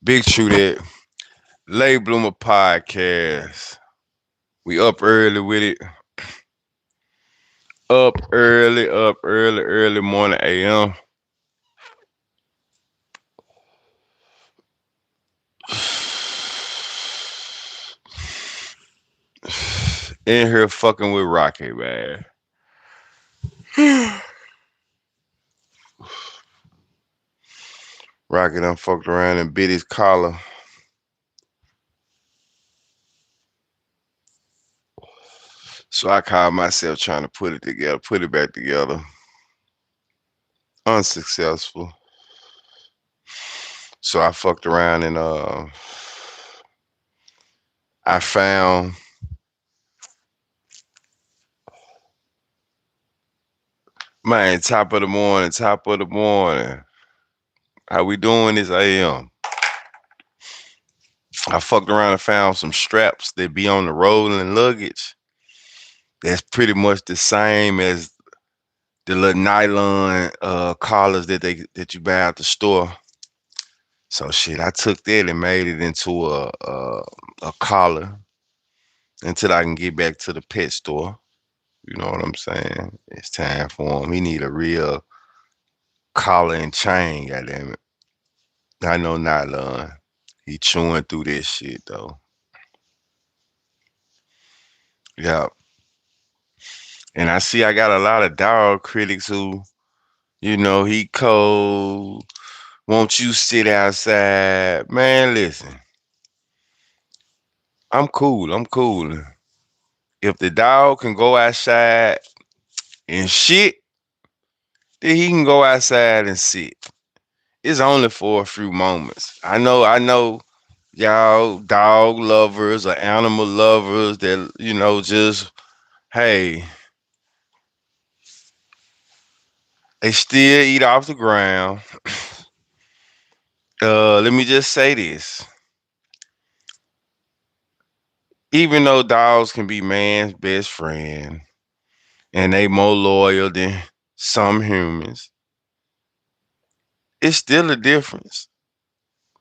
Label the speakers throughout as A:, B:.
A: BigTruDat, Late Bloomer Podcast. We up early with it. Up early morning AM. In here fucking with Rocky, man. Rocky done fucked around and bit his collar. So I called myself trying to put it together, put it back together. Unsuccessful. So I fucked around and I found man, top of the morning. How we doing this AM? I fucked around and found some straps that be on the rolling luggage. That's pretty much the same as the little nylon collars that you buy at the store. So shit, I took that and made it into a collar until I can get back to the pet store. You know what I'm saying? It's time for him. He need a real collar and chain. Goddamn it! I know nylon. He chewing through this shit though. Yeah, and I see I got a lot of dog critics who, he cold. Won't you sit outside? Man, listen, I'm cool. I'm cool. If the dog can go outside and shit, then he can go outside and sit. It's only for a few moments. I know, y'all dog lovers or animal lovers that, just, hey, they still eat off the ground. Let me just say this. Even though dogs can be man's best friend and they more loyal than some humans, it's still a difference.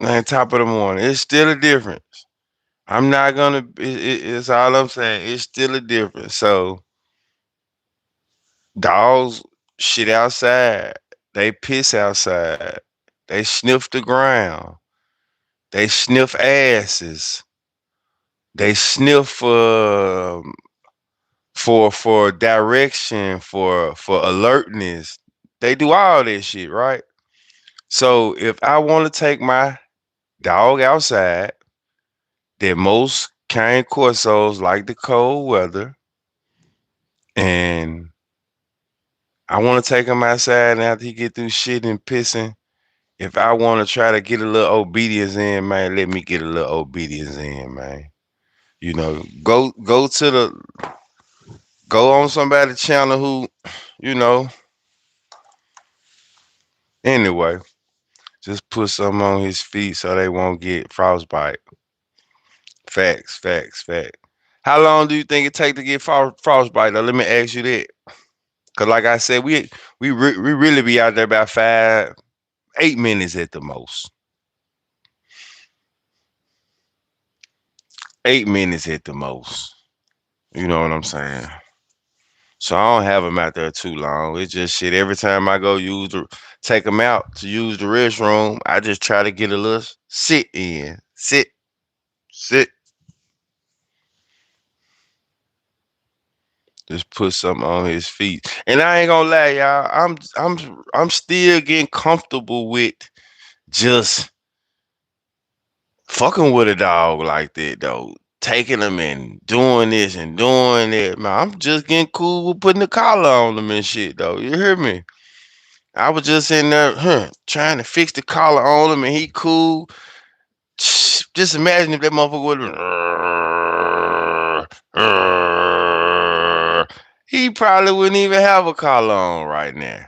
A: Man, top of the morning, it's still a difference. I'm not gonna. It's all I'm saying. It's still a difference. So dogs shit outside. They piss outside. They sniff the ground. They sniff asses. They sniff for direction, for alertness. They do all that shit, right? So if I want to take my dog outside, that most cane corsos like the cold weather, and I want to take him outside, and after he get through shit and pissing, if I want to try to get a little obedience in, man, let me get a little obedience in, man. Go on somebody's channel who, you know, anyway, just put something on his feet so they won't get frostbite. Facts, facts, facts. How long do you think it take to get frostbite? Now, let me ask you that. Cause like I said, we really be out there about 8 minutes at the most. 8 minutes at the most. You know what I'm saying? So I don't have them out there too long. It's just shit. Every time I go take them out to use the restroom, I just try to get a little sit in, sit. Just put something on his feet. And I ain't gonna lie, y'all. I'm still getting comfortable with just fucking with a dog like that though. Taking them and doing this and doing that. Man, I'm just getting cool with putting the collar on them and shit though. You hear me? I was just in there, trying to fix the collar on him and he cool. Just imagine if that motherfucker would he probably wouldn't even have a collar on right now.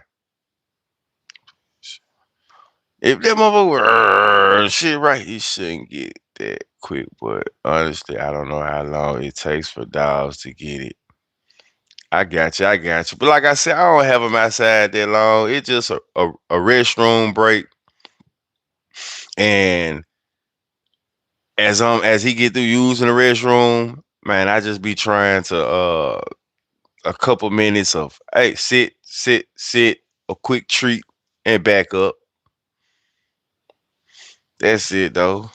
A: If that motherfucker were shit right, he shouldn't get that quick. But honestly, I don't know how long it takes for dogs to get it. I got you. But like I said, I don't have them outside that long. It's just a restroom break. And As he get through using the restroom, man, I just be trying to a couple minutes of hey, sit, a quick treat and back up. That's it though.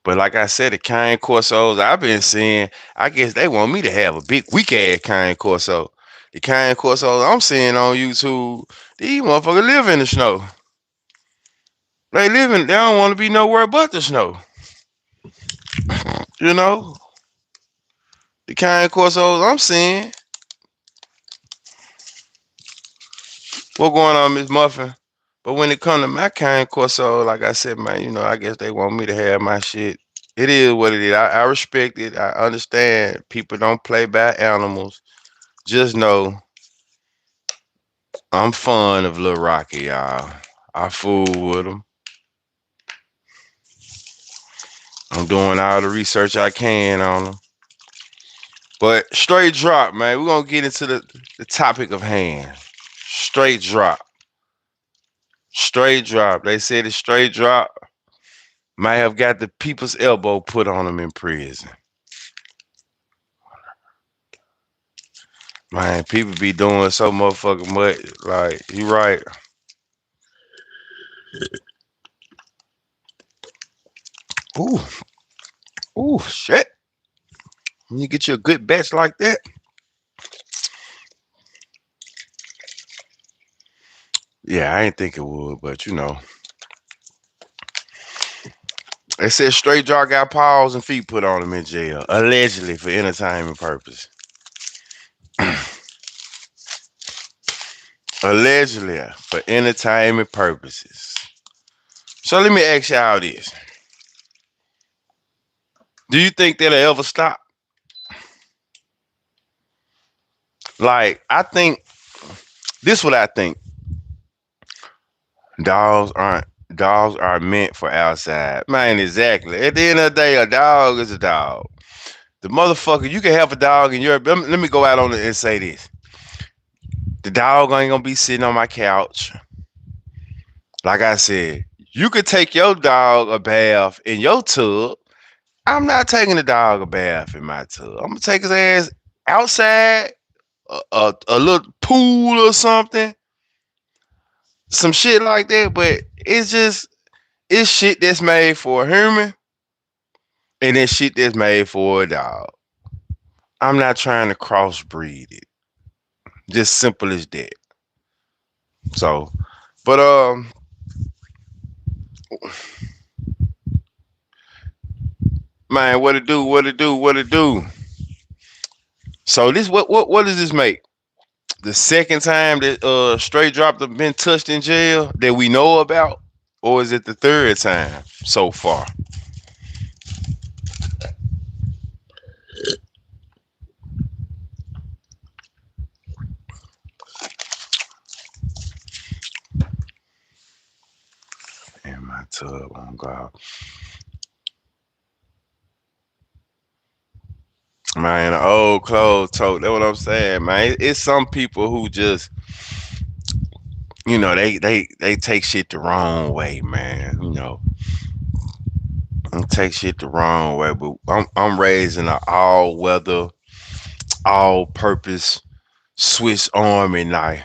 A: But like I said, the Cane Corsos I've been seeing, I guess they want me to have a big weak ass Cane Corso. The Cane Corsos I'm seeing on YouTube, these motherfuckers live in the snow. They don't want to be nowhere but the snow. You know, the Cane Corsos I'm seeing. What going on, Miss Muffin? But when it come to my Cane Corso, like I said, man, I guess they want me to have my shit. It is what it is. I respect it. I understand people don't play by animals. Just know I'm fond of Lil Rocky, y'all. I fool with him. I'm doing all the research I can on him. But straight drop, man. We're going to get into the topic of hand. Straight drop. Straight drop. They said the straight drop might have got the people's elbow put on him in prison. Man, people be doing so motherfucking much. Like, you right. Ooh, ooh, shit. When you get you a good batch like that. Yeah, I ain't think it would, but They said straight drop got paws and feet put on him in jail, allegedly for entertainment purpose. Allegedly for entertainment purposes. So let me ask y'all this. Do you think that'll ever stop? Like, I think this is what I think. Dogs are meant for outside. Man, exactly. At the end of the day, a dog is a dog. The motherfucker, you can have a dog in your let me go out on it and say this. The dog ain't gonna be sitting on my couch. Like I said, you could take your dog a bath in your tub. I'm not taking the dog a bath in my tub. I'm gonna take his ass outside, a little pool or something, some shit like that. But it's shit that's made for a human, and it's shit that's made for a dog. I'm not trying to crossbreed it. Just simple as that. So, but man, what it do? What it do? What it do? So this what does this make? The second time that straight drop have been touched in jail that we know about, or is it the third time so far? In my tub, oh God, man, old clothes tote. That's what I'm saying, man. It's some people who just, they take shit the wrong way, man. They take shit the wrong way. But I'm raised in an all weather, all purpose Swiss Army knife.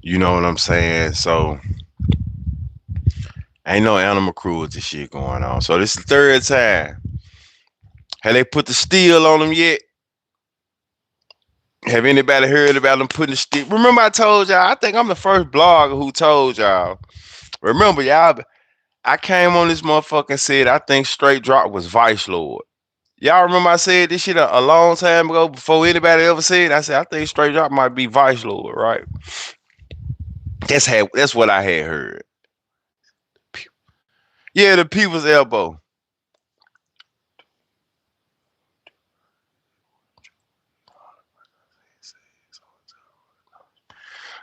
A: You know what I'm saying? So ain't no animal cruelty shit going on. So this is the third time. Have they put the steel on them yet? Have anybody heard about them putting the steel? Remember I told y'all, I think I'm the first blogger who told y'all. Remember, y'all, I came on this motherfucker and said I think Straight Drop was Vice Lord. Y'all remember I said this shit a long time ago before anybody ever said it? I said I think Straight Drop might be Vice Lord, right? That's what I had heard. Yeah, the people's elbow.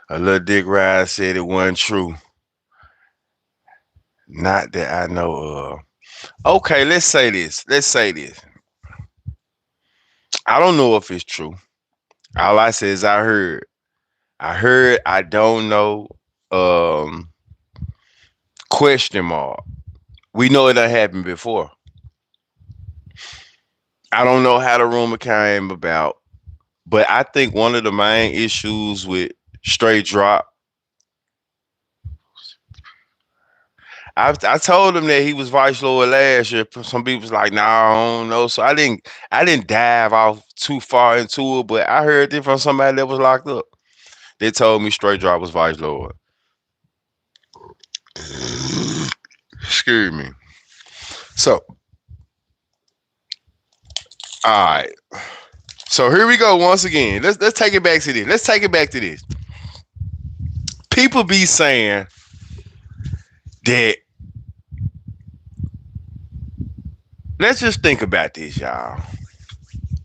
A: A little dick ride said it wasn't true. Not that I know of. Okay, let's say this. Let's say this. I don't know if it's true. All I said is I heard. I heard. I don't know. Question mark. We know it done happened before. I don't know how the rumor came about, but I think one of the main issues with straight drop, I told him that he was vice lord last year. Some people was like, "Nah, I don't know." So I didn't dive off too far into it, but I heard it from somebody that was locked up. They told me straight drop was vice lord. Excuse me. So, all right. So here we go once again. Let's take it back to this. Let's take it back to this. People be saying that. Let's just think about this, y'all.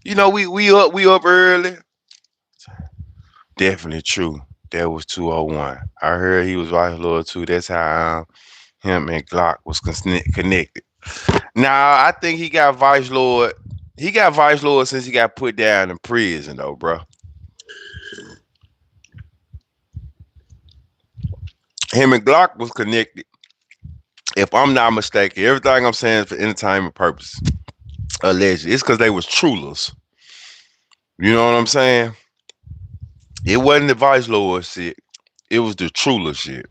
A: We up early. Definitely true. That was 201. I heard he was vice lord too. That's how him and Glock was connected. Now I think he got vice lord. He got vice lord since he got put down in prison, though, bro. Him and Glock was connected. If I'm not mistaken, everything I'm saying is for entertainment purposes. Allegedly, it's because they was trullers. You know what I'm saying? It wasn't the vice lord shit. It was the truller shit.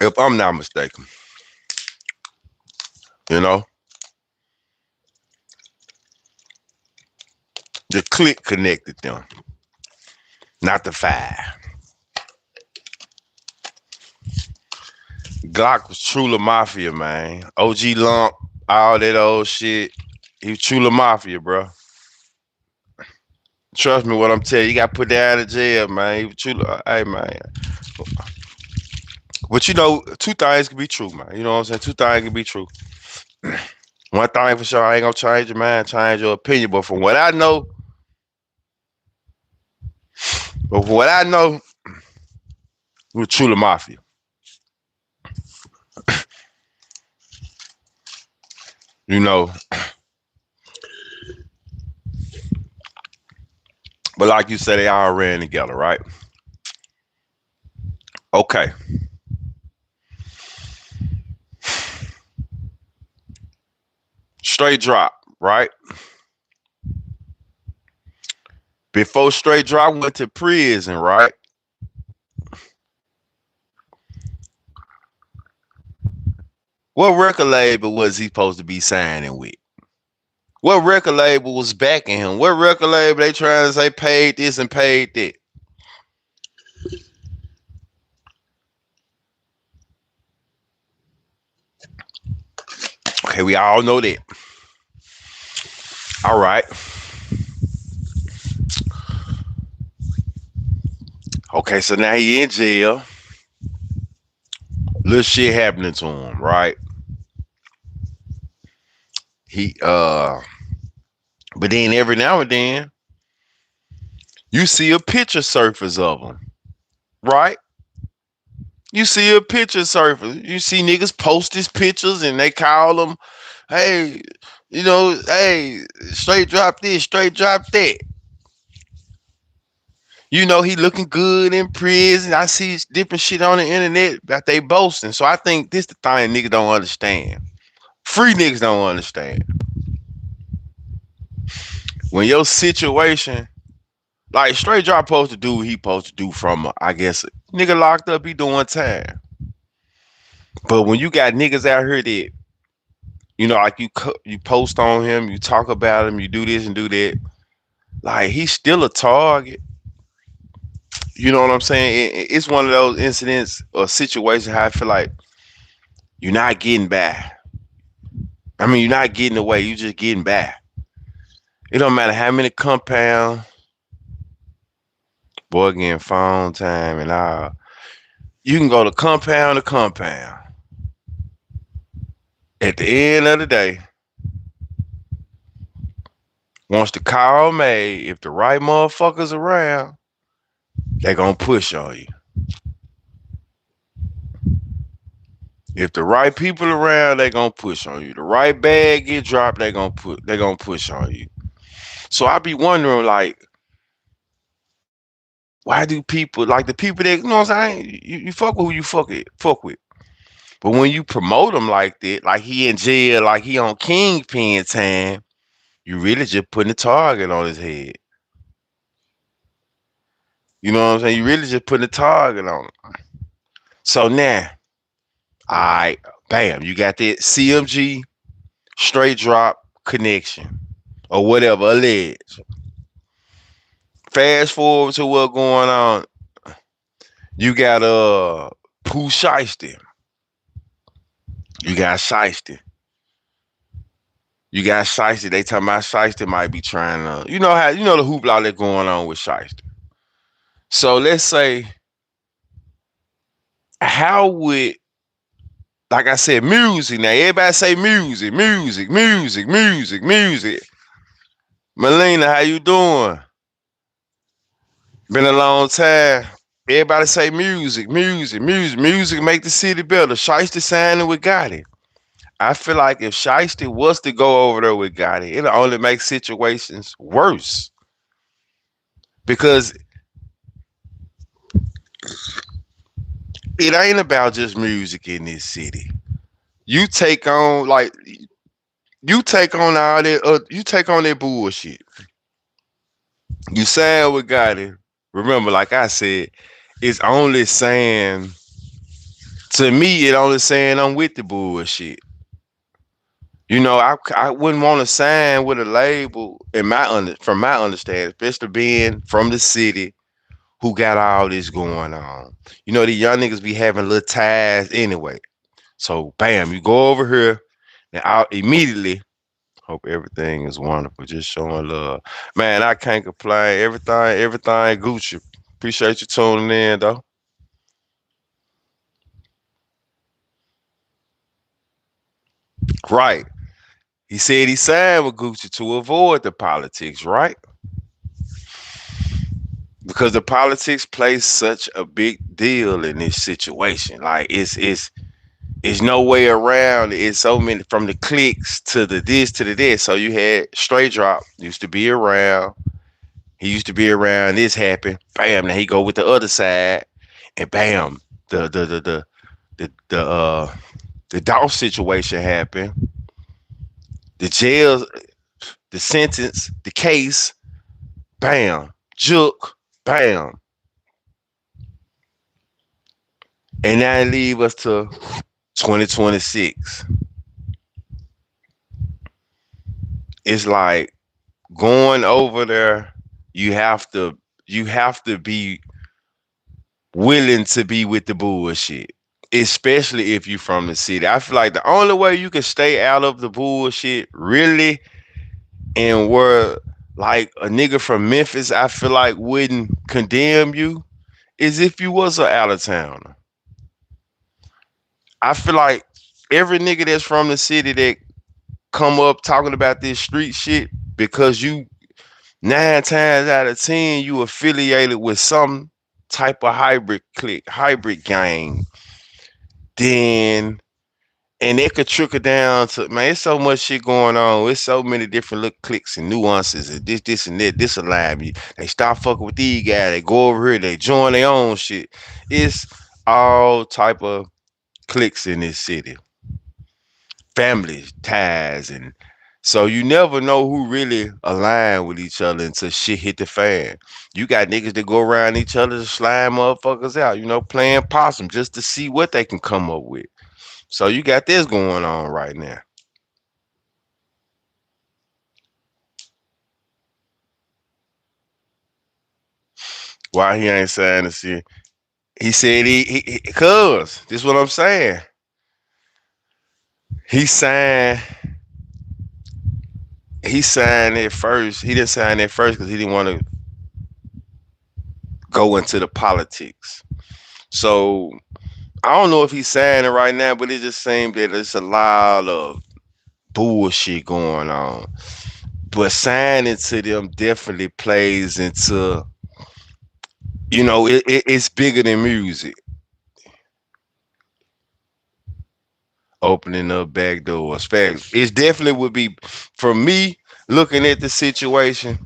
A: If I'm not mistaken, you know, the click connected them, not the five. Glock was Trula Mafia, man. OG Lump, all that old shit. He was Trula Mafia, bro. Trust me, what I'm telling you, got put down in jail, man. He was Trula. Hey, man. But two things can be true, man. You know what I'm saying? Two things can be true. One thing for sure, I ain't gonna change your mind, change your opinion. But from what I know, he was Trula Mafia. You know, but like you said, they all ran together, right? Okay. Straight drop, right? Before straight drop went to prison, right? What record label was he supposed to be signing with? What record label was backing him? What record label they trying to say paid this and paid that? Okay, we all know that. All right. Okay, so now he in jail. Little shit happening to him, right? He but then every now and then you see a picture surface of him, right? You see a picture surface. You see niggas post his pictures and they call him, hey, hey, straight drop this, straight drop that. He looking good in prison. I see different shit on the internet that they boasting. So I think this the thing niggas don't understand. Free niggas don't understand. When your situation, like straight drop supposed to do what he supposed to do from, I guess, nigga locked up, he doing time. But when you got niggas out here that, like you post on him, you talk about him, you do this and do that, like he's still a target. You know what I'm saying? It's one of those incidents or situations how I feel like you're not getting by. I mean, you're not getting away. You're just getting by. It don't matter how many compound, boy, getting phone time and all. You can go to compound to compound. At the end of the day, once the call made, if the right motherfuckers around, they gonna push on you. If the right people around, they gonna push on you. The right bag get dropped, they gonna push on you. So I be wondering, like, Why do people like the people that you know what I'm saying? You fuck with who you fuck with. But when you promote him like that, like he in jail, like he on kingpin time, you really just putting a target on his head. You know what I'm saying? You really just putting a target on him. So now, all right, bam, you got that CMG straight drop connection or whatever alleged. Fast forward to what's going on. You got Pooh Shiesty. You got Shiesty. You got Shiesty. They talking about Shiesty might be trying to, you know how you know the hoopla that's going on with Shiesty. So let's say, how would, like I said, music. Now everybody say music, music, music, music, music. Melina, how you doing? Been a long time. Everybody say music, music, music, music make the city better. Shiesty signing with Gotti. I feel like if Shiesty was to go over there with Gotti, it'll only make situations worse. Because it ain't about just music in this city. You take on like you take on all that you take on that bullshit. You sign with Gotti. Remember, like I said, it's only saying to me, it only saying I'm with the bullshit. You know, I wouldn't want to sign with a label from my understanding, especially being from the city who got all this going on. You know, the young niggas be having little ties anyway. So bam, you go over here and out immediately. Hope everything is wonderful. Just showing love. Man, I can't complain. Everything Gucci. Appreciate you tuning in though. Right. He said he signed with Gucci to avoid the politics, right? Because the politics plays such a big deal in this situation. Like it's no way around it. It's so many from the clicks to the this to the this. So you had Straight Drop used to be around. He used to be around. This happened. Bam. Now he go with the other side, and bam, the the Dolph situation happened. The jail, the sentence, the case, bam, Jook, bam, and now it leave us to 2026. It's like going over there. You have to be willing to be with the bullshit, especially if you from the city. I feel like the only way you can stay out of the bullshit really, and where like a nigga from Memphis, I feel like wouldn't condemn you, is if you was a out of towner. I feel like every nigga that's from the city that come up talking about this street shit because you 9 times out of 10 you affiliated with some type of hybrid clique, hybrid gang, then and it could trickle down to man. It's so much shit going on. It's so many different little clicks and nuances and this and that. This align me. They start fucking with these guys. They go over here. They join their own shit. It's all type of cliques in this city, families, ties, and so you never know who really align with each other until shit hit the fan. You got niggas that go around each other to slime motherfuckers out, playing possum just to see what they can come up with. So you got this going on right now. Why he ain't saying this shit? He said cuz this is what I'm saying. He signed he signed it first. He didn't sign it first because he didn't want to go into the politics. So I don't know if he's saying it right now, but it just seems that it's a lot of bullshit going on. But signing to them definitely plays into, it's bigger than music. Opening up back doors. Facts. It definitely would be, for me, looking at the situation,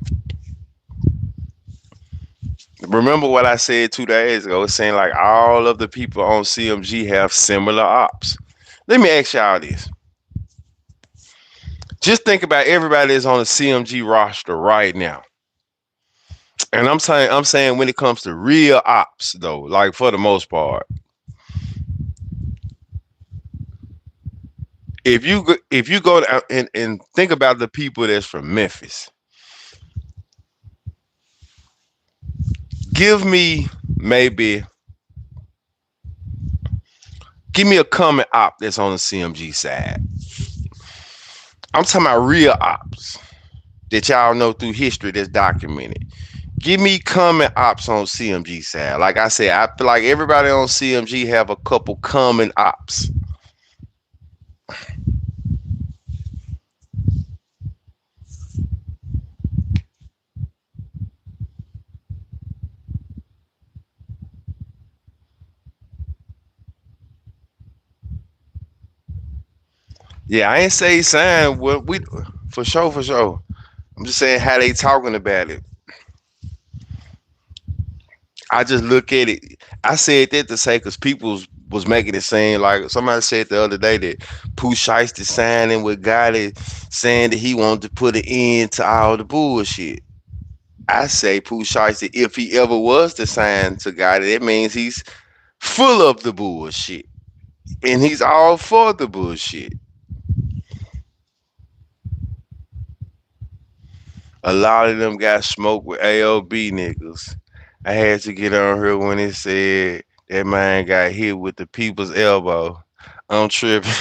A: Remember what I said 2 days ago? It's saying like all of the people on CMG have similar ops. Let me ask y'all this. Just think about everybody that's on the CMG roster right now. And I'm saying when it comes to real ops though, like for the most part, if you go down and think about the people that's from Memphis, give me maybe give me a common op that's on the CMG side. I'm talking about real ops that y'all know through history that's documented. Give me common ops on CMG side. Like I said, I feel like everybody on CMG have a couple common ops. Yeah, I ain't say sign what we for sure, for sure. I'm just saying how they talking about it. I just look at it. I said that to say because people was making it seem like somebody said the other day that Pooh Shiesty signing with Gotti saying that he wanted to put an end to all the bullshit. I say Pooh Shiesty, if he ever was to sign to Gotti, that means he's full of the bullshit. And he's all for the bullshit. A lot of them got smoked with AOB niggas. I had to get on here when it said that man got hit with the people's elbow. I'm tripping.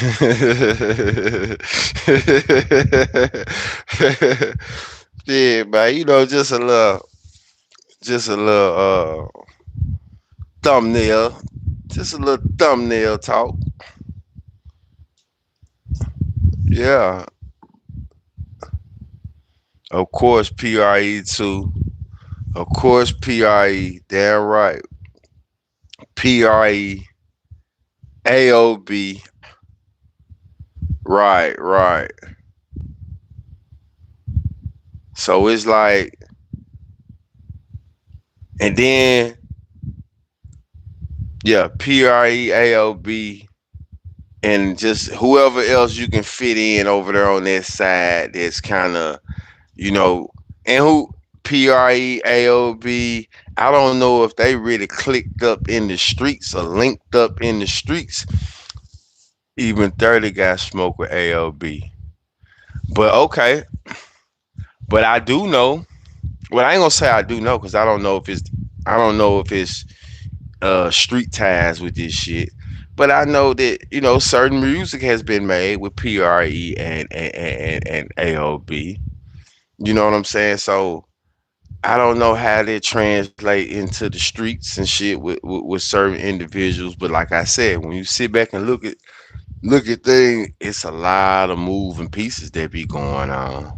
A: Yeah, man. Just a little thumbnail, just a little thumbnail talk. Yeah, of course, PRE too. Of course, PRE. Damn right. PRE, AOB. Right, right. So it's like, and then yeah, PRE, AOB, and just whoever else you can fit in over there on that side. That's kind of you know, and who PRE, AOB. I don't know if they really clicked up in the streets or linked up in the streets. Even 30 got smoked with AOB. But okay, but I do know. Well, I ain't gonna say I do know because I don't know if it's street ties with this shit. But I know that certain music has been made with PRE and AOB. You know what I'm saying? So I don't know how they translate into the streets and shit with certain individuals. But like I said, when you sit back and look at things, it's a lot of moving pieces that be going on.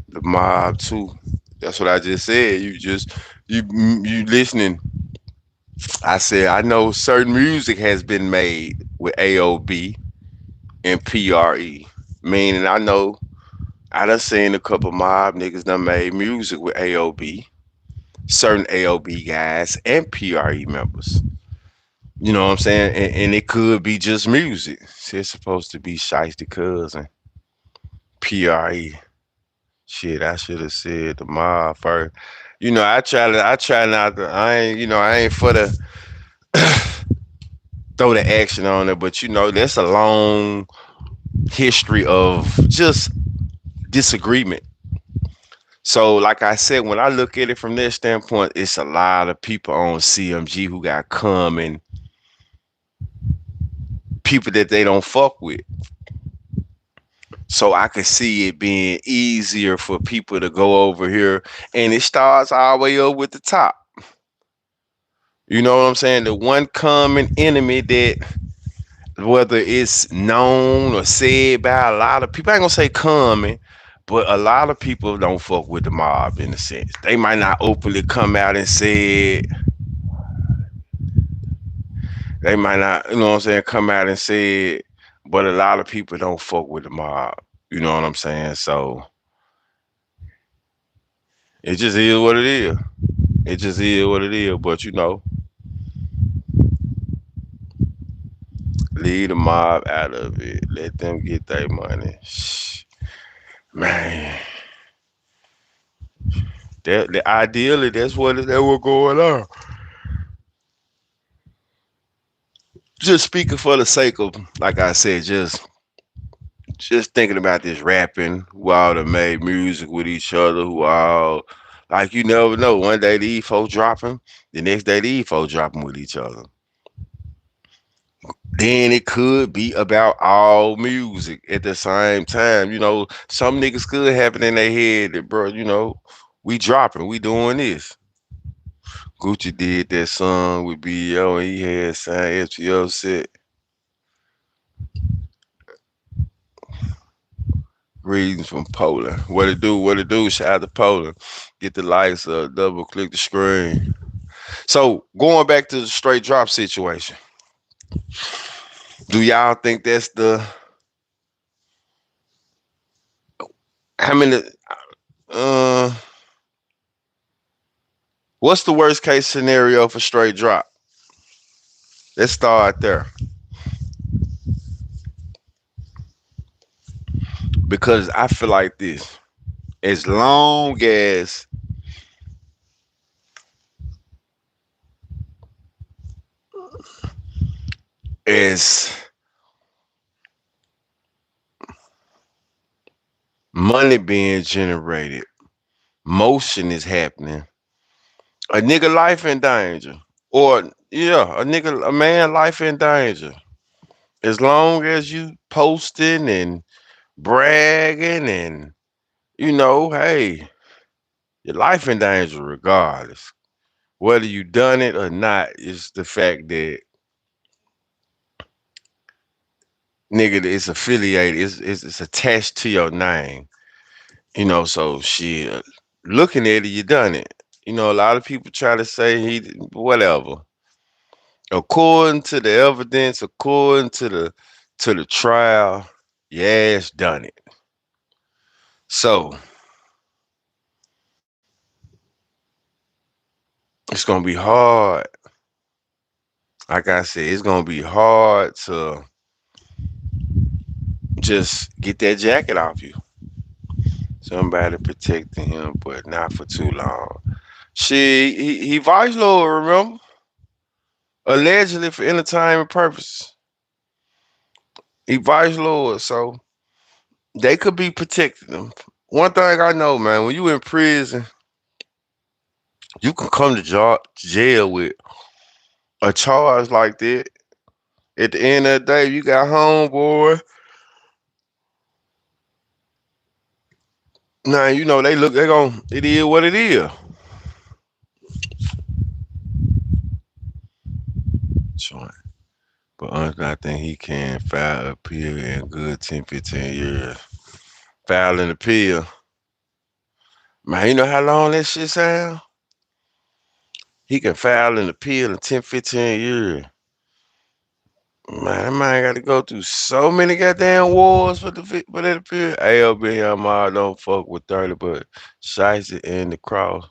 A: The mob too. That's what I just said. You listening. I said I know certain music has been made with AOB and PRE. Meaning I done seen a couple mob niggas done made music with AOB, certain AOB guys and PRE members. You know what I'm saying? And it could be just music. It's supposed to be Shiesty Cousin, PRE. Shit, I should have said the mob first. I try not to. I ain't for the throw the action on it, but that's a long history of just disagreement. So, like I said, when I look at it from that standpoint, it's a lot of people on CMG who got come and people that they don't fuck with. So I could see it being easier for people to go over here, and it starts all the way up with the top. You know what I'm saying? The one common enemy that whether it's known or said by a lot of people, I ain't gonna say common, but a lot of people don't fuck with the mob in a sense. They might not openly come out and say it. They might not, what I'm saying, come out and say it, but a lot of people don't fuck with the mob. You know what I'm saying? So it just is what it is. It just is what it is. But leave the mob out of it. Let them get their money. Man, ideally that's what going on. Just speaking for the sake of, like I said, just thinking about this rapping, who all done made music with each other, who all like you never know. One day these folks dropping, the next day these folks dropping with each other. Then it could be about all music at the same time. Some niggas could have it in their head that, bro, we dropping, we doing this. Gucci did that song with B.O. and he had signed FTO set. Greetings from Poland. What it do? What it do? Shout out to Poland. Get the likes up, double click the screen. So going back to the straight drop situation, do y'all think that's the how many uh what's the worst case scenario for straight drop? Let's start there. Because I feel like this. As long as money being generated, motion is happening, a nigga life in danger. Or yeah, a man life in danger. As long as you posting and bragging and hey, your life in danger regardless. Whether you done it or not, is the fact that nigga it's affiliated, it's attached to your name. So shit. Looking at it, you done it. A lot of people try to say whatever. According to the evidence, according to the trial, yeah, it's done it. So it's gonna be hard. Like I said, it's gonna be hard to just get that jacket off you. Somebody protecting him, but not for too long. He vice lord, remember? Allegedly for entertainment purposes. He vice lord, so they could be protecting him. One thing I know, man, when you in prison, you can come to jail with a charge like that. At the end of the day, you got homeboy. Now they gon' it is what it is. Sure. But honestly, I think he can file a appeal in good 10, 15 years. File an appeal. Man, you know how long that shit sound? He can file an appeal in 10, 15 years. Man, that man got to go through so many goddamn wars for that appeal. ALB, don't fuck with 30, but Shiesty and the Cross.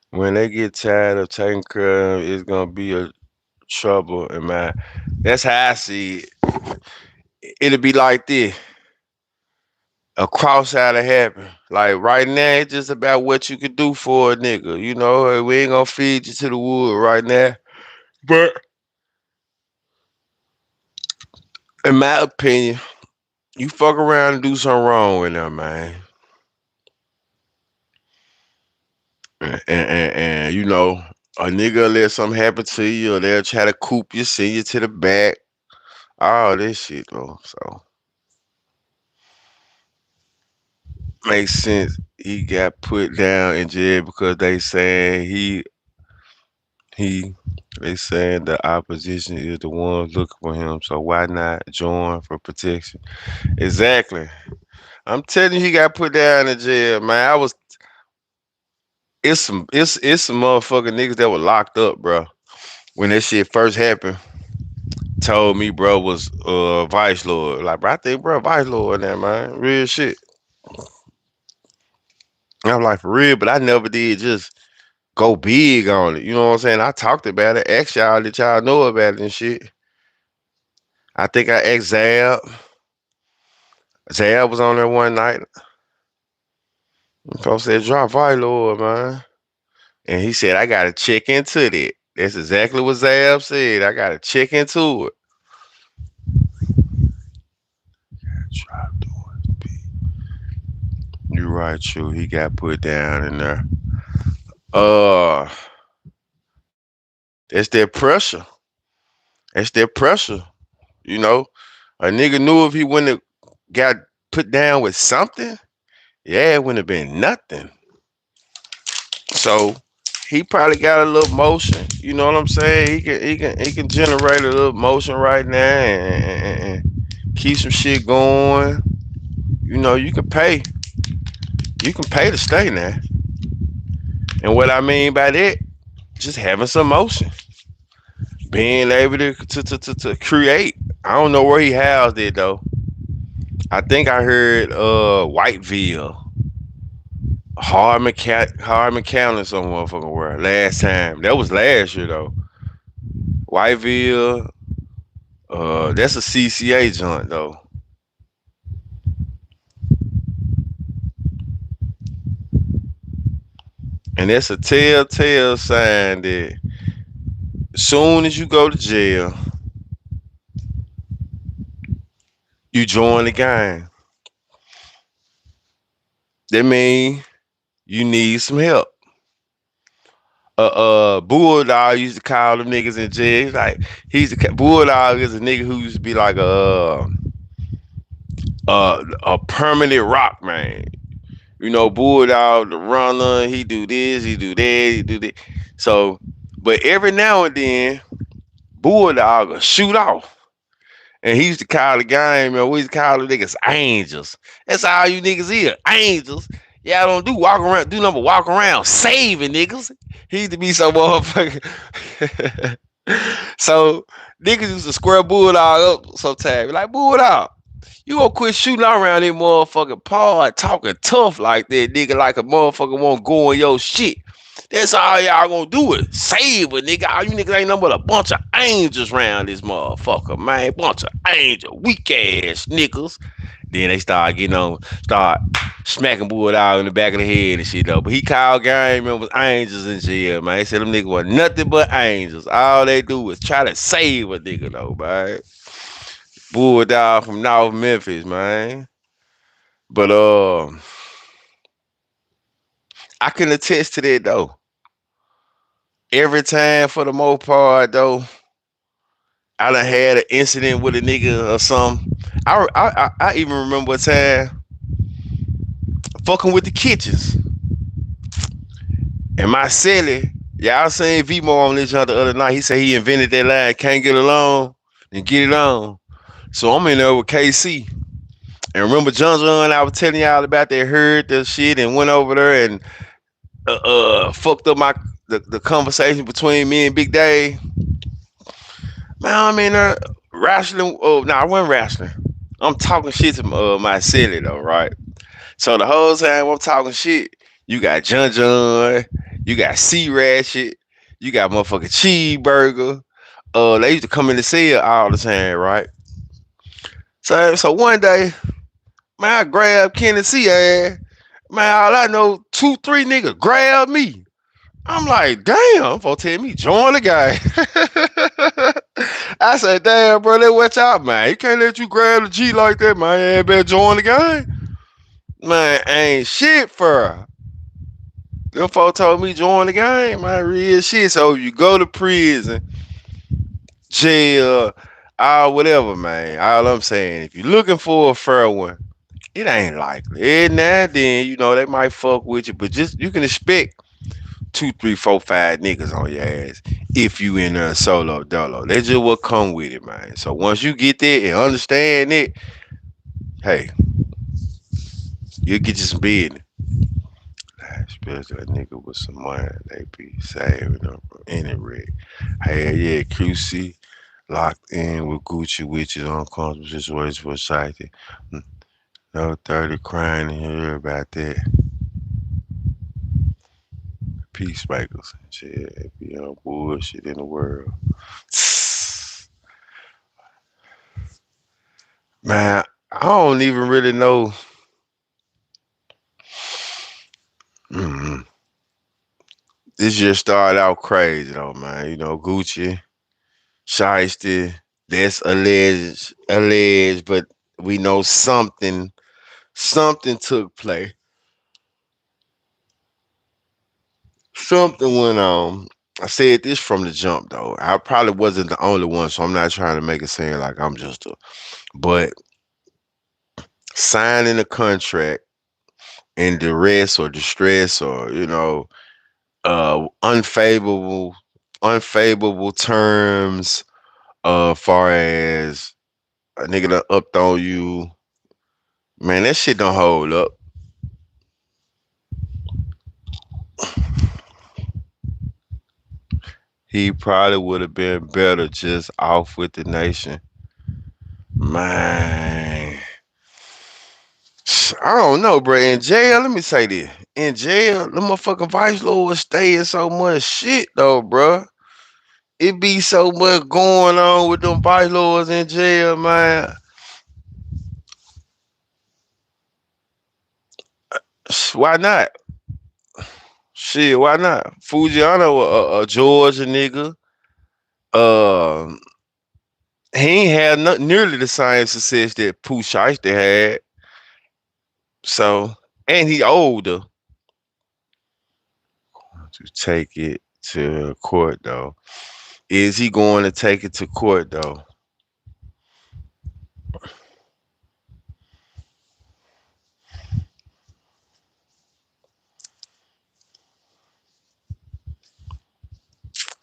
A: When they get tired of taking care of him, it's gonna be a trouble. And man, that's how I see it. It'll be like this. A cross out of happen. Like right now, it's just about what you could do for a nigga. We ain't gonna feed you to the wood right now. But in my opinion, you fuck around and do something wrong with them, man. And a nigga let something happen to you, or they'll try to coop you, send you to the back. All this shit, though. So makes sense. He got put down in jail because he they saying the opposition is the ones looking for him. So why not join for protection? Exactly. I'm telling you, he got put down in jail, man. It's some motherfucking niggas that were locked up, bro. When that shit first happened, told me bro was vice lord. Like, bro, I think bro vice lord now, man. Real shit. And I'm like, for real, but I never did just go big on it. You know what I'm saying? I talked about it, asked y'all that y'all know about it and shit. I think I asked Zab. Zab was on there one night. Folks said, drop Lord, man. And he said, I gotta check into that. That's exactly what Zab said. I gotta check into it. Drop doors. You're right, true. He got put down in there. Uh, that's that pressure. That's that pressure. You know, a nigga knew if he wouldn't have got put down with something, yeah, it wouldn't have been nothing. So he probably got a little motion. You know what I'm saying? He can generate a little motion right now and keep some shit going. You know, you can pay to stay now. And what I mean by that, just having some motion, being able to create. I don't know where he housed it though. I think I heard Whiteville, Hardman County, some motherfucking word last time. That was last year though. Whiteville, that's a CCA joint though, and that's a telltale sign that as soon as you go to jail, you join the gang. That means you need some help. Bulldog used to call them niggas in jail. Bulldog is a nigga who used to be like a permanent rock man. You know, Bulldog, the runner, he do this, he do that, he do that. So, but every now and then, Bulldog will shoot off. And he used to call the game, man. We used to call the niggas angels. That's all you niggas is, angels. Y'all don't do walk around, do number walk around saving niggas. He used to be so motherfucking. So niggas used to square Bulldog up sometimes. Like, Bulldog, you gonna quit shooting around that motherfucking pod talking tough like that, nigga, like a motherfucker won't go in your shit. That's all y'all gonna do is save a nigga. All you niggas ain't nothing but a bunch of angels around this motherfucker, man. Bunch of angel, weak ass niggas. Then they start smacking Bulldog in the back of the head and shit though. But he called gang members angels in jail, man. He said them niggas were nothing but angels. All they do is try to save a nigga though, man. Bulldog from North Memphis, man. But I can attest to that though. Every time for the most part though, I done had an incident with a nigga or something. I even remember a time fucking with the kitchens. And my celly, y'all seen Vimo on this the other night. He said he invented that line, can't get along and get it on. So I'm in there with KC. And remember John, I was telling y'all about that, heard the shit and went over there and fucked up the conversation between me and Big Dave. Man, I'm in there wrestling. Oh, no, I wasn't wrestling. I'm talking shit to my city though, right? So the whole time I'm talking shit, you got John, you got C Ratchet, you got motherfucking Cheeseburger. They used to come in the cell all the time, right? So one day, man, I grabbed Kenny C ass. Man, all I know, 2, 3 niggas grabbed me. I'm like, damn, I'm gonna tell me join the game. I said, damn, bro, let watch out, man. You can't let you grab the G like that, man. You better join the game. Man, ain't shit for her. Them folks told me join the game, man. Real shit. So you go to prison, jail, whatever, man. All I'm saying, if you're looking for a fair one, it ain't likely. And now then, they might fuck with you, but just you can expect 2, 3, 4, 5 niggas on your ass if you in a solo dolo. That's just what come with it, man. So once you get there and understand it, hey, you'll get you some business. Especially a nigga with some money, they be saving up from any rig. Hey, yeah, QC locked in with Gucci witches on uncomfortable situations for safety. No 30 crying in here about that. peacemakers. Shit, be on bullshit in the world. Man, I don't even really know. Mm, this year started out crazy though, man. You know, Gucci, Shiesty, that's alleged, but we know something took place. Something went on. I said this from the jump though. I probably wasn't the only one, so I'm not trying to make it seem like I'm just a. But signing a contract in duress or distress or unfavorable terms, far as a nigga done upped on you, man, that shit don't hold up. He probably would have been better just off with the nation. Man, I don't know, bro. In jail, let me say this. In jail, the motherfucking vice lord was staying so much shit, though, bro. It be so much going on with them vice lords in jail, man. Why not? Shit, why not? Fujiano, a Georgia nigga. Um, he ain't had nearly the same success that Pooh Shiesty had. So, and he older to take it to court though. Is he going to take it to court though?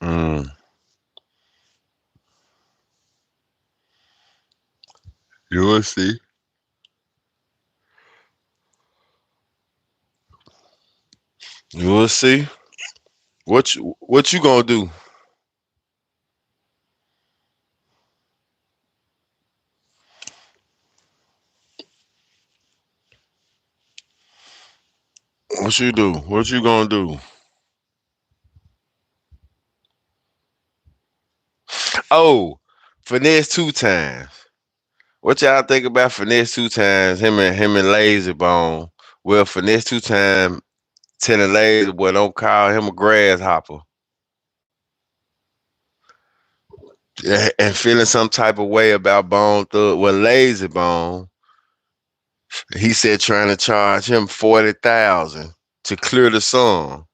A: Mm, you will see. You will see. What you gonna do? What you do? What you gonna do? Oh, finesse two times. What y'all think about finesse two times? Him and Lazy Bone. Well, finesse two times telling Lazy boy don't call him a grasshopper. And feeling some type of way about Bone Thug. Well, Lazy Bone, he said trying to charge him 40,000 to clear the song.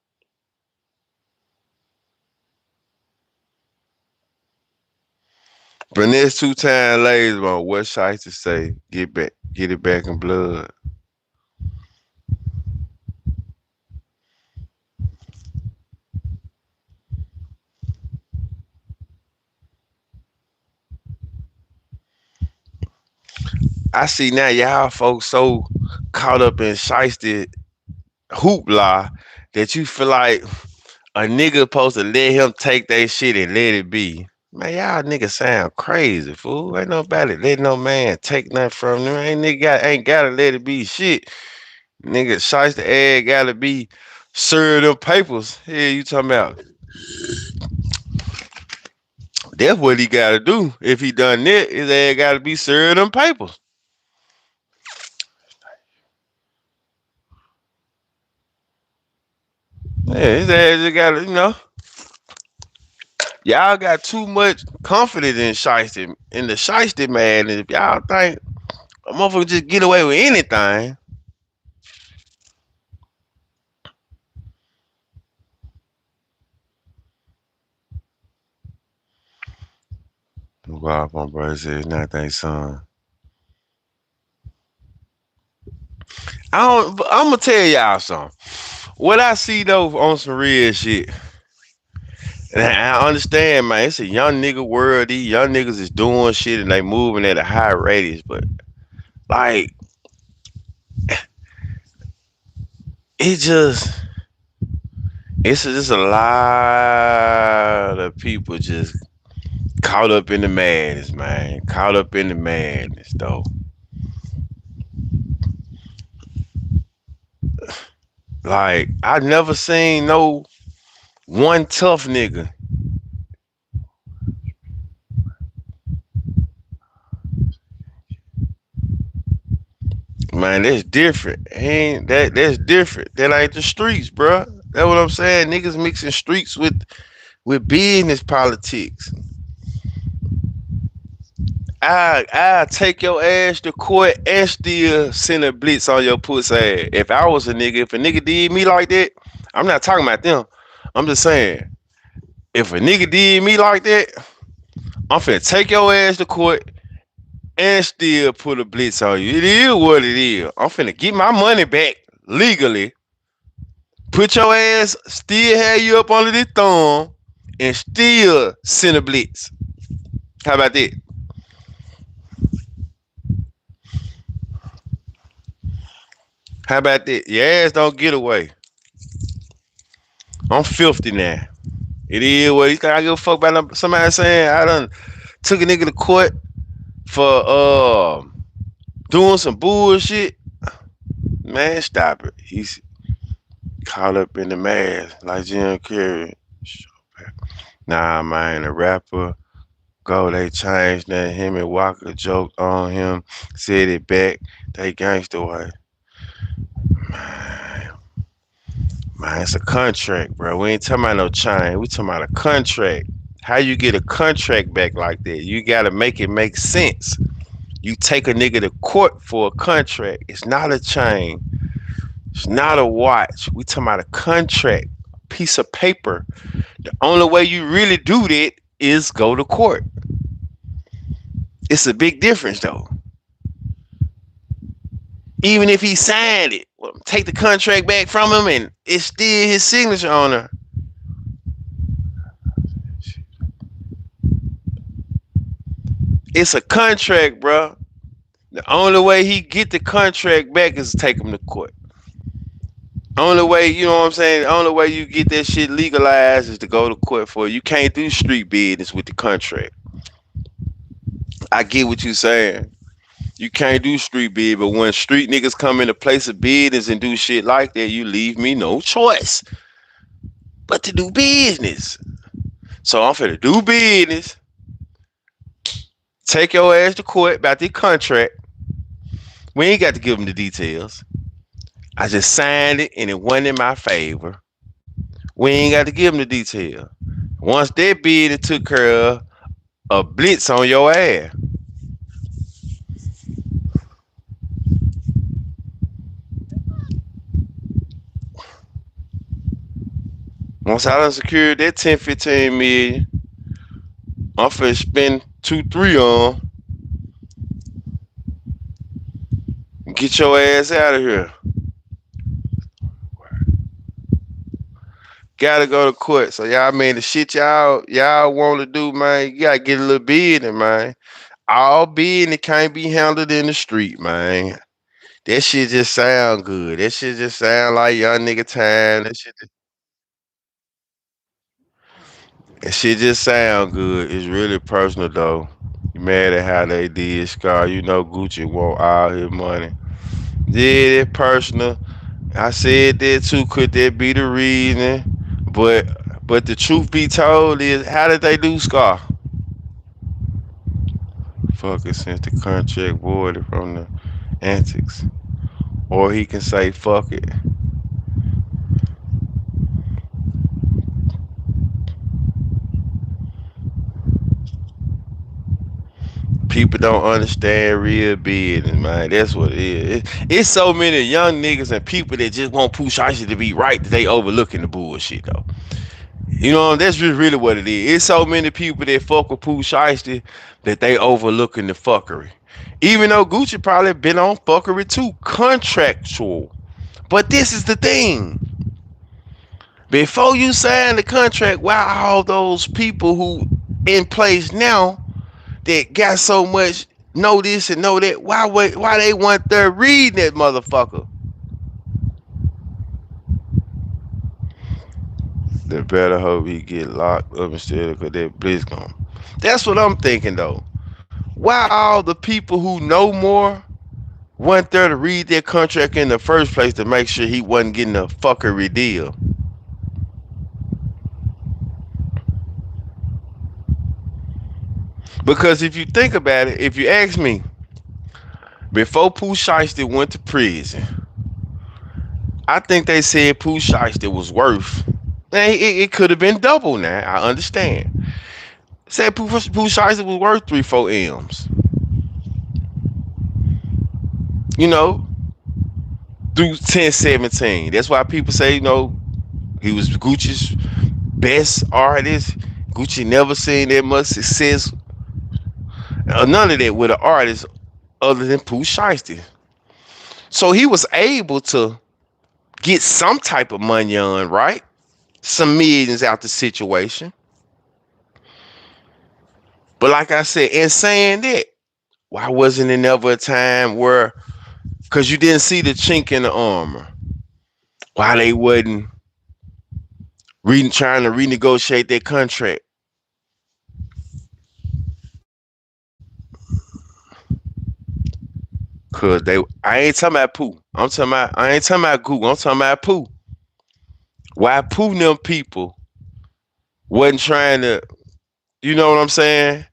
A: Finesse two times Lazy Bone. What should to say? Get it back in blood. I see now y'all folks so caught up in shiesty hoopla that you feel like a nigga supposed to let him take that shit and let it be. Man, y'all niggas sound crazy, fool. Ain't nobody let no man take nothing from them. Ain't gotta let it be shit. Nigga, shiesty ass gotta be serve them papers. Yeah, you talking about? That's what he gotta do. If he done that, his ass gotta be served them papers. Yeah, his ass just gotta, y'all got too much confidence in Shiesty, in the Shiesty man. And if y'all think a motherfucker just get away with anything, wow, my brother says nothing, son. I'm gonna tell y'all something. What I see though on some real shit, and I understand, man. It's a young nigga world. These young niggas is doing shit and they moving at a high radius, but like it just it's just a lot of people just caught up in the madness, man. Caught up in the madness, though. Like I never seen no. One tough nigga. Man, that's different. Ain't that's different. That ain't the streets, bruh. That's what I'm saying. Niggas mixing streets with business politics. I take your ass to court and still send a blitz on your pussy ass. If I was a nigga, if a nigga did me like that, I'm not talking about them. I'm just saying, if a nigga did me like that, I'm finna take your ass to court and still put a blitz on you. It is what it is. I'm finna get my money back legally. Put your ass, still have you up under the thumb, and still send a blitz. How about that? How about that? Your ass don't get away. I'm 50 now. It is what you think I give a fuck about somebody saying I done took a nigga to court for doing some bullshit. Man, stop it. He's caught up in the mask like Jim Carrey. Nah, man, the rapper go, they changed that. Him and Walker joked on him, said it back. They gangster way. Man, man, it's a contract, bro. We ain't talking about no chain. We talking about a contract. How you get a contract back like that? You gotta make it make sense. You take a nigga to court for a contract. It's not a chain. It's not a watch. We talking about a contract, a piece of paper. The only way you really do that is go to court. It's a big difference though. Even if he signed it, well, take the contract back from him and it's still his signature on it. It's a contract, bro. The only way he get the contract back is to take him to court. Only way, you know what I'm saying? The only way you get that shit legalized is to go to court for it. You can't do street business with the contract. I get what you saying. You can't do street bid, but when street niggas come in a place of business and do shit like that, you leave me no choice but to do business. So I'm finna do business, take your ass to court about the contract. We ain't got to give them the details. I just signed it and it went in my favor. We ain't got to give them the detail. Once that bid it took care of, a blitz on your ass. Once I done secured that 10, 15 million, I'm finna spend 2, 3 on. Get your ass out of here. Gotta go to court. So y'all, man, the shit y'all want to do, man, you gotta get a little business, man. All business can't be handled in the street, man. That shit just sound good. That shit just sound like young nigga time. That shit just sound good. It's really personal though. You mad at how they did, Scar? You know Gucci want all his money. Yeah, that personal. I said that too. Could that be the reason? But but the truth be told is, how did they do, Scar? Fuck it, since the contract voided from the antics, or he can say fuck it. People don't understand real business, man. That's what it is. It's so many young niggas and people that just want Pooh Shiesty to be right that they overlooking the bullshit though. You know, that's just really what it is. It's so many people that fuck with Pooh Shiesty that they overlooking the fuckery. Even though Gucci probably been on fuckery too, contractual. But this is the thing. Before you sign the contract, why all those people who in place now that got so much know this and know that, why they want there reading that motherfucker? They better hope he get locked up instead of that blitz gone. That's what I'm thinking though. Why all the people who know more went there to read their contract in the first place to make sure he wasn't getting a fuckery deal? Because if you think about it, if you ask me, before Pooh Shiesty went to prison, I think they said Pooh Shiesty was worth. It could have been double now. I understand. Said Pooh Shiesty was worth 3, 4 M's. You know, through 10, 17. That's why people say, he was Gucci's best artist. Gucci never seen that much success, none of that with an artist other than Pooh Shiesty. So he was able to get some type of money on, right? Some millions out the situation. But like I said, in saying that, why wasn't there never a time where, because you didn't see the chink in the armor, why they wasn't trying to renegotiate their contract? Cause I ain't talking about Pooh. I ain't talking about Google. I'm talking about Pooh. Why Pooh and them people wasn't trying to, you know what I'm saying?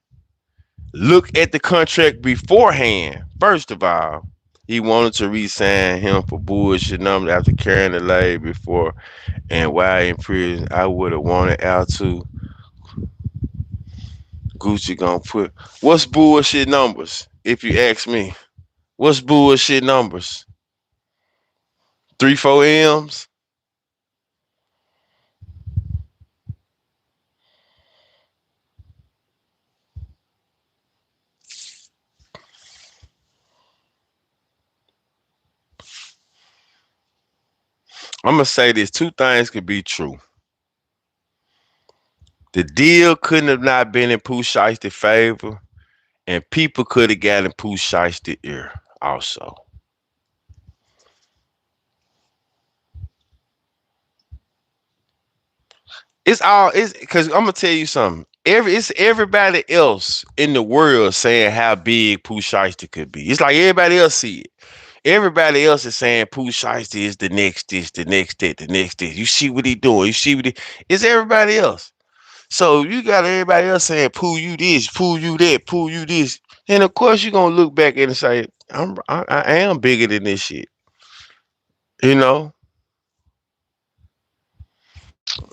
A: Look at the contract beforehand. First of all, he wanted to re-sign him for bullshit numbers after carrying the leg before, and while in prison, I would have wanted out to. Gucci gonna put what's bullshit numbers? If you ask me, what's bullshit numbers? 3, 4 M's. I'm gonna say this: two things could be true. The deal couldn't have not been in Pooh Shiesty's favor, and people could have gotten Pooh Shiesty ear also. It's because I'm gonna tell you something. It's everybody else in the world saying how big Pooh Shiesty could be. It's like everybody else see it. Everybody else is saying Pooh Shiesty is the next this, the next that, the next this. You see what he doing? You see what it's everybody else. So you got everybody else saying Pooh you this, Pooh you that, Pooh you this, and of course you're gonna look back and say I am bigger than this shit. You know,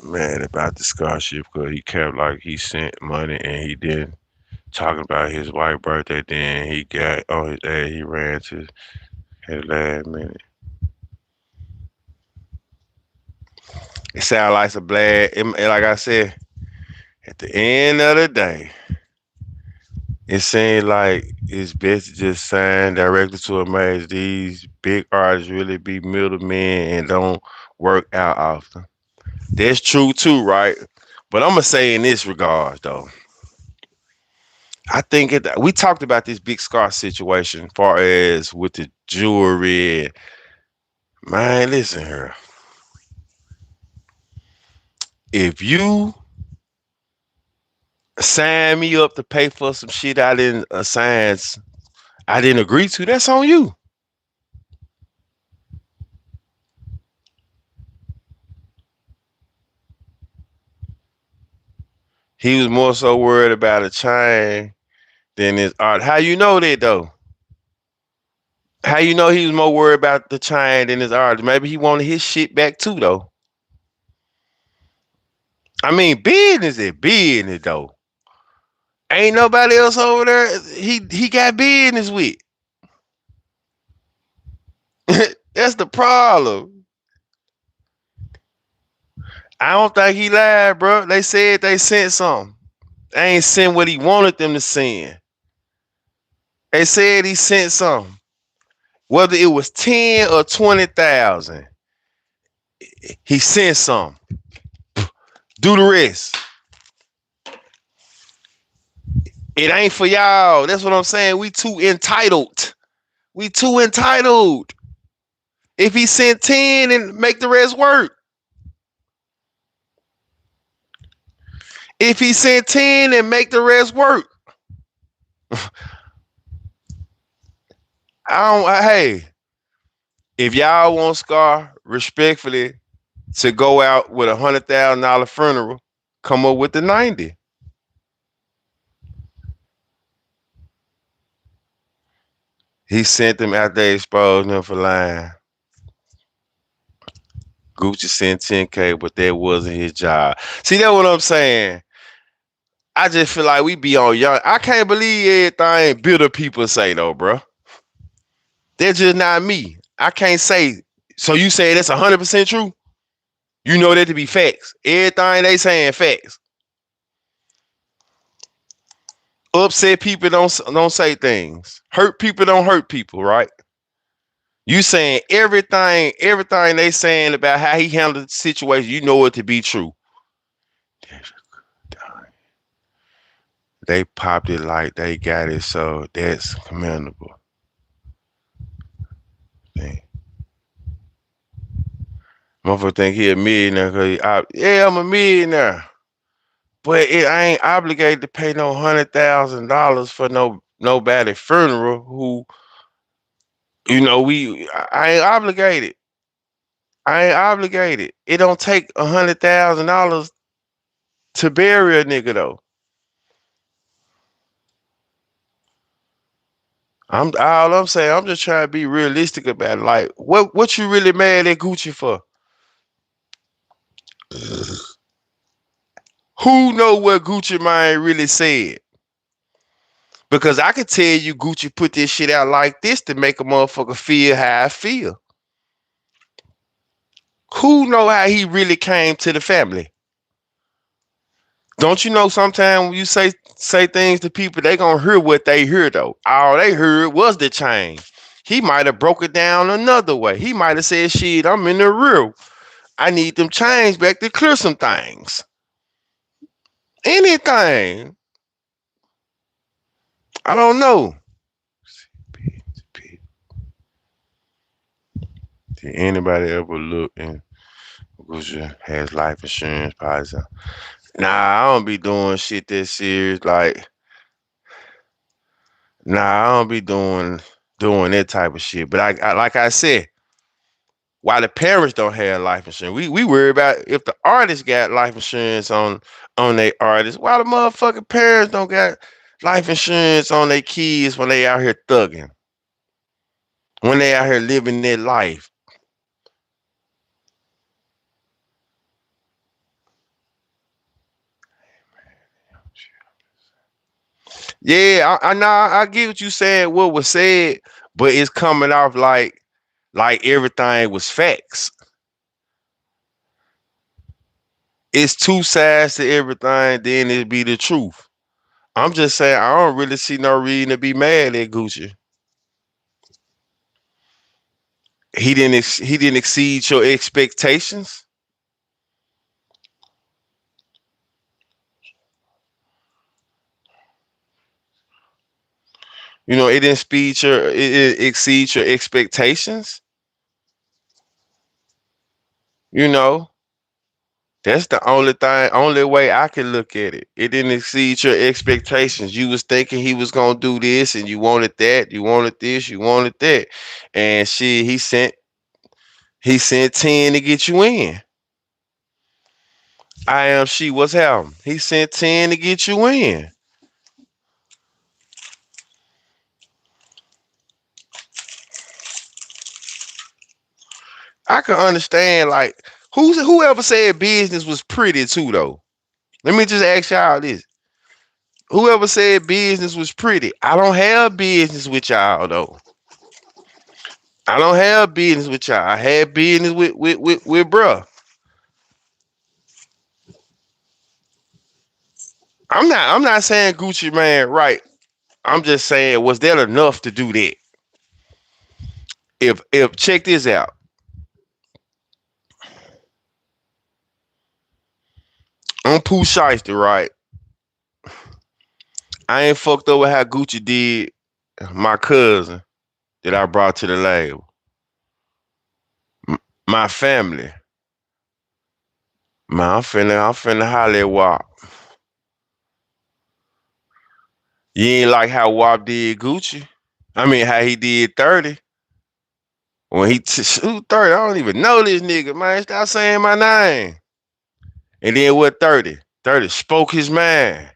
A: mad about the scholarship because he kept like he sent money and he didn't talking about his white birthday. Then he got on his ass. He ran to at the last minute. It sounds like a blad. Like I said, at the end of the day, it seems like it's best to just sign directly to a match. These big artists really be middlemen and don't work out often. That's true too, right? But I'm gonna say in this regard though, I think we talked about this big scar situation, far as with the jewelry. Man, listen here. If you sign me up to pay for some shit I didn't agree to, that's on you. He was more so worried about a chain than his art. How you know that though? How you know he was more worried about the chain than his art? Maybe he wanted his shit back too though. I mean, business is business though. Ain't nobody else over there. He got business with. That's the problem. I don't think he lied, bro. They said they sent something. They ain't sent what he wanted them to send. They said he sent something. Whether it was 10 or 20,000, he sent something. Do the rest. It ain't for y'all. That's what I'm saying. We too entitled. We too entitled. If he sent 10 and make the rest work. If he sent 10 and make the rest work. Hey, if y'all want Scar respectfully to go out with $100,000 funeral, come up with the 90. He sent them after they exposed him for lying. Gucci sent 10K, but that wasn't his job. See, that's what I'm saying. I just feel like we be on young. I can't believe everything bitter people say though, bro. That's just not me. I can't say. So you say that's 100% true? You know that to be facts. Everything they saying facts. Upset people don't say things. Hurt people don't hurt people, right? You saying everything they saying about how he handled the situation, you know it to be true. They popped it like they got it, so that's commendable. Dang. Motherfucker think he a millionaire yeah, I'm a millionaire. But I ain't obligated to pay no $100,000 for nobody funeral who, I ain't obligated. I ain't obligated. It don't take $100,000 to bury a nigga though. I'm saying, I'm just trying to be realistic about it. Like, what you really mad at Gucci for? Who know what Gucci Mane really said? Because I could tell you Gucci put this shit out like this to make a motherfucker feel how I feel. Who know how he really came to the family? Don't you know sometimes when you say things to people, they gonna hear what they hear though. All they heard was the chain. He might have broke it down another way. He might have said, shit, I'm in the real. I need them chains back to clear some things. Anything. I don't know. Did anybody ever look and Gucci has life insurance policy? Nah, I don't be doing shit that serious. I don't be doing that type of shit. But I like I said, why the parents don't have life insurance? We worry about if the artist got life insurance on their artists. Why the motherfucking parents don't got life insurance on their kids when they out here thugging? When they out here living their life? Yeah, I know I get what you saying, what was said, but it's coming off like everything was facts. It's two sides to everything, then it be the truth. I'm just saying I don't really see no reason to be mad at Gucci. He didn't exceed your expectations. It didn't it exceed your expectations. You know, that's the only way I can look at it. It didn't exceed your expectations. You was thinking he was gonna do this, and you wanted that, you wanted this, you wanted that, and shit, he sent 10 to get you in. I am she. What's happening? He sent 10 to get you in. I can understand whoever said business was pretty too though. Let me just ask y'all this. Whoever said business was pretty, I don't have business with y'all though. I don't have business with y'all. I had business with bruh. I'm not saying Gucci man right. I'm just saying, was that enough to do that? If check this out. I'm Pooh Shiesty, right? I ain't fucked over how Gucci did my cousin that I brought to the label. My family. Man, I'm finna holler at WAP. You ain't like how WAP did Gucci? I mean, how he did 30. When who 30? I don't even know this nigga, man. Stop saying my name. And then what 30? 30 spoke his mind.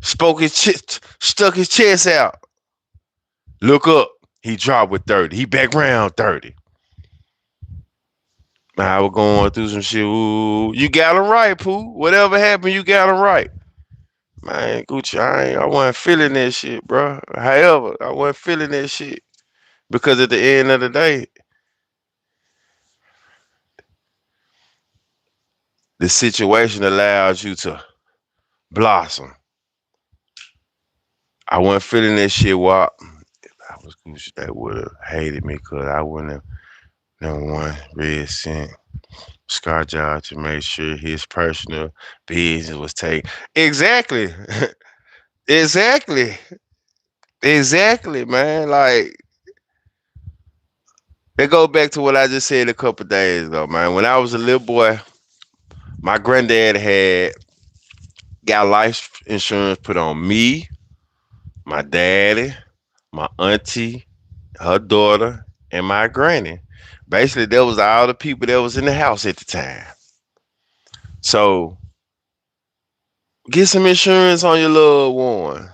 A: Stuck his chest out. Look up. He dropped with 30. He back round 30. Man, I was going through some shit. Ooh, you got him right, Pooh. Whatever happened, you got him right. Man, Gucci, I wasn't feeling that shit, bro. However, I wasn't feeling that shit because at the end of the day, the situation allows you to blossom. I wasn't feeling that shit. While I was Gucci, they would have hated me because I wouldn't have number one red sent Scar Job to make sure his personal business was taken. Exactly. Exactly. Exactly, man. Like, it go back to what I just said a couple days ago, man. When I was a little boy, my granddad had got life insurance put on me, my daddy, my auntie, her daughter, and my granny. Basically, that was all the people that was in the house at the time. So get some insurance on your loved one.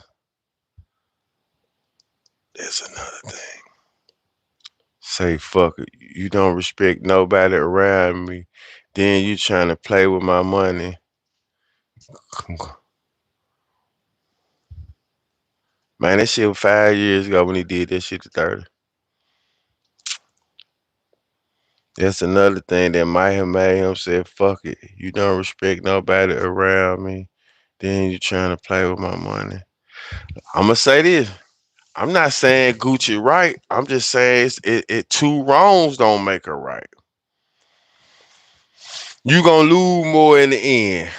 A: That's another thing. Say fuck it. You don't respect nobody around me. Then you trying to play with my money. Man, that shit was 5 years ago when he did that shit to 30. That's another thing that might have made him say, fuck it. You don't respect nobody around me. Then you trying to play with my money. I'm going to say this. I'm not saying Gucci right. I'm just saying two wrongs don't make a right. You going to lose more in the end.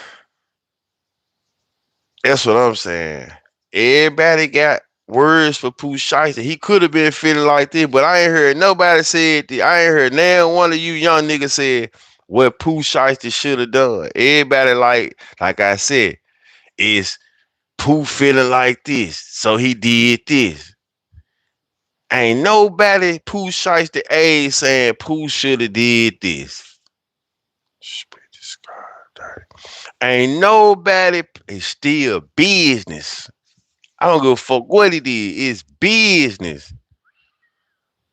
A: That's what I'm saying. Everybody got words for Pooh Shiesty. He could have been feeling like this, but I ain't heard nobody said that. I ain't heard now one of you young niggas said what Pooh Shiesty should have done. Everybody like I said, is Pooh feeling like this, so he did this. Ain't nobody Pooh Shiesty A saying Pooh should have did this. Ain't nobody. It's still business. I don't give a fuck what he did. It's business.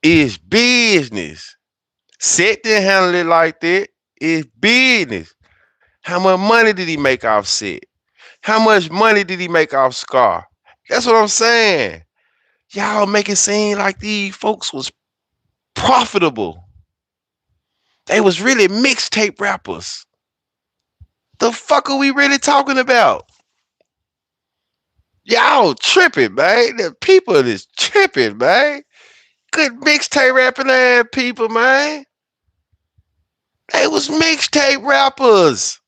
A: It's business. Set didn't handle it like that. It's business. How much money did he make off Set? How much money did he make off Scar? That's what I'm saying. Y'all make it seem like these folks was profitable. They was really mixtape rappers. The fuck are we really talking about? Y'all tripping, man. The people is tripping, man. Good mixtape rapping ass people, man. They was mixtape rappers.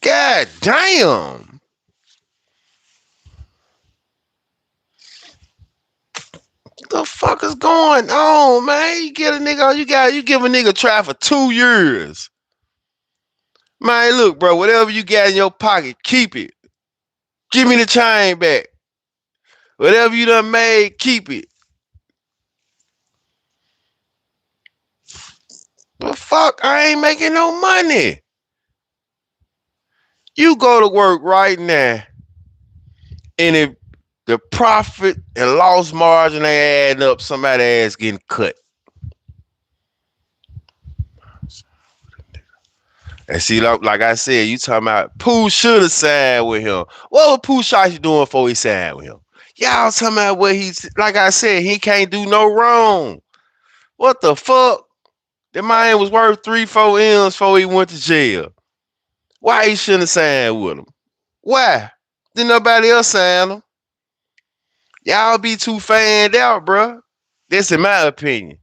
A: God damn. The fuck is going on, man? You get a nigga, you give a nigga a try for 2 years. Man, look, bro, whatever you got in your pocket, keep it. Give me the chain back. Whatever you done made, keep it. But fuck, I ain't making no money. You go to work right now, and if the profit and loss margin ain't adding up, somebody ass getting cut. And see, like I said, you talking about Pooh should have signed with him. What was Pooh Shiesty doing before he signed with him? Y'all talking about what he's, like I said, he can't do no wrong. What the fuck? The man was worth 3-4 M's before he went to jail. Why he shouldn't have signed with him? Why? Didn't nobody else sign him? Y'all be too fanned out, bro. That's in my opinion.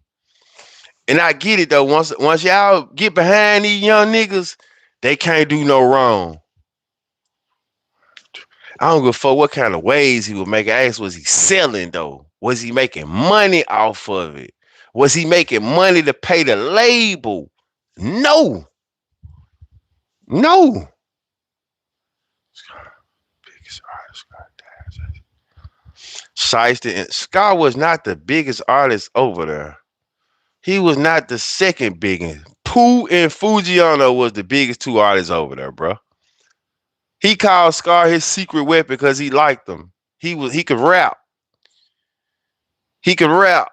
A: And I get it though. Once y'all get behind these young niggas, they can't do no wrong. I don't give a fuck what kind of ways he was making. I asked, was he selling though? Was he making money off of it? Was he making money to pay the label? No. No. Shiesty and Scar was not the biggest artist over there. He was not the second biggest. Pooh and Fujiano was the biggest two artists over there, bro. He called Scar his secret weapon because he liked them. He could rap. He could rap.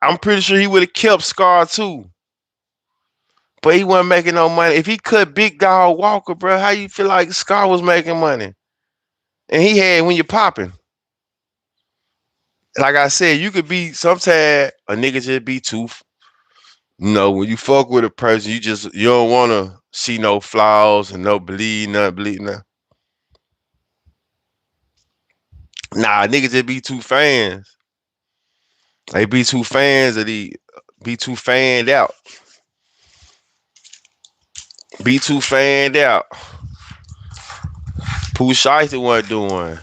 A: I'm pretty sure he would have kept Scar too. But he wasn't making no money. If he cut Big Dog Walker, bro, how you feel like Scar was making money? And he had when you're popping. Like I said, you could be sometimes a nigga just be too. When you fuck with a person, you don't want to see no flaws and no believe nothing. Nah, niggas just be too fans. They be too fans of be too fanned out. Be too fanned out. Pooh Shiesty wasn't doing.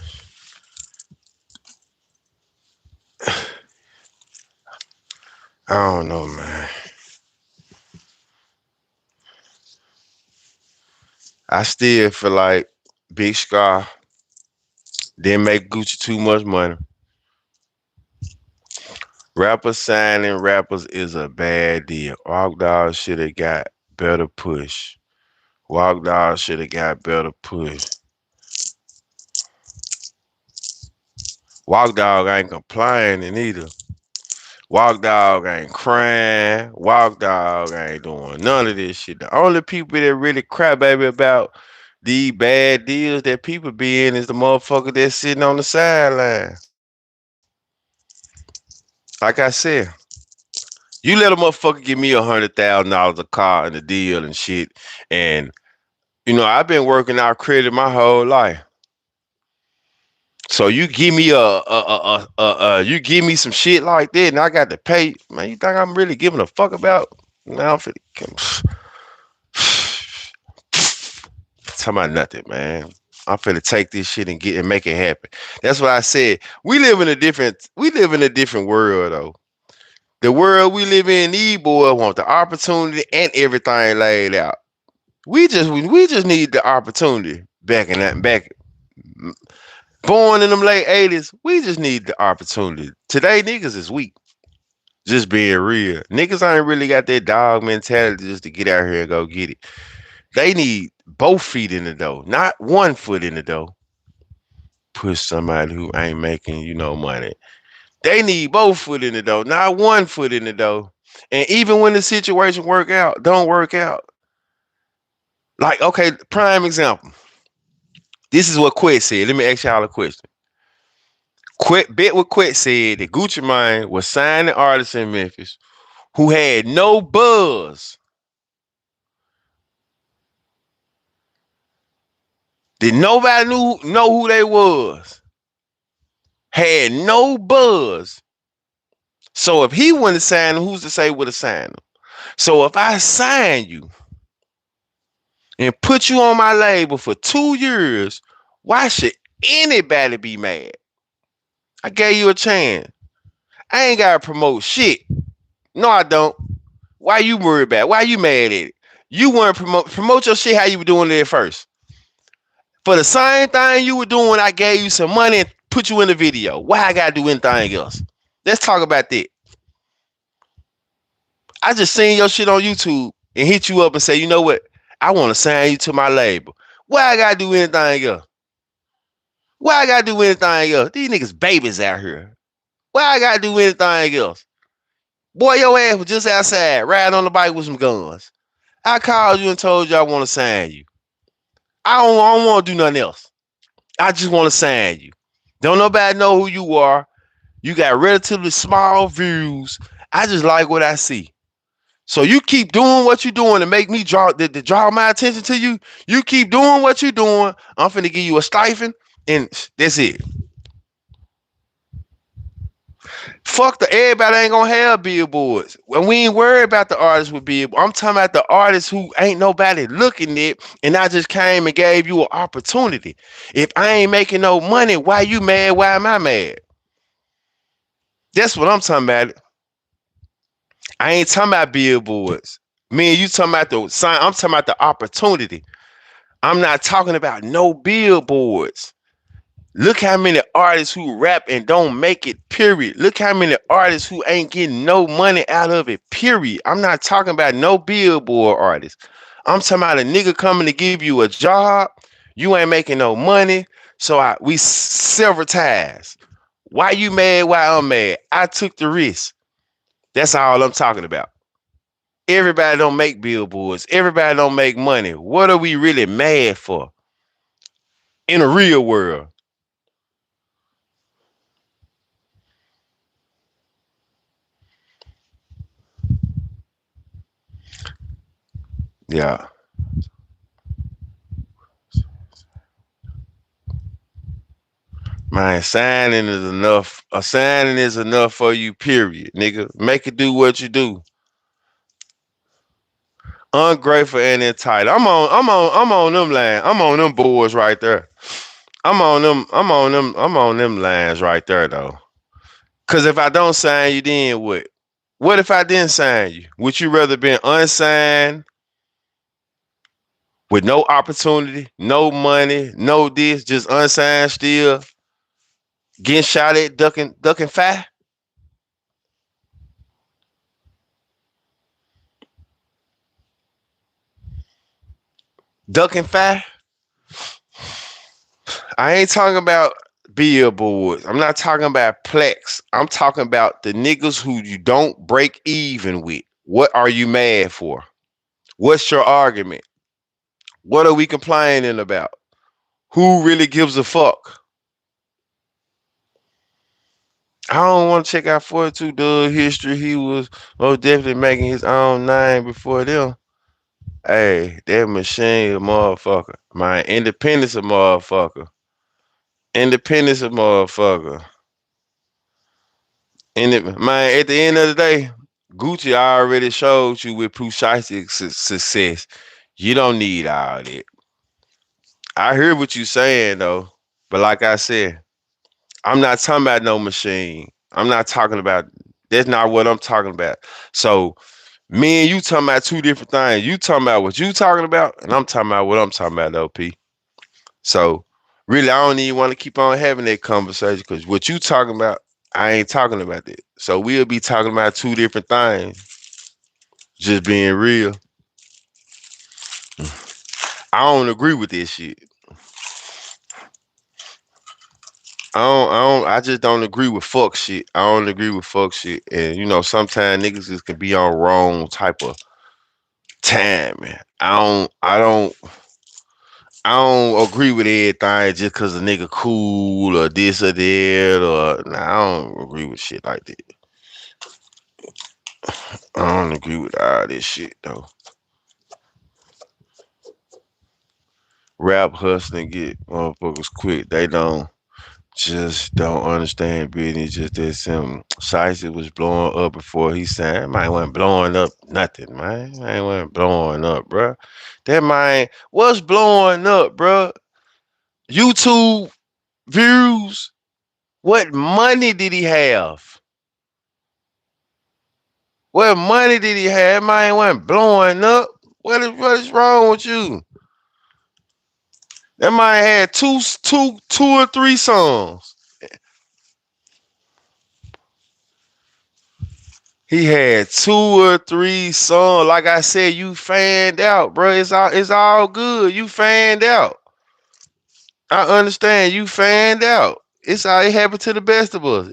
A: I don't know, man. I still feel like Big Scar didn't make Gucci too much money. Rappers signing rappers is a bad deal. Walk Dog should have got better push. Walk Dog should have got better push. Walk Dog ain't complaining either. Walk Dog ain't crying. Walk Dog ain't doing none of this shit. The only people that really cry baby about the bad deals that people be in is the motherfucker that's sitting on the sideline. Like I said, you let a motherfucker give me $100,000 a car and a deal and shit, and I've been working out credit my whole life. So you give me you give me some shit like that, and I got to pay. Man, you think I'm really giving a fuck about? Now I'm finna talking about nothing, man. I'm finna take this shit and make it happen. That's what I said. We live in a different world though. The world we live in, these boys want the opportunity and everything laid out. We just need the opportunity back. Born in them late 80s, we just need the opportunity. Today, niggas is weak. Just being real. Niggas ain't really got that dog mentality just to get out here and go get it. They need both feet in the door, not one foot in the door. Push somebody who ain't making, money. They need both foot in the door, not one foot in the door. And even when the situation don't work out. Like, okay, prime example. This is what Quet said. Let me ask y'all a question. Bet what Quet said that Gucci Mane was signing artists in Memphis who had no buzz. That nobody know who they was. Had no buzz. So if he wouldn't have signed them, who's to say would have signed them? So if I sign you and put you on my label for 2 years, why should anybody be mad? I gave you a chance. I ain't gotta promote shit. No, I don't. Why you worried about it? Why you mad at it? You want to promote your shit how you were doing it at first. For the same thing you were doing, I gave you some money and put you in the video. Why I gotta do anything else? Let's talk about that. I just seen your shit on YouTube and hit you up and say, you know what? I want to sign you to my label. Why I gotta do anything else? Why I gotta do anything else? These niggas babies out here. Why I gotta do anything else? Boy, your ass was just outside riding on the bike with some guns. I called you and told you I want to sign you. I don't want to do nothing else. I just want to sign you. Don't nobody know who you are. You got relatively small views. I just like what I see. So you keep doing what you're doing to make me draw my attention to you. You keep doing what you're doing. I'm finna give you a stipend, and that's it. Fuck everybody ain't gonna have billboards. When we ain't worried about the artists with billboards. I'm talking about the artists who ain't nobody looking at, and I just came and gave you an opportunity. If I ain't making no money, why you mad? Why am I mad? That's what I'm talking about. I ain't talking about billboards. Me and you talking about the sign. I'm talking about the opportunity. I'm not talking about no billboards. Look how many artists who rap and don't make it, period. Look how many artists who ain't getting no money out of it, period. I'm not talking about no billboard artists. I'm talking about a nigga coming to give you a job. You ain't making no money. So we sever ties. Why you mad? Why I'm mad? I took the risk. That's all I'm talking about. Everybody don't make billboards. Everybody don't make money. What are we really mad for in the real world? Yeah. Man, signing is enough. A signing is enough for you, period, nigga. Make it do what you do. Ungrateful and entitled. I'm on them lines. I'm on them boards right there. I'm on them lines right there though. Cause if I don't sign you, then what? What if I didn't sign you? Would you rather been unsigned with no opportunity, no money, no this, just unsigned still, getting shot at, ducking fire? Ducking fire? I ain't talking about billboards. I'm not talking about Plex. I'm talking about the niggas who you don't break even with. What are you mad for? What's your argument? What are we complaining about? Who really gives a fuck? I don't want to check out 42 Doug history. He was most definitely making his own name before them. Hey, that machine a motherfucker. My independence a motherfucker. Independence a motherfucker. And man, at the end of the day, Gucci already showed you with Pooh success. You don't need all that. I hear what you saying though, but like I said, I'm not talking about no machine. I'm not talking about. That's not what I'm talking about. So me and you talking about two different things. You talking about what you talking about, and I'm talking about what I'm talking about, OP. So really, I don't even want to keep on having that conversation because what you talking about, I ain't talking about that. So we'll be talking about two different things. Just being real. I don't agree with this shit. I just don't agree with fuck shit. I don't agree with fuck shit. And sometimes niggas just can be on wrong type of time, man. I don't agree with everything just cause a nigga cool or this or that or nah, I don't agree with shit like that. I don't agree with all this shit though. Rap hustling get motherfuckers quick. They don't understand business. Just that some Shiesty was blowing up before he signed. Man wasn't blowing up nothing, man. Man wasn't blowing up, bro. That man was blowing up, bro. YouTube views. What money did he have? What money did he have? Man wasn't blowing up. What is wrong with you? That man had two or three songs. He had two or three songs. Like I said, you fanned out, bro. It's all good. You fanned out. I understand you fanned out. It happened to the best of us.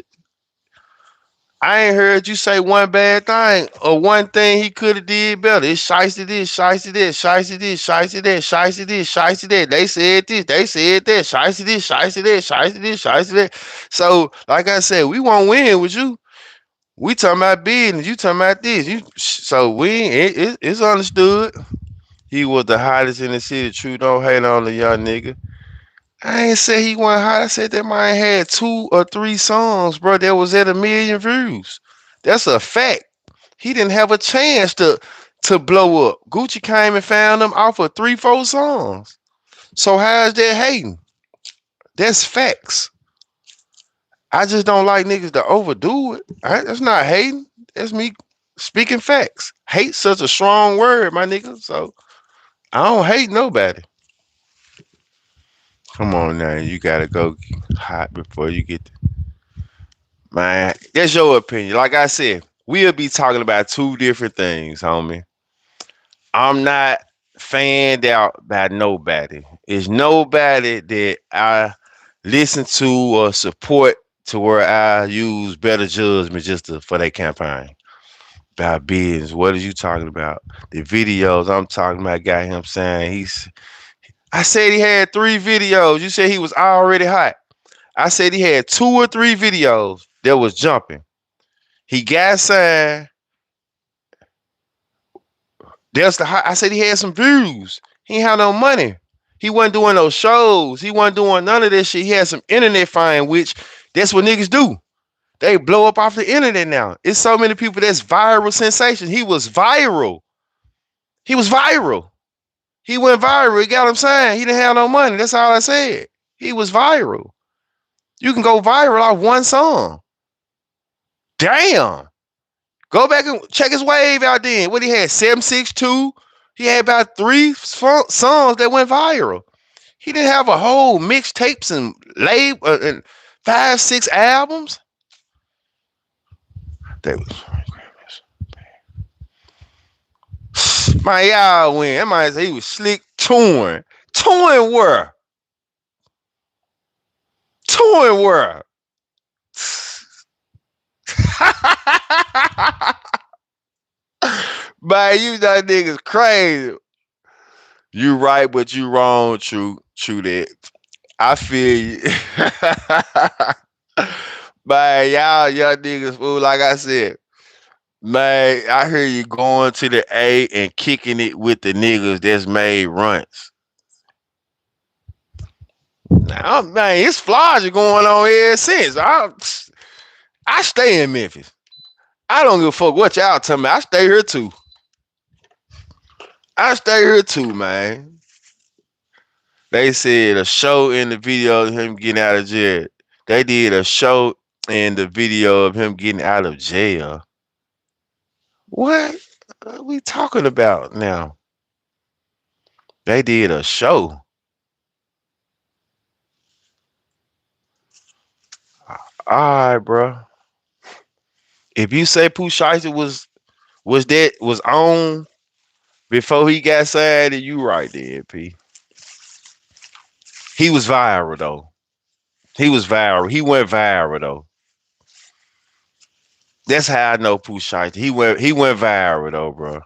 A: I ain't heard you say one bad thing or one thing he could have did better. It's shiesty this, shiesty that, shiesty this, shiesty that, shiesty this, shiesty that. They said this, they said that, shiesty this, shiesty that, shiesty this, shiesty that. So, like I said, we won't win with you. We talking about business. You talking about this. So it's understood. He was the hottest in the city. True, don't hate on the young nigga. I ain't say he wasn't hot. I said that man had two or three songs, bro, that was at 1 million views. That's a fact. He didn't have a chance to blow up. Gucci came and found him off of 3, 4 songs. So how's that hating? That's facts. I just don't like niggas to overdo it. That's not hating. That's me speaking facts. Hate such a strong word, my nigga. So I don't hate nobody. Come on now, you gotta go hot before you get man. That's your opinion. Like I said, we'll be talking about two different things, homie. I'm not fanned out by nobody. It's nobody that I listen to or support to where I use better judgment for that campaign. About business. What are you talking about? The videos I'm talking about got him saying I said he had 3 videos. You said he was already hot. I said he had 2 or 3 videos that was jumping. He got signed. I said he had some views. He ain't had no money. He wasn't doing no shows. He wasn't doing none of this shit. He had some internet fame, which that's what niggas do. They blow up off the internet now. It's so many people that's viral sensation. He was viral. He was viral. He went viral. You got what I'm saying? He didn't have no money. That's all I said. He was viral. You can go viral off one song. Damn. Go back and check his wave out then. What he had, 762. He had about 3 songs that went viral. He didn't have a whole mixtapes and and 5, 6 albums. They was my y'all win. That might say he was slick touring. Touring where? Touring where? Man, you that niggas crazy. You right, but you wrong, true that. I feel you. Man, y'all niggas fool, like I said. Man, I hear you going to the A and kicking it with the niggas that's made runts. Now, man, it's flaws going on ever since. I stay in Memphis. I don't give a fuck what y'all tell me. I stay here too. Man. They said a show in the video of him getting out of jail. They did a show in the video of him getting out of jail. What are we talking about now? They did a show. All right, bro. If you say Pooh Shiesty was on before he got signed, then you right there, P. He was viral though. He went viral though. That's how I know Pooh Shiesty. He went viral though, bro.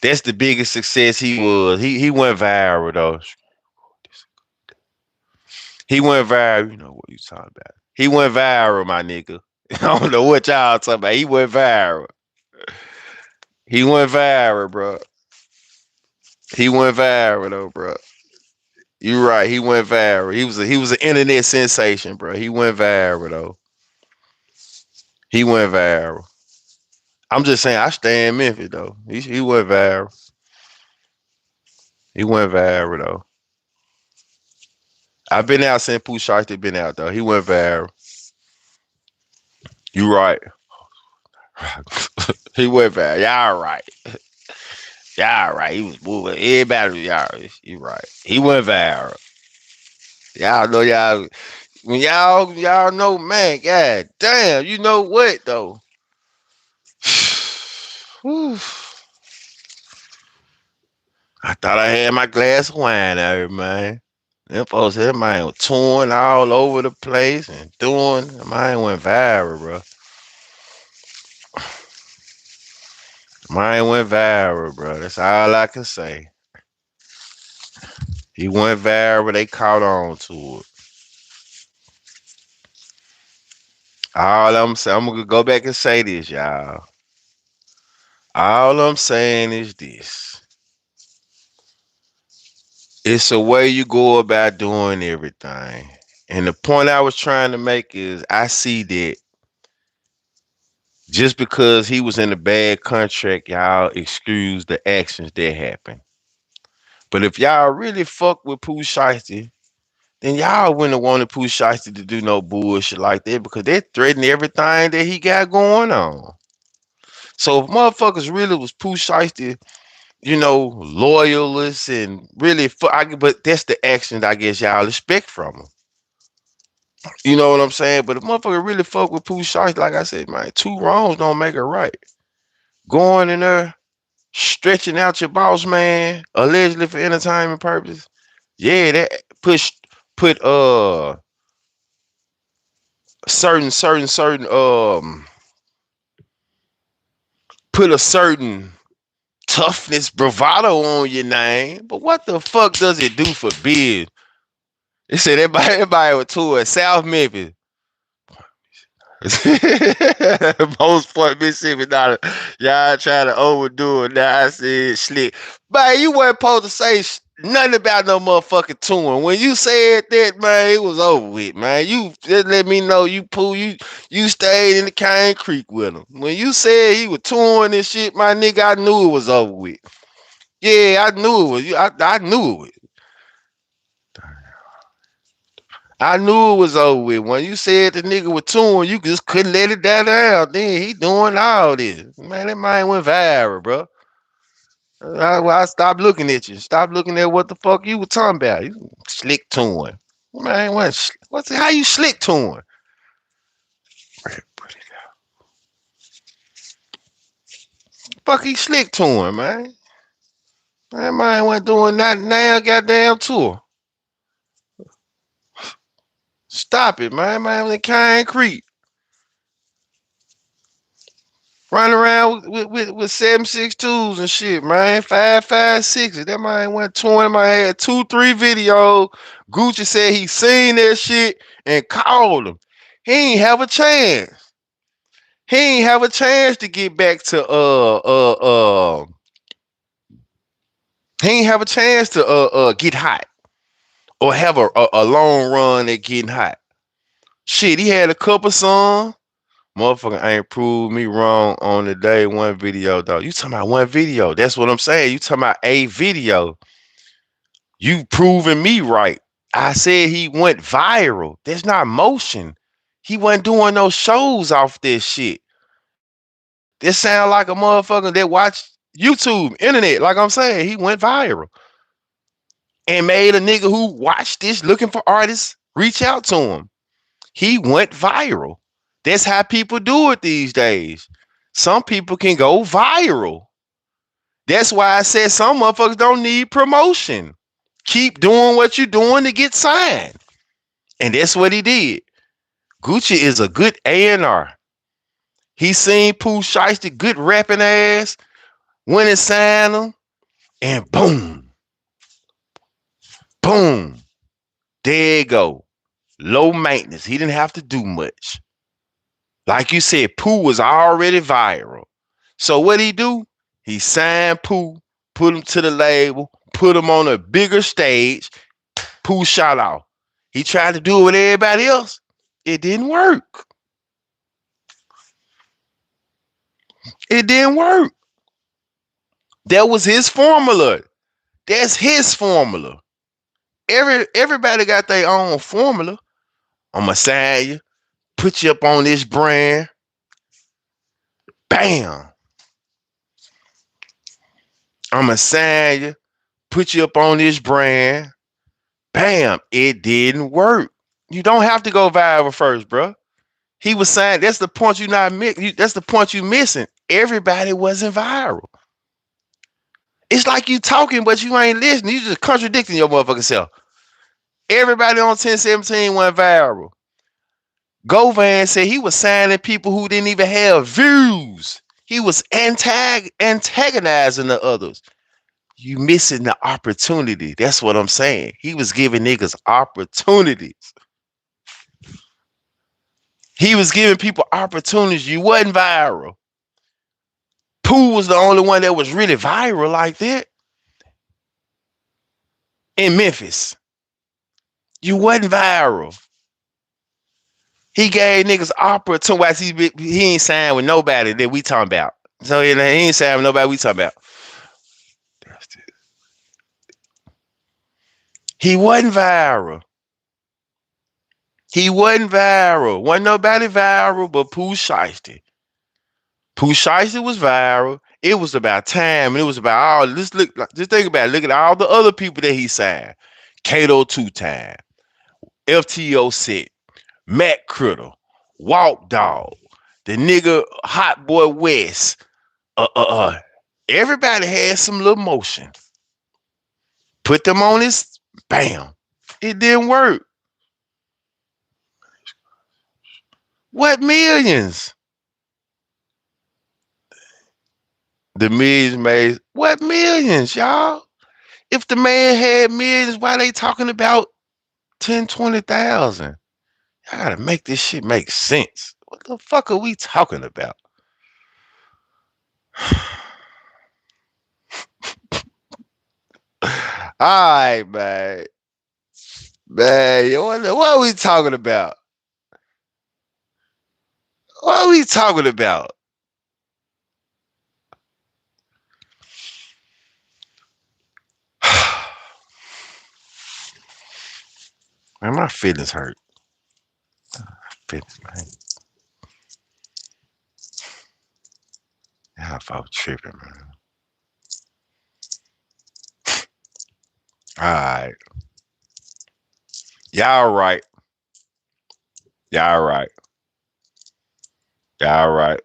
A: That's the biggest success he was. He went viral though. He went viral. You know what you talking about. He went viral, my nigga. I don't know what y'all talking about. He went viral. He went viral, bro. He went viral though, bro. You right. He went viral. He was an internet sensation, bro. He went viral though. He went viral. I'm just saying, I stay in Memphis though. He went viral. He went viral though. I've been out since Pooh Shiesty been out though. He went viral. You right. He went viral. Y'all right. Y'all right. He was moving. Everybody, you right. He went viral. Y'all know y'all. When y'all know, man, god damn, you know what though? I thought I had my glass of wine out here, man. Them folks said mine was torn all over the place and doing mine went viral, bro. Mine went viral, bro. That's all I can say. He went viral, they caught on to it. All I'm saying, I'm gonna go back and say this, y'all. All I'm saying is this. It's a way you go about doing everything. And the point I was trying to make is I see that just because he was in a bad contract, y'all excuse the actions that happened. But if y'all really fuck with Pooh Shiesty, then y'all wouldn't have wanted Pooh Shiesty to do no bullshit like that because they threatened everything that he got going on. So if motherfuckers really was Pooh Shiesty, loyalists and really, but that's the actions I guess y'all expect from them. You know what I'm saying? But if motherfucker really fuck with Pooh Shiesty, like I said, man, 2 wrongs don't make it right. Going in there, stretching out your boss man, allegedly for entertainment purposes. Yeah, that put certain put a certain toughness, bravado on your name. But what the fuck does it do for biz? They said everybody was touring South Memphis. Most Point, Mississippi. Now, y'all trying to overdo it. Now I said slick. But you wasn't supposed to say nothing about no motherfucking touring. When you said that, man, it was over with, man. You just let me know you stayed in the Cane Creek with him. When you said he was touring and shit, my nigga, I knew it was over with. Yeah, I knew it was. I knew it. I knew it was over with. When you said the nigga was touring, you just couldn't let it die down. Then he doing all this. Man, that man went viral, bro. I stopped looking at you. Stop looking at what the fuck you were talking about. You slick touring. Man, how you slick touring? Fuck he slick touring, man. That man wasn't doing nothing now, goddamn tour. Stop it, man. Man was in Cane Creek. Running around with 7.62s and shit, man. 5.56. That man went touring. My had 2-3 videos. Gucci said he seen that shit and called him. He ain't have a chance. He ain't have a chance to get back to he ain't have a chance to get hot or have a long run at getting hot. Shit, he had a couple songs. Motherfucker ain't proved me wrong on the day one video, though. You talking about one video. That's what I'm saying. You talking about a video. You proving me right. I said he went viral. That's not motion. He wasn't doing no shows off this shit. This sound like a motherfucker that watched YouTube, internet. Like I'm saying, he went viral. And made a nigga who watched this looking for artists reach out to him. He went viral. That's how people do it these days. Some people can go viral. That's why I said some motherfuckers don't need promotion. Keep doing what you're doing to get signed. And that's what he did. Gucci is a good A&R. He seen Pooh Shiesty, good rapping ass, went and signed him, and boom, boom, there you go. Low maintenance. He didn't have to do much. Like you said, Pooh was already viral. So what he do? He signed Pooh, put him to the label, put him on a bigger stage. Pooh shot off. He tried to do it with everybody else. It didn't work. It didn't work. That was his formula. That's his formula. Everybody got their own formula. I'm going to sign you, put you up on this brand. Bam. I'm going to sign you, put you up on this brand. Bam. It didn't work. You don't have to go viral first, bro. He was saying that's the point you not that's the point you missing. Everybody wasn't viral. It's like you talking, but you ain't listening. You just contradicting your motherfucking self. Everybody on 1017 went viral. Govan said he was signing people who didn't even have views. He was antagonizing the others. You missing the opportunity. That's what I'm saying. He was giving niggas opportunities. He was giving people opportunities. You wasn't viral. Pooh was the only one that was really viral like that. In Memphis. You wasn't viral. He gave niggas opportunity. He ain't signed with nobody that we talking about. So he ain't signed with nobody we talking about. He wasn't viral. He wasn't viral. Wasn't nobody viral but Pooh Shiesty. Pooh Shiesty was viral. It was about time, and it was about all. Just think about it. Look at all the other people that he signed. Kato 2 Time, FTO Set, Matt Critter, Walk Dog, the nigga Hot Boy West. Everybody had some little motion. Put them on this, bam. It didn't work. What millions? The millions made what millions, y'all? If the man had millions, why they talking about 10, 20,000? I gotta make this shit make sense. What the fuck are we talking about? All right, man. Man, what are we talking about? What are we talking about? Man, my feelings hurt. Feelings, man. Yeah, I was tripping, man. All right. Y'all right. Y'all right. Y'all right.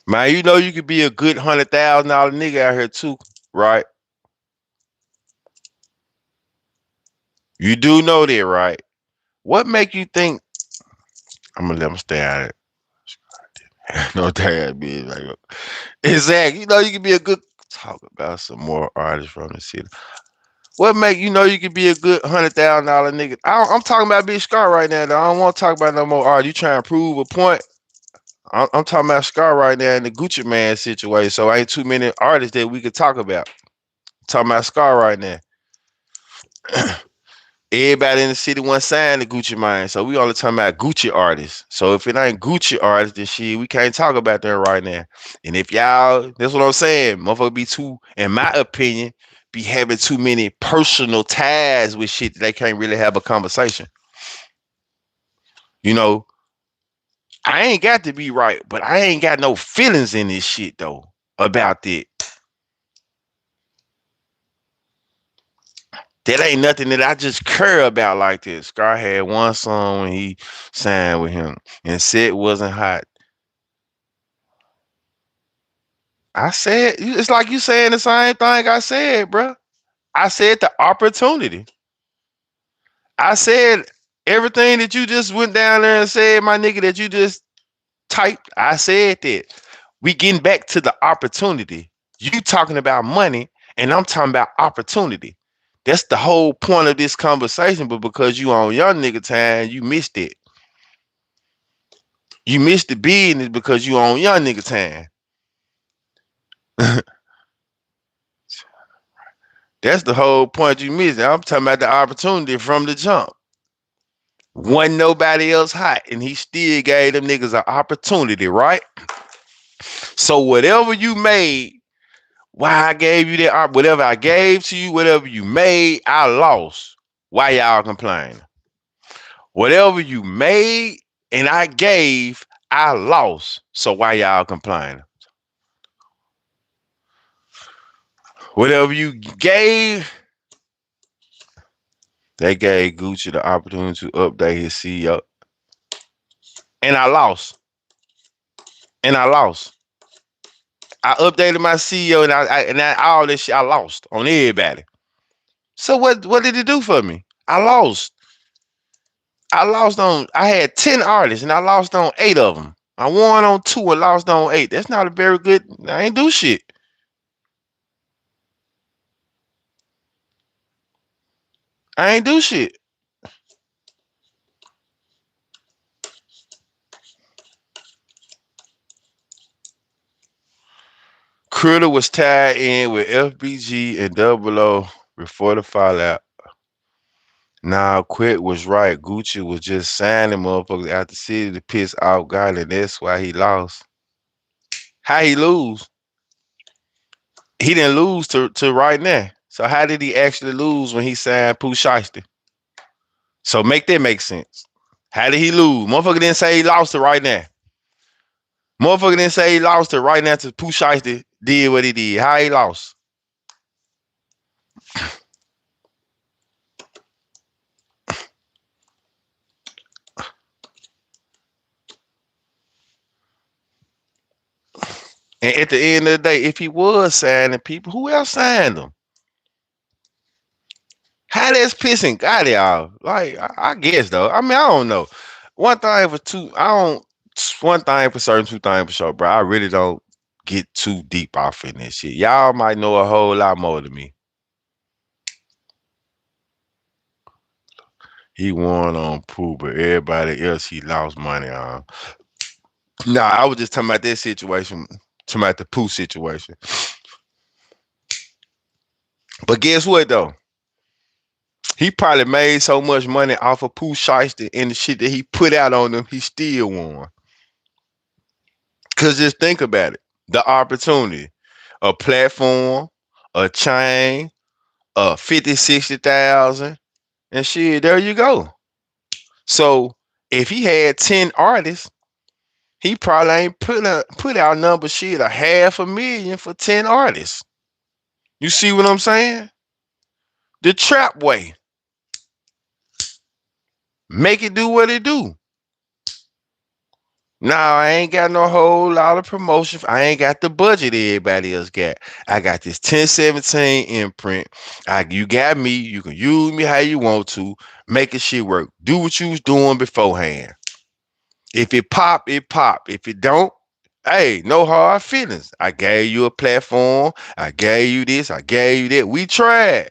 A: Man, you know you could be a good $100,000 nigga out here too, right? You do know that, right? What make you think I'm gonna let him stay out of it? No damn bitch. Like, exactly. You know you could be a good talk about some more artists from the city. What make you know you could be a good $100,000 nigga? I'm talking about Big Scar right now. Though. I don't want to talk about no more art. You trying to prove a point? I'm talking about Scar right now in the Gucci Man situation. So ain't too many artists that we could talk about. I'm talking about Scar right now. Everybody in the city want signed to Gucci Mane, so we only talking about Gucci artists. So if it ain't Gucci artists, then shit, we can't talk about that right now. And if y'all, that's what I'm saying, motherfucker be too, in my opinion, be having too many personal ties with shit that they can't really have a conversation. You know, I ain't got to be right, but I ain't got no feelings in this shit though about that. That ain't nothing that I just care about like this. Scar had one song when he signed with him and said it wasn't hot. I said it's like you saying the same thing I said, bro. I said the opportunity. I said everything that you just went down there and said, my nigga, that you just typed. I said that. We getting back to the opportunity. You talking about money, and I'm talking about opportunity. That's the whole point of this conversation, but because you on young nigga time, you missed it. You missed the business because you on young nigga time. That's the whole point you missed. I'm talking about the opportunity from the jump. Wasn't nobody else hot, and he still gave them niggas an opportunity, right? So whatever you made, why I gave you that, whatever I gave to you, whatever you made, I lost. Why y'all complaining? Whatever you made and I gave, I lost. So why y'all complaining? Whatever you gave, they gave Gucci the opportunity to update his CEO. And I lost. And I lost. I updated my CEO and all this shit I lost on everybody. So what did it do for me? I lost. I had 10 artists and I lost on 8 of them. I won on 2 and lost on 8. That's not a very good, I ain't do shit. I ain't do shit. Critter was tied in with FBG and Double O before the fallout. Nah, Quick was right. Gucci was just signing motherfuckers out the city to piss off God, and that's why he lost. How he lose? He didn't lose to right now. So how did he actually lose when he signed Pooh Shiesty? So make that make sense. How did he lose? Motherfucker didn't say he lost to right now. Motherfucker didn't say he lost to right now to Pooh Shiesty did what he did. How he lost? And at the end of the day, if he was signing people, who else signed him? Why that's pissing Gotti off? Like, I guess though. I mean, I don't know. One thing for two, I don't. One thing for certain, two things for sure, bro. I really don't get too deep off in this shit. Y'all might know a whole lot more than me. He won on Pooh, but everybody else he lost money on. Nah, I was just talking about that situation, talking about the Pooh situation. But guess what though? He probably made so much money off of Pooh Shiesty and the shit that he put out on them, he still won. Cause just think about it. The opportunity. A platform, a chain, 50, 60,000, and shit, there you go. So if he had 10 artists, he probably ain't put out number shit a 500,000 for 10 artists. You see what I'm saying? The trap way. Make it do what it do. Now I ain't got no whole lot of promotion. I ain't got the budget everybody else got. I got this 1017 imprint. You got me. You can use me how you want to. Make a shit work. Do what you was doing beforehand. If it pop, it pop. If it don't, hey, no hard feelings. I gave you a platform. I gave you this. I gave you that. We tried.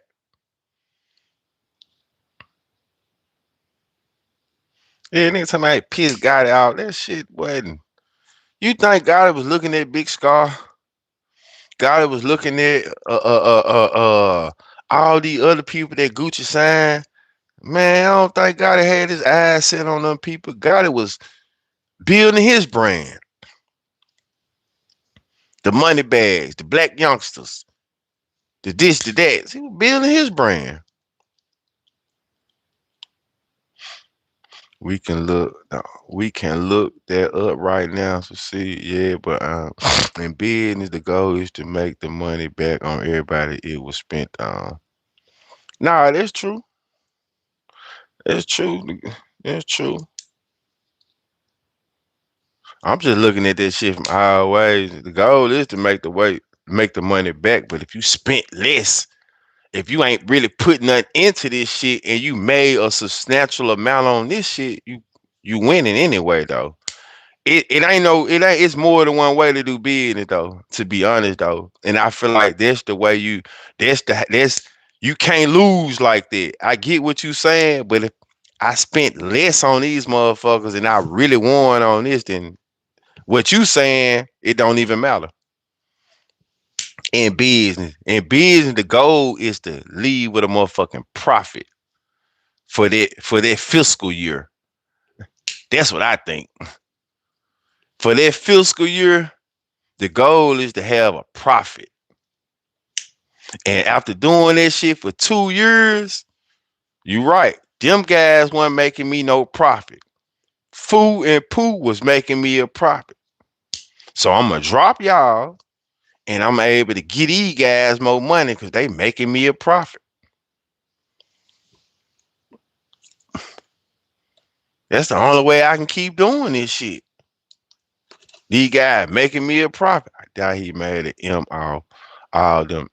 A: Yeah, nigga talking about piss got it out. That shit wasn't. You think God was looking at Big Scar? God was looking at all the other people that Gucci signed. Man, I don't think God had his eyes set on them people. God was building his brand. The money bags, the black youngsters, the this, the that. He was building his brand. We can look. We can look that up right now to see. Yeah, but in business, the goal is to make the money back on everybody it was spent on. Nah, that's true. That's true. That's true. I'm just looking at this shit from all ways. The goal is to make the money back. But if you spent less, if you ain't really put nothing into this shit and you made a substantial amount on this shit, you winning anyway though. It ain't no it ain't it's more than one way to do business though, to be honest though. And I feel like that's the way that's you can't lose like that. I get what you saying, but if I spent less on these motherfuckers and I really won on this, then what you saying, it don't even matter. In business. In business, the goal is to leave with a motherfucking profit for that fiscal year. That's what I think. For that fiscal year, the goal is to have a profit. And after doing that shit for 2 years, you right. Them guys weren't making me no profit. Foo and Pooh was making me a profit. So I'm gonna drop y'all and I'm able to get these guys more money because they making me a profit. That's the only way I can keep doing this shit. These guys making me a profit. I doubt he made an M all them.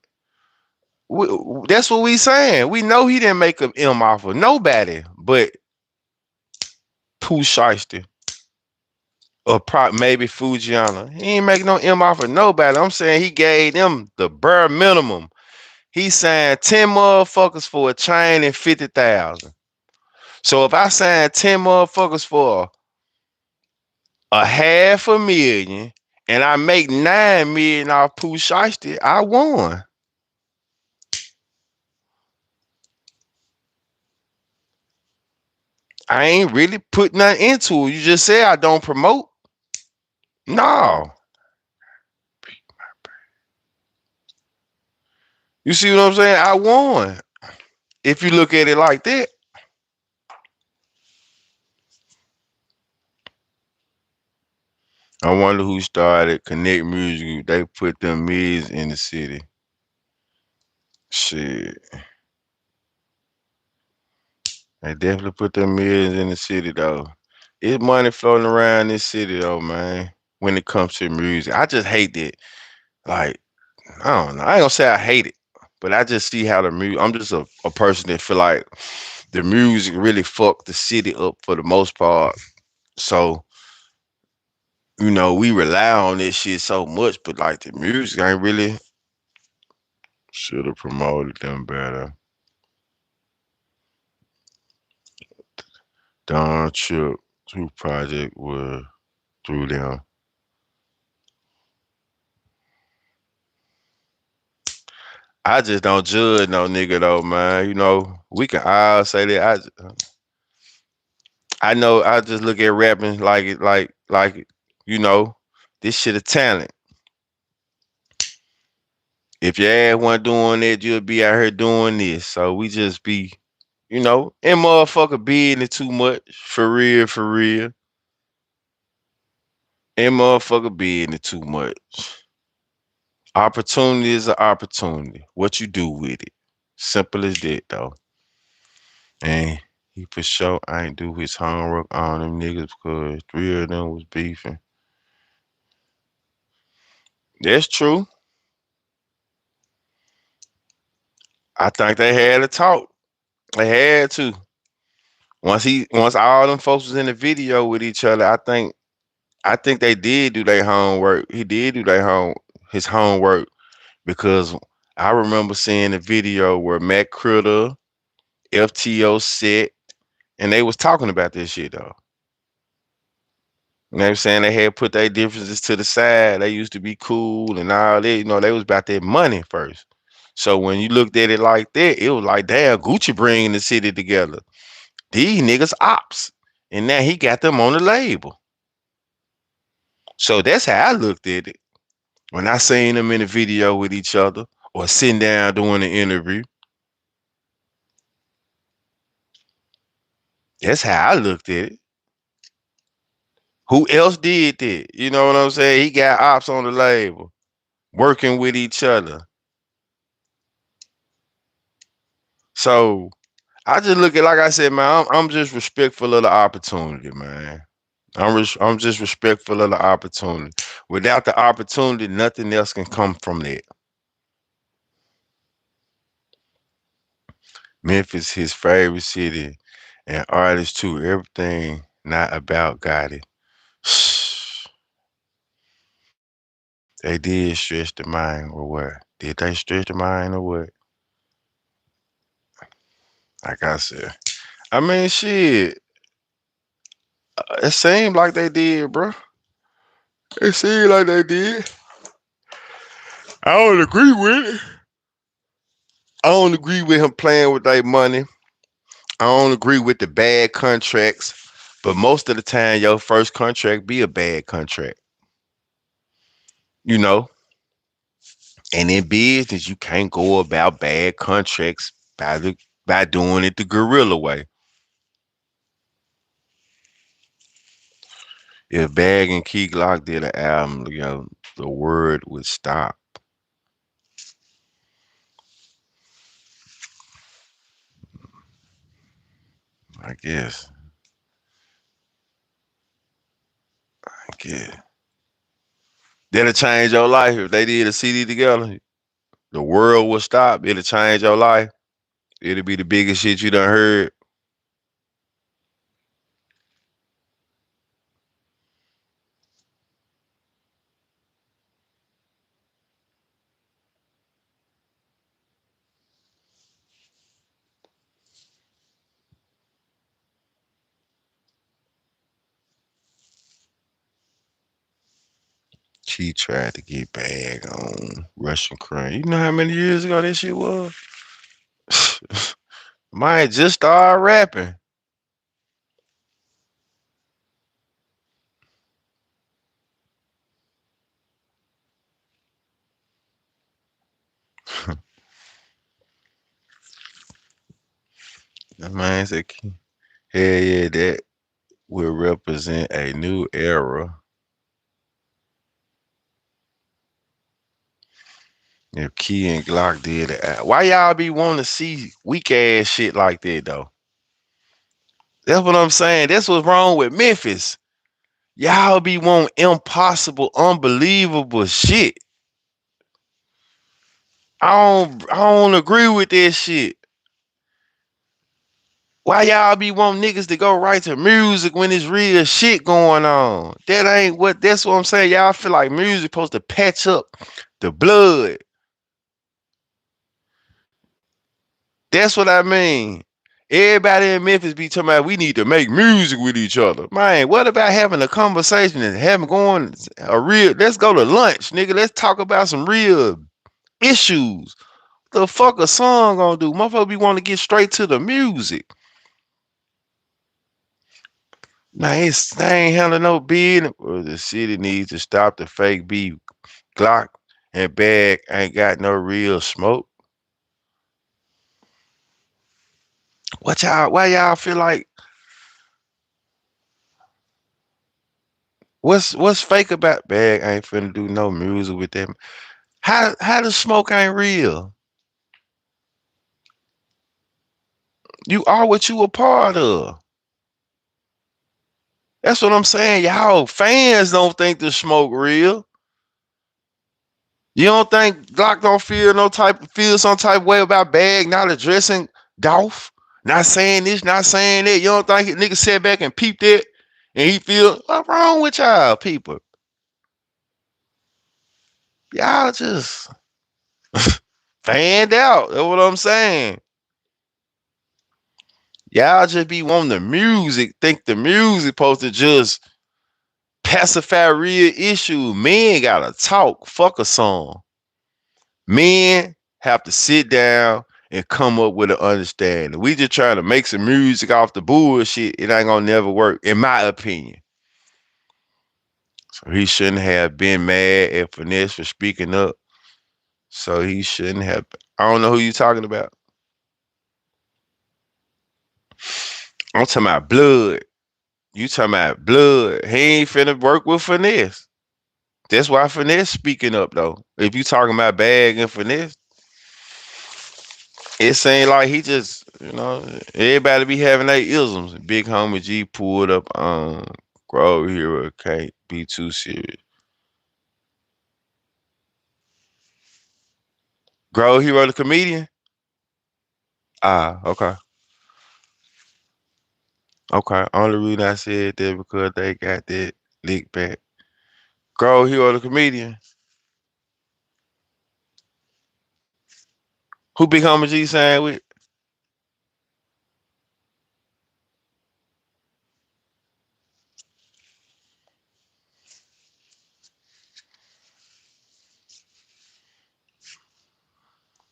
A: That's what we saying. We know he didn't make an M off of nobody but Pooh Shiesty or maybe Fujiana. He ain't making no M off of nobody. I'm saying he gave them the bare minimum. He signed 10 motherfuckers for a chain and 50,000. So if I sign 10 motherfuckers for a 500,000 and I make 9 million off Pooh Shiesty, I won. I ain't really put nothing into it. You just said I don't promote. No. You see what I'm saying? I won. If you look at it like that. I wonder who started Connect Music. They put them mids in the city. Shit. They definitely put them mids in the city though. It's money floating around this city though, man. When it comes to music. I just hate that. Like, I don't know. I ain't gonna say I hate it. But I just see how the music. I'm just a person that feel like the music really fucked the city up for the most part. So we rely on this shit so much, but like the music ain't really should have promoted them better. Don Chip, who project was through them. I just don't judge no nigga though, man. We can all say that. I know. I just look at rapping like it, you know, this shit a talent. If your ass wasn't doing that, you'll be out here doing this. So we just be, and motherfucker business too much. For real, for real. And motherfucker business too much. Opportunity is an opportunity. What you do with it. Simple as that though. And he for sure ain't do his homework on them niggas because three of them was beefing. That's true. I think they had a talk. They had to. Once all them folks was in the video with each other, I think they did do their homework. He did do his homework because I remember seeing the video where Matt Critter, FTO set, and they was talking about this shit though. You know what I'm saying? They had put their differences to the side. They used to be cool and all that. They was about their money first. So when you looked at it like that, it was like, damn, Gucci bringing the city together. These niggas ops. And now he got them on the label. So that's how I looked at it. When I seen them in the video with each other or sitting down doing an interview, that's how I looked at it. Who else did that? You know what I'm saying? He got ops on the label, working with each other. So I just look at, like I said, man, I'm just respectful of the opportunity, man. I'm just respectful of the opportunity. Without the opportunity, nothing else can come from that. Memphis, his favorite city, and artist too. Everything not about Gotti. They did stretch the mind, or what? Did they stretch the mind, or what? Like I said, I mean, shit. It seemed like they did, bro. It seemed like they did. I don't agree with it. I don't agree with him playing with their money. I don't agree with the bad contracts. But most of the time, your first contract be a bad contract. You know, and in business, you can't go about bad contracts by doing it the guerrilla way. If Bag and Key Glock did an album, the word would stop. I guess. I guess. That'll change your life if they did a CD together. The world will stop. It'll change your life. It'll be the biggest shit you done heard. She tried to get Bag on Russian Crane. You know how many years ago that shit was? Might just start rapping. That man said, hell yeah, that will represent a new era. If Key and Glock did it. Why y'all be wanting to see weak ass shit like that though? That's what I'm saying. That's what's wrong with Memphis. Y'all be wanting impossible, unbelievable shit. I don't agree with that shit. Why y'all be wanting niggas to go right to music when there's real shit going on? That's what I'm saying. Y'all feel like music supposed to patch up the blood. That's what I mean. Everybody in Memphis be talking about we need to make music with each other. Man, what about having a conversation and having going a real let's go to lunch, nigga. Let's talk about some real issues. The fuck a song gonna do? Motherfucker be want to get straight to the music. Man, they ain't handling no business. Well, the city needs to stop the fake beef. Glock and Bag ain't got no real smoke. Why y'all feel like what's fake about Bag ain't finna do no music with them? How the smoke ain't real? You are what you a part of. That's what I'm saying. Y'all fans don't think the smoke real. You don't think Glock don't feel some type of way about Bag not addressing golf, not saying this, not saying that. You don't think nigga sat back and peeped it, and he feel what's wrong with y'all people? Y'all just fanned out. That's what I'm saying. Y'all just be wanting the music, think the music supposed to just pacify real issue. Men gotta talk. Fuck a song. Men have to sit down and come up with an understanding. We just trying to make some music off the bullshit. It ain't gonna never work, in my opinion. So he shouldn't have been mad at Finesse for speaking up. So he shouldn't have. I don't know who you talking about. I'm talking about Blood. You talking about Blood. He ain't finna work with Finesse. That's why Finesse speaking up though. If you talking about Bag and Finesse, it seemed like he just, everybody be having their isms. Big Homie G pulled up on Grove Hero can't be too serious. Grove Hero the comedian? Ah, okay. Okay. Only reason I said that because they got that leak back. Grove Hero the comedian. Who Big Homie G sang with?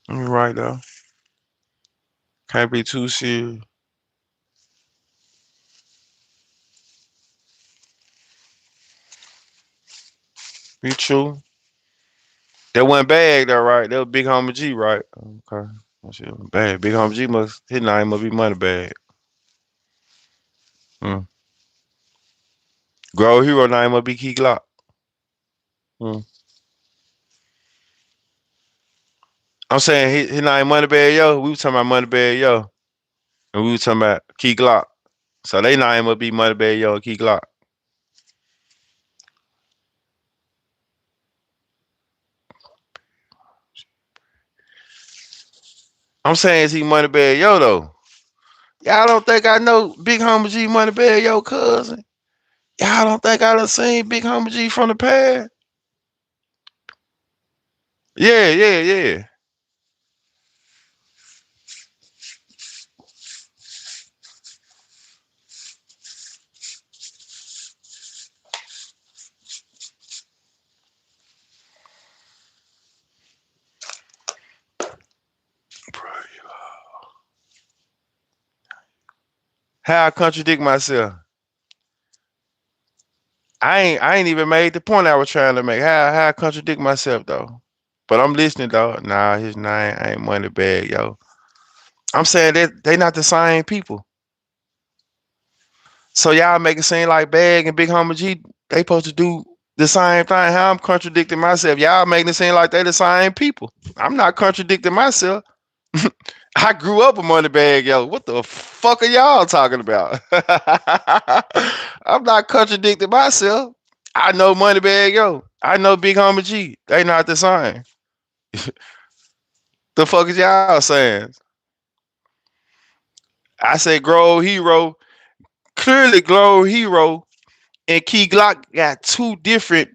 A: Let me write though. Can't be too serious. Be true. That wasn't Bag though, right? That was Big Homie G, right? Okay. That shit was bad. Big Homie G his name must be Money Bag. Mm. Grove Hero name must be Key Glock. Mm. I'm saying his name Moneybag Yo. We were talking about Moneybag Yo. And we were talking about Key Glock. So they name must be Moneybag Yo and Key Glock. I'm saying is he Moneybag Yo though? Y'all don't think I know Big Homie G Moneybag Yo cousin? Y'all don't think I done seen Big Homie G from the past? Yeah, yeah, yeah. How I contradict myself? I ain't even made the point I was trying to make. How I contradict myself though? But I'm listening though. Nah, his name ain't Moneybag Yo. I'm saying that they not the same people. So y'all make it seem like Bag and Big Homie G, they supposed to do the same thing. How I'm contradicting myself. Y'all making it seem like they the same people. I'm not contradicting myself. I grew up a Moneybag Yo. What the fuck are y'all talking about? I'm not contradicting myself. I know Moneybag Yo. I know Big Homie G. They not the same. The fuck is y'all saying? I said Grove Hero. Clearly, Grove Hero and Key Glock got two different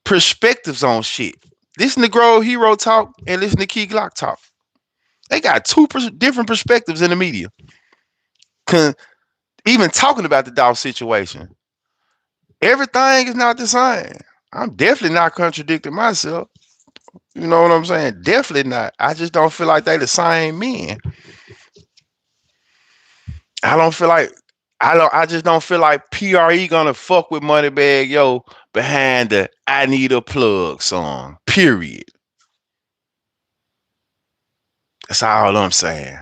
A: perspectives on shit. Listen to Grove Hero talk and listen to Key Glock talk. They got two different perspectives in the media. Even talking about the Dolph situation, everything is not the same. I'm definitely not contradicting myself. You know what I'm saying? Definitely not. I just don't feel like they the same men. I don't feel like I just don't feel like PRE gonna fuck with Moneybag Yo behind the I Need a Plug song. Period. That's all I'm saying.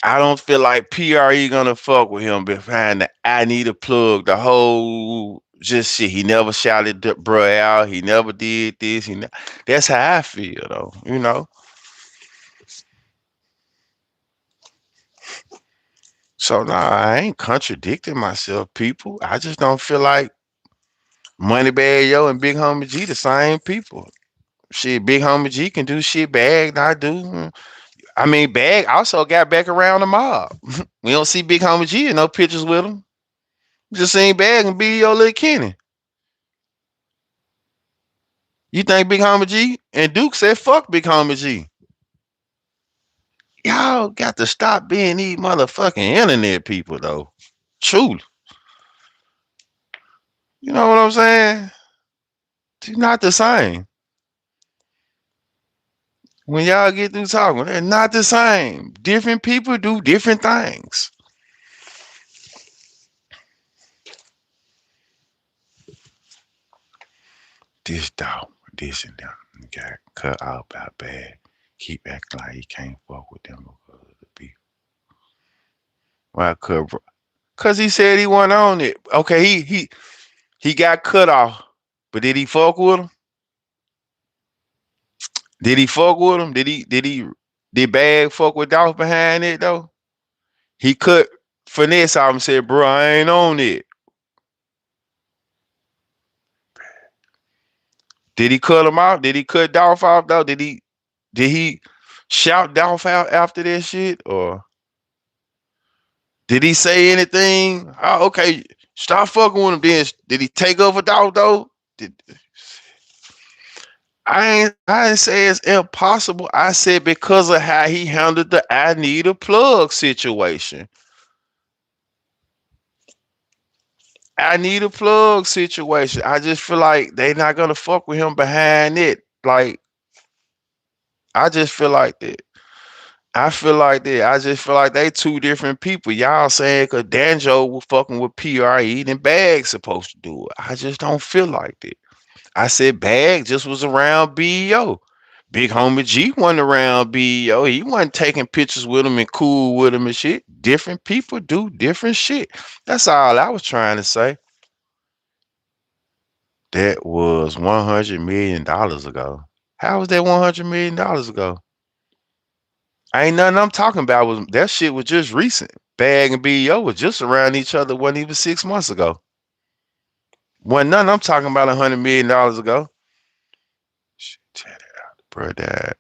A: I don't feel like PRE gonna fuck with him behind the I Need a Plug, the whole just shit. He never shouted the bruh out. He never did this. That's how I feel though, you know. So nah, I ain't contradicting myself, people. I just don't feel like Moneybag Yo and Big Homie G the same people. Shit, Big Homie G can do shit Bag not do. I mean, Bag also got back around the mob. We don't see Big Homie G in no pictures with him. Just seen Bag and Big Yo Lil Kenny. You think Big Homie G and Duke said fuck Big Homie G? Y'all got to stop being these motherfucking internet people though. Truly. You know what I'm saying? It's not the same. When y'all get through talking, they're not the same. Different people do different things. This dog, this and that, got cut out by Bad. Keep acting like he can't fuck with them because of the beef. Why cut, bro? Cause he said he wasn't on it. Okay, he got cut off, but did he fuck with him? Did he fuck with him? Did Bag fuck with Dolph behind it though? He cut finesse out and said, "Bro, I ain't on it." Did he cut him out? Did he cut Dolph off though? Did he shout Dolph out after that shit or did he say anything? Oh, okay, stop fucking with him. Then did he take over Dolph though? Did, I ain't say it's impossible. I said because of how he handled the I Need a Plug situation. I Need a Plug situation. I just feel like they not gonna fuck with him behind it. Like I just feel like that. I feel like that. I just feel like they two different people. Y'all saying cause Danjo was fucking with PRE, then Bag's supposed to do it. I just don't feel like that. I said Bag just was around BEO. Big Homie G wasn't around BEO. He wasn't taking pictures with him and cool with him and shit. Different people do different shit. That's all I was trying to say. That was $100 million ago. How was that $100 million ago? Ain't nothing I'm talking about. Was that shit was just recent. Bag and BEO was just around each other. Wasn't even 6 months ago. Wasn't nothing I'm talking about $100 million ago. Shit, check it out, bro. That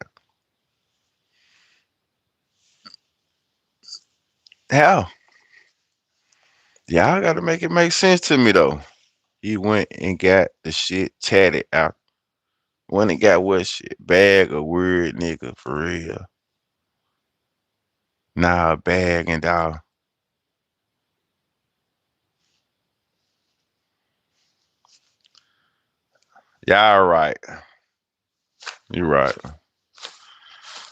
A: how? Y'all got to make it make sense to me though. He went and got the shit tatted out. Went and got what shit? Bag a weird nigga for real. Nah, Bag and dog. Y'all right. You're right.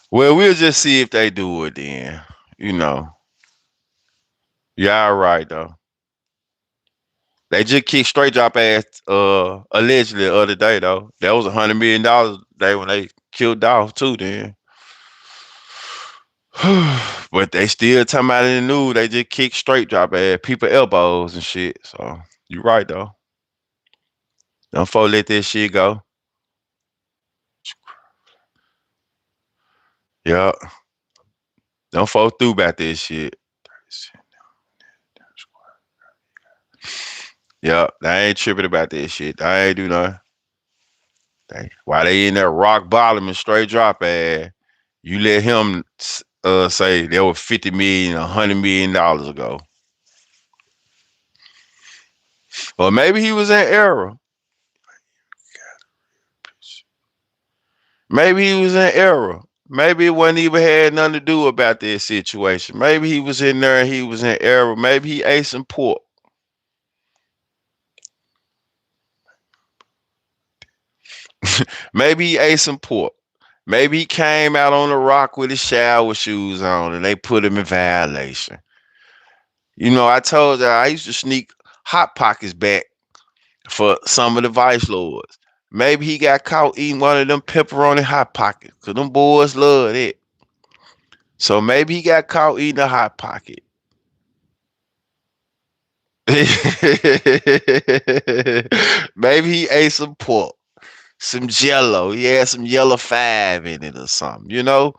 A: Well, we'll just see if they do it then. You know. Y'all right though. They just kicked straight drop ass allegedly the other day though. That was $100 million day when they killed Dolph too then. But they still talking about it in the news. They just kick straight drop ass people elbows and shit. So you right though. Don't folk let that shit go. Yeah. Don't folk through about this shit. Yeah, I ain't tripping about this shit. I ain't do nothing. While they in there rock bottom and straight drop ass, you let him say there were 50 million, $100 million ago. Or maybe he was in error. Maybe he was in error. Maybe it wasn't even had nothing to do about this situation. Maybe he was in there and he was in error. Maybe he ate some pork. Maybe he ate some pork. Maybe he came out on the rock with his shower shoes on and they put him in violation. You know, I told you I used to sneak Hot Pockets back for some of the Vice Lords. Maybe he got caught eating one of them pepperoni Hot Pockets because them boys love it. So maybe he got caught eating a Hot Pocket. Maybe he ate some pork, some Jello. He had some Yellow 5 in it or something. You know,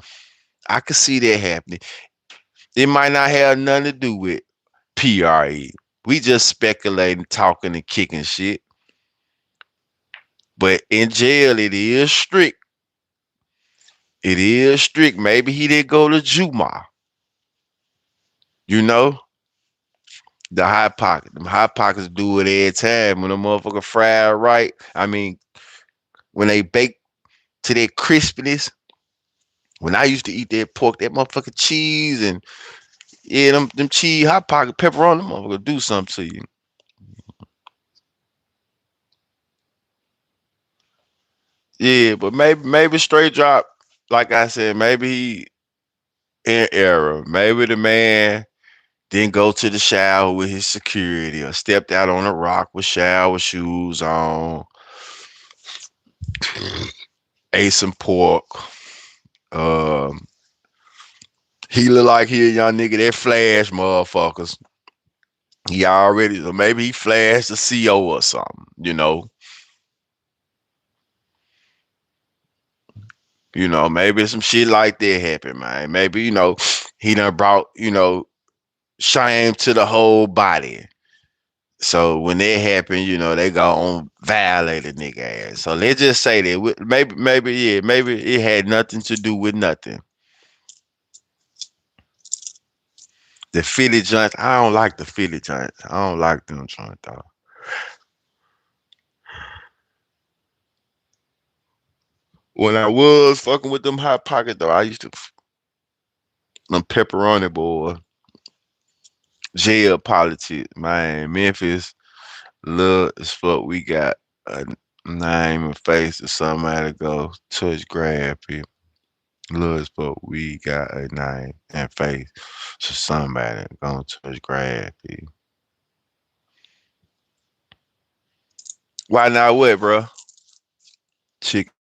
A: I could see that happening. It might not have nothing to do with PRE. We just speculating, talking, and kicking shit. But in jail, it is strict. It is strict. Maybe he didn't go to Juma. You know, the Hot Pocket. Them Hot Pockets do it every time when a motherfucker fried right. I mean, when they bake to their crispiness. When I used to eat that pork, that motherfucker cheese and yeah, them cheese Hot Pocket pepperoni, them motherfucker do something to you. Yeah, but maybe straight drop. Like I said, maybe he in error. Maybe the man didn't go to the shower with his security or stepped out on a rock with shower shoes on, ate some pork. Um, he look like he a young nigga that flash motherfuckers. He already, or maybe he flashed the CO or something, you know. You know, maybe some shit like that happened, man. Maybe, he done brought, shame to the whole body. So when that happened, they go on violate a nigga ass. So let's just say that maybe it had nothing to do with nothing. The Philly joints, I don't like the Philly joints. I don't like them joints though. When I was fucking with them Hot Pocket though, I used to them pepperoni boy, jail politics, man. Memphis, look as fuck. We got a name and face of somebody to go touch grab people. Look as fuck. We got a name and face to somebody gonna touch grab people. Why not what, bro? Chicken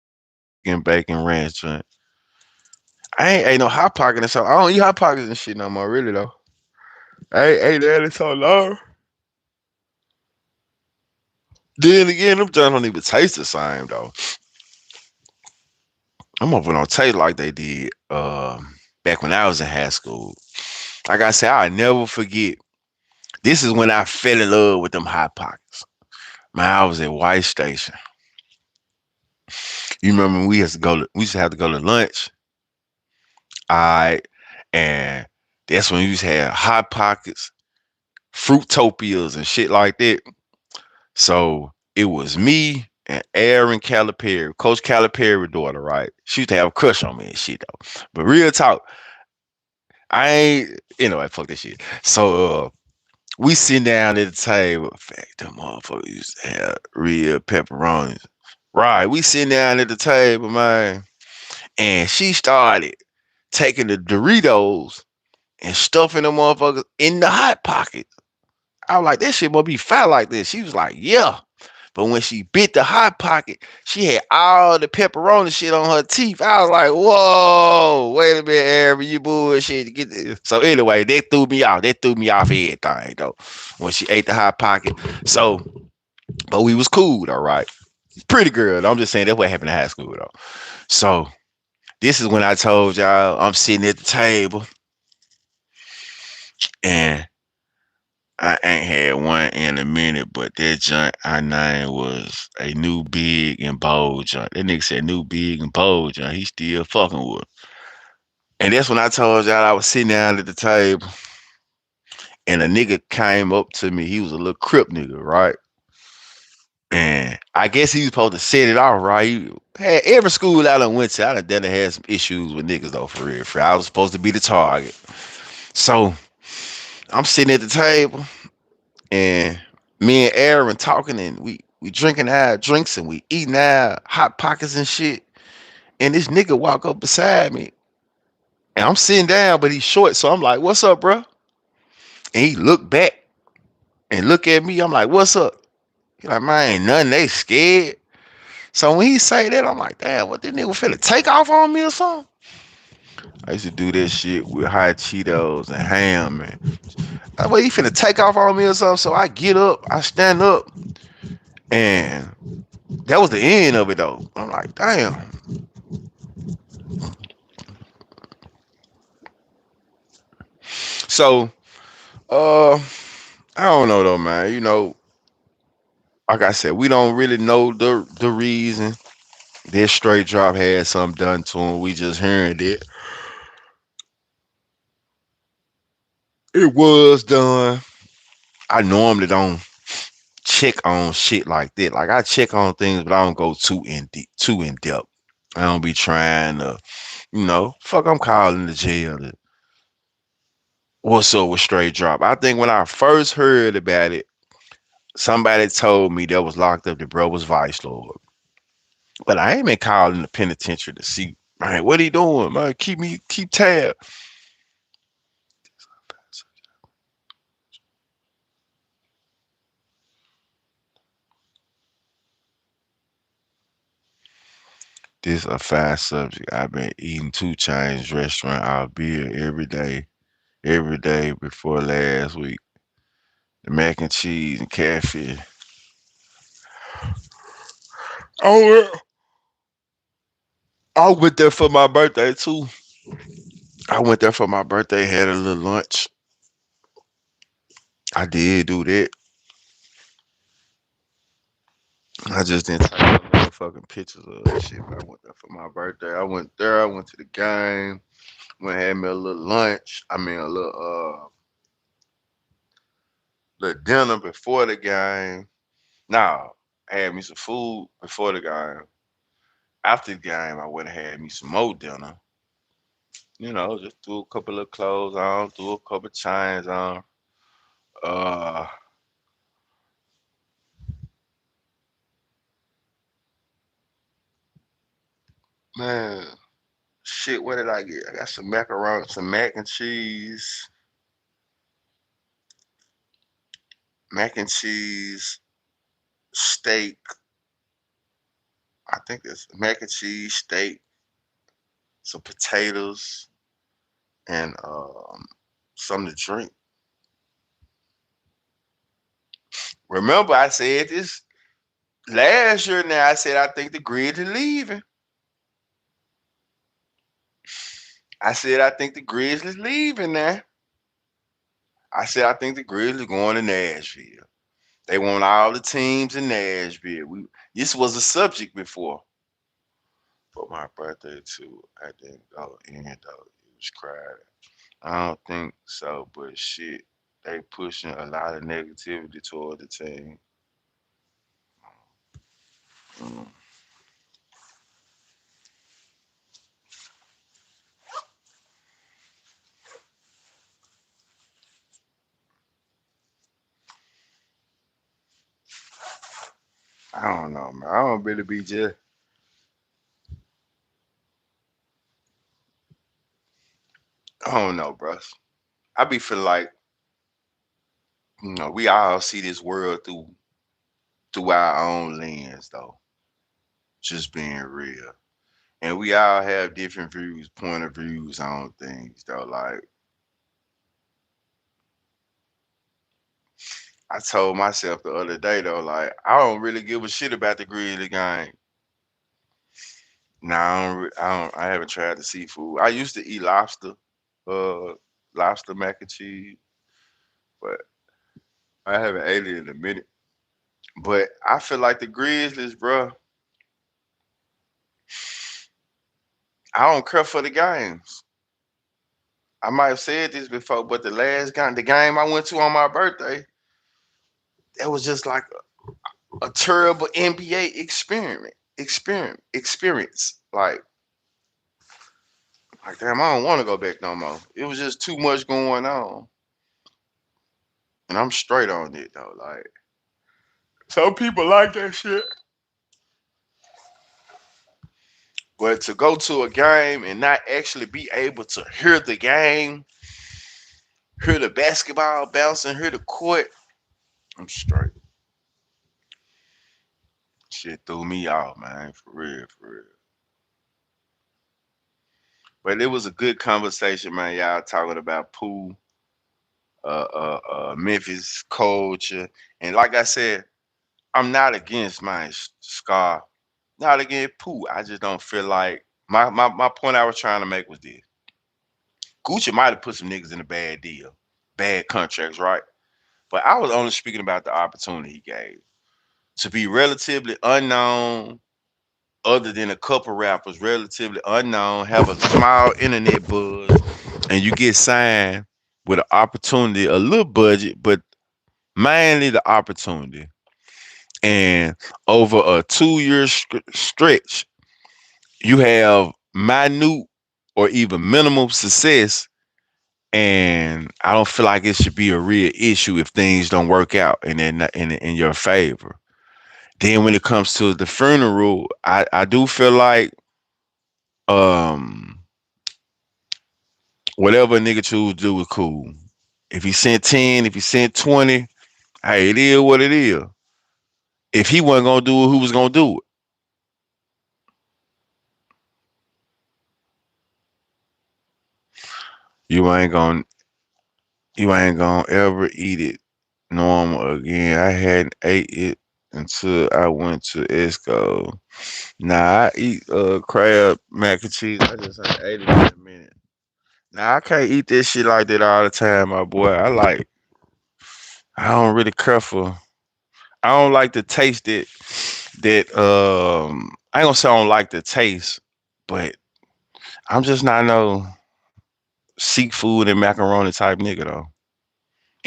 A: bacon ranch joint. I ain't no hot pocket and so I don't eat hot pockets and shit no more, really though. I ain't that in so long. Then again, them joints don't even taste the same though. I'm hoping don't taste like they did back when I was in high school. Like I said, I'll never forget. This is when I fell in love with them hot pockets. Man, I was at White Station. You remember we used to have to go to lunch. I and that's when we used to have hot pockets, fruitopias and shit like that. So it was me and Aaron Calipari, Coach Calipari daughter, right? She used to have a crush on me and shit though. But real talk, I ain't anyway, fuck that shit. So we sitting down at the table. Fact, them motherfuckers used to have real pepperonis. Right, we sitting down at the table, man. And she started taking the Doritos and stuffing them motherfuckers in the hot pocket. I was like, that shit must be fat like this. She was like, yeah. But when she bit the hot pocket, she had all the pepperoni shit on her teeth. I was like, whoa, wait a minute, Aaron, you bullshit. Get this. So anyway, that threw me off. That threw me off everything, though, when she ate the hot pocket. So, but we was cool, though, right? Pretty girl. I'm just saying that's what happened in high school, though. So this is when I told y'all I'm sitting at the table and I ain't had one in a minute, but that joint I named was a new big and bold joint. That nigga said new big and bold joint. He still fucking with. And that's when I told y'all I was sitting down at the table and a nigga came up to me. He was a little crip nigga, right? And I guess he was supposed to set it off, right? He had every school I done went to, I done had some issues with niggas though, for real. I was supposed to be the target. So I'm sitting at the table and me and Aaron talking and we drinking our drinks and we eating our hot pockets and shit. And this nigga walk up beside me and I'm sitting down, but he's short. So I'm like, what's up, bro? And he looked back and look at me. I'm like, what's up? He like, man, ain't nothing. They scared. So when he say that, I'm like, damn, what this nigga finna take off on me or something? I used to do this shit with hot Cheetos and ham, and that way he finna take off on me or something. So I get up, I stand up, and that was the end of it though. I'm like, damn. So, uh, I don't know though, man. Like I said, we don't really know the reason this straight drop had something done to him. We just hearing it. It was done. I normally don't check on shit like that. Like I check on things, but I don't go too in depth. I don't be trying to, fuck. I'm calling the jail. What's up with straight drop? I think when I first heard about it, somebody told me that was locked up. The bro was vice lord, but I ain't been calling the penitentiary to see. Man, what he doing? Man, keep tab. This a fast subject. I've been eating 2 Chainz restaurant, albeit every day before last week. The mac and cheese and catfish. Oh, I went there for my birthday too. I went there for my birthday, had a little lunch. I did do that. I just didn't take no motherfucking pictures of that shit. But I went there for my birthday. I went there. I went to the game. Went and had me a little lunch. I mean a little dinner before the game. Now I had me some food before the game. After the game, I went and had me some more dinner. Just threw a couple of clothes on, threw a couple of chains on. Uh, man, shit, what did I get? I got some macaroni, some mac and cheese, steak. I think it's mac and cheese, steak, some potatoes, and something to drink. Remember, I said this last year. Now I said I think the grid is leaving. I said I think the Grizzlies leaving now. I said I think the Grizzlies going to Nashville. They want all the teams in Nashville. This was a subject before. For my birthday too. I didn't go in though. It was crowded. I don't think so, but shit, they pushing a lot of negativity toward the team. Mm, I don't know, man. I don't really be just. I don't know, bro. I be feel like we all see this world through our own lens, though. Just being real, and we all have different point of views on things, though. Like I told myself the other day, though, like I don't really give a shit about the Grizzly game. Nah, I haven't tried the seafood. I used to eat uh, lobster mac and cheese, but I haven't ate it in a minute. But I feel like the Grizzlies, bro. I don't care for the games. I might have said this before, but the last game, the game I went to on my birthday, that was just like a terrible NBA experience. Like damn, I don't want to go back no more. It was just too much going on, and I'm straight on it though. Like some people like that shit, but to go to a game and not actually be able to hear the game, hear the basketball bouncing, hear the court, I'm straight. Shit threw me off, man, for real, for real. But it was a good conversation, man. Y'all talking about pool, Memphis culture, and like I said, I'm not against my Scar, not against Pooh. I just don't feel like my point I was trying to make was this: Gucci might have put some niggas in a bad deal, bad contracts, right? But I was only speaking about the opportunity he gave to be relatively unknown, other than a couple rappers, relatively unknown, have a small internet buzz, and you get signed with an opportunity, a little budget, but mainly the opportunity. And over a 2 year stretch, you have minute or even minimal success. And I don't feel like it should be a real issue if things don't work out and in your favor. Then when it comes to the funeral, I do feel like um whatever a nigga choose to do is cool. If he sent 10, if he sent 20, hey, it is what it is. If he wasn't gonna do it, who was gonna do it? You ain't gonna you ain't gonna ever eat it normal again. I hadn't ate it until I went to Esco. Nah, I eat crab mac and cheese. I just ain't ate it in a minute. Nah, I can't eat this shit like that all the time, my boy. I don't really care for I don't like the taste that I ain't gonna say I don't like the taste, but I'm just not no seafood and macaroni type nigga though.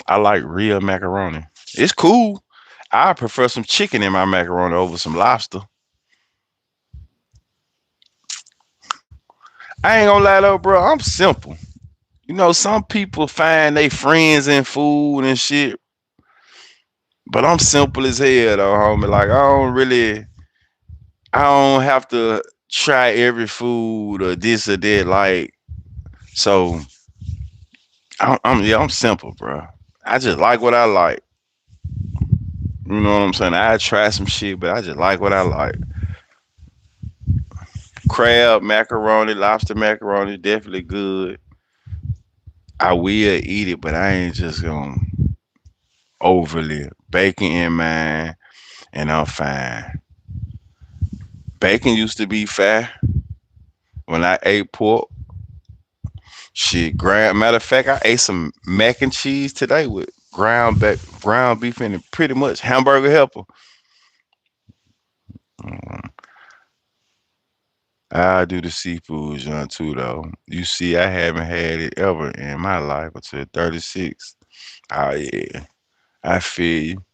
A: I like real macaroni. It's cool. I prefer some chicken in my macaroni over some lobster. I ain't gonna lie though, bro. I'm simple. You know, some people find they friends in food and shit, but I'm simple as hell though, homie. Like I don't have to try every food or this or that. Like, so I'm simple, bro. I just like what I like. You know what I'm saying? I try some shit, but I just like what I like. Crab macaroni, lobster macaroni, definitely good. I will eat it, but I ain't just gonna overly bacon in mine, and I'm fine. Bacon used to be fat when I ate pork. Shit, matter of fact, I ate some mac and cheese today with ground beef and pretty much hamburger helper. Mm, I do the seafood John too though. You see, I haven't had it ever in my life until 36. Oh yeah, I feel you.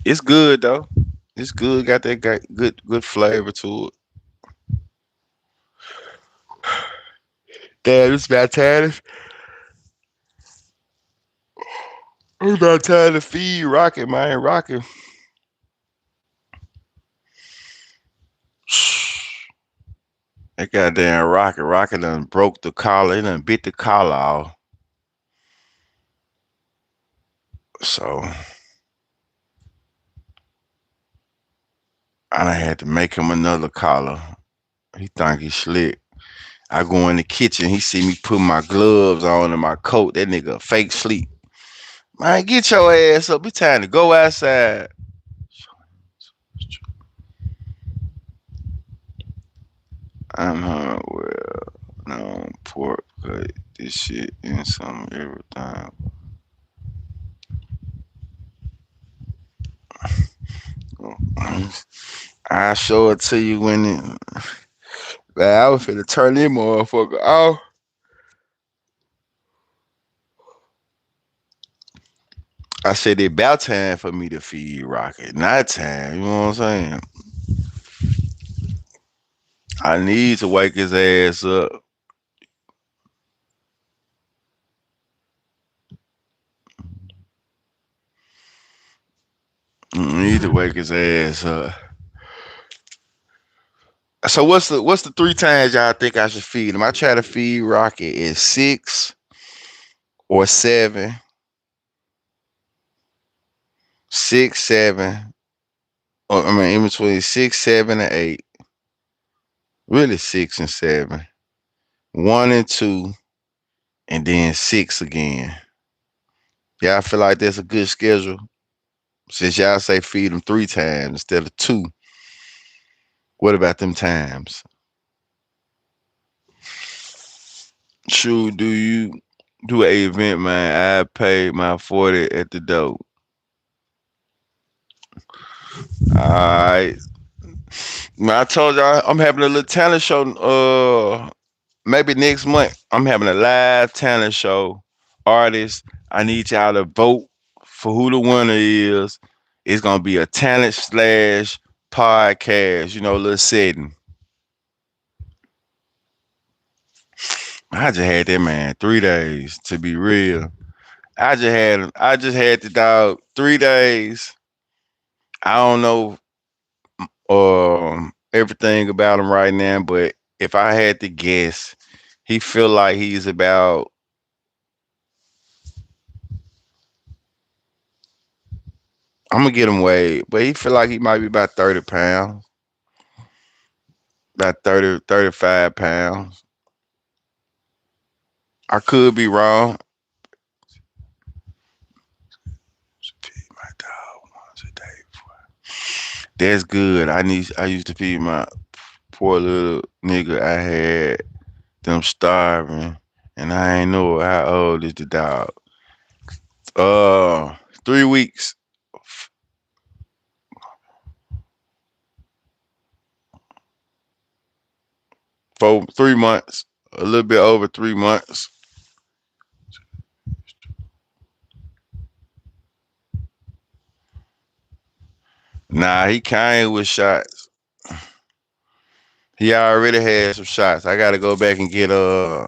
A: It's good though. It's good. Got that good flavor to it. Damn, it's about time. It's about time to feed Rocket, man. Rocket. That goddamn Rocket done broke the collar. It done bit the collar off. So I done had to make him another collar. He think he slick. I go in the kitchen. He see me put my gloves on and my coat. That nigga fake sleep. Man, get your ass up. It's time to go outside. I'm hungry. Well, no pork cut. This shit in some everything. I show it to you when man, I was finna turn this motherfucker off. I said it about time for me to feed Rocket. Not time, you know what I'm saying? I need to wake his ass up. I need to wake his ass up. So what's the 3 times y'all think I should feed him? I try to feed Rocket at 6 or 7, 6, 7, or I mean in between 6, 7, and 8. Really 6 and 7. 1 and 2, and then 6 again. Y'all feel like that's a good schedule? Since y'all say feed them 3 times instead of two, what about them times? Shoot, do you do an event, man? I paid my 40 at the door. Alright. Man, I told y'all I'm having a little talent show. Maybe next month. I'm having a live talent show. Artists, I need y'all to vote for who the winner is. It's gonna be a talent slash podcast, little setting. I just had that man 3 days to be real. I just had the dog 3 days. I don't know everything about him right now, but if I had to guess, he feel like he's about I'm gonna get him weighed, but he feel like he might be about 30 pounds, about 30, 35 pounds. I could be wrong. Feed my dog once a day. That's good. I used to feed my poor little nigga. I had them starving, and I ain't know how old is the dog. 3 weeks, for 3 months, a little bit over 3 months. Nah, he came with shots. He already had some shots. I gotta go back and get his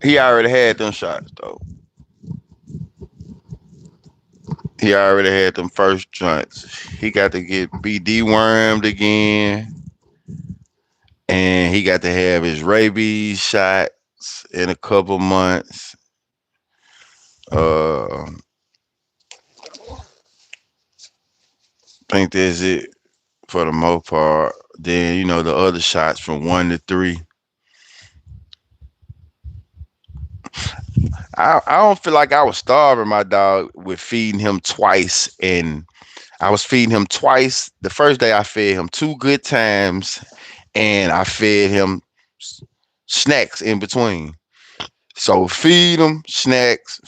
A: he already had them shots though. He already had them first joints. He got to get be dewormed again, and he got to have his rabies shots in a couple months. I think that's it for the most part. Then the other shots from 1 to 3. I don't feel like I was starving my dog with feeding him twice, and I was feeding him twice. The first day I fed him 2 good times, and I fed him snacks in between. So feed him snacks,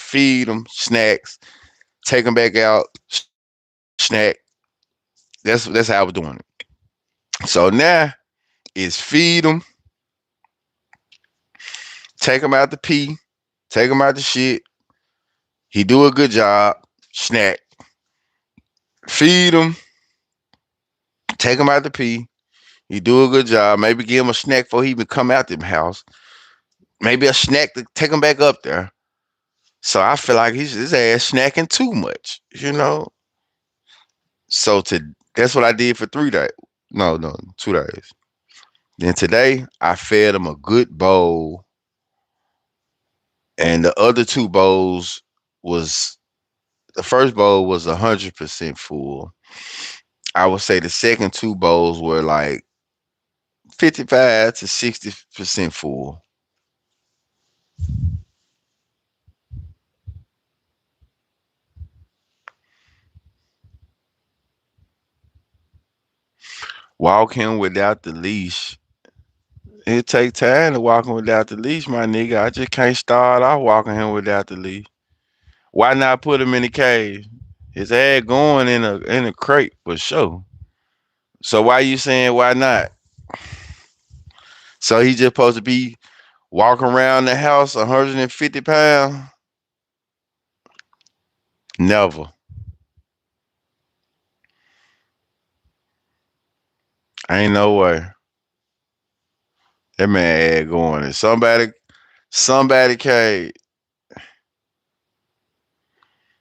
A: take him back out, snack. That's how I was doing it. So now it's feed him, take him out to pee, take him out to shit. He do a good job, snack. Feed him, take him out to pee. He do a good job. Maybe give him a snack before he even come out the house. Maybe a snack to take him back up there. So I feel like his ass snacking too much. So that's what I did for 3 days. No, no, 2 days. Then today I fed him a good bowl, and the other two bowls was the first bowl was 100% full. I would say the second two bowls were like 55 to 60% full. Walk him without the leash. It take time to walk him without the leash, my nigga. I just can't start off walking him without the leash. Why not put him in the cage? His ass going in a crate for sure. So why you saying why not? So he just supposed to be walking around the house 150 pounds? Never. Ain't no way. That man ass going in somebody cage.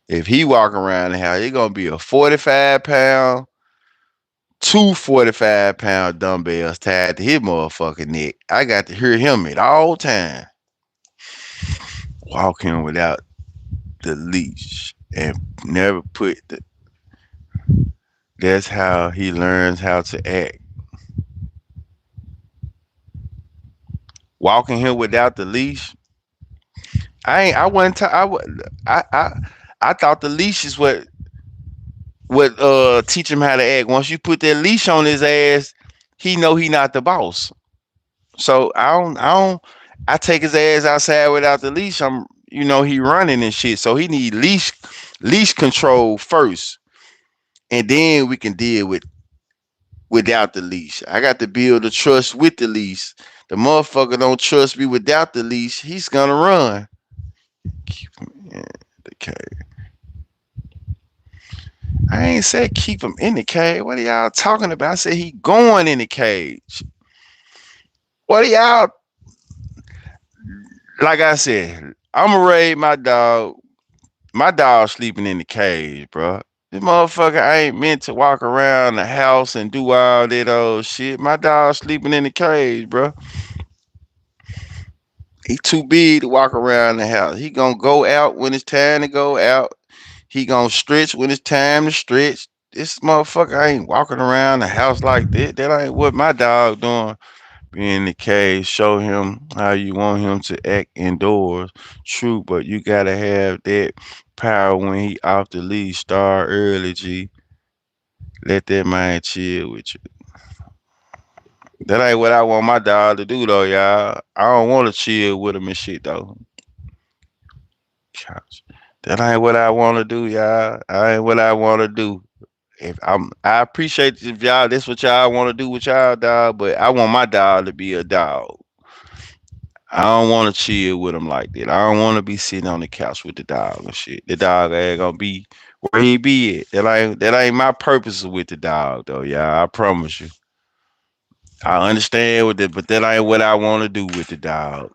A: If he walk around the house, he gonna be a 45 pound, two 45 pound dumbbells tied to his motherfucking neck. I got to hear him at all time. Walking without the leash and never put the. That's how he learns how to act. Walking him without the leash. I ain't. I wasn't. I thought the leash is what teach him how to act. Once you put that leash on his ass, he know he not the boss. So I take his ass outside without the leash. He running and shit. So he need leash control first, and then we can deal with without the leash. I got to build the trust with the leash. The motherfucker don't trust me without the leash. He's gonna run. Keep him in the cage. I ain't said keep him in the cage. What are y'all talking about? I said he going in the cage. What are y'all? Like I said, I'ma raid my dog. My dog sleeping in the cage, bro. This motherfucker ain't meant to walk around the house and do all that old shit. My dog sleeping in the cage, bro. He too big to walk around the house. He gonna go out when it's time to go out. He gonna stretch when it's time to stretch. This motherfucker ain't walking around the house like that. That ain't what my dog doing. Be in the cage, show him how you want him to act indoors. True, but you gotta have that power when he off the leash. Start early, G. Let that man chill with you. That ain't what I want my dog to do though, y'all. I don't want to chill with him and shit though. Couch. That ain't what I want to do, y'all. I ain't what I want to do. I appreciate if y'all. That's what y'all want to do with y'all dog, but I want my dog to be a dog. I don't want to chill with him like that. I don't want to be sitting on the couch with the dog and shit. The dog ain't gonna be where he be at. That ain't my purpose with the dog though, y'all. I promise you. I understand with it, but that ain't what I want to do with the dog.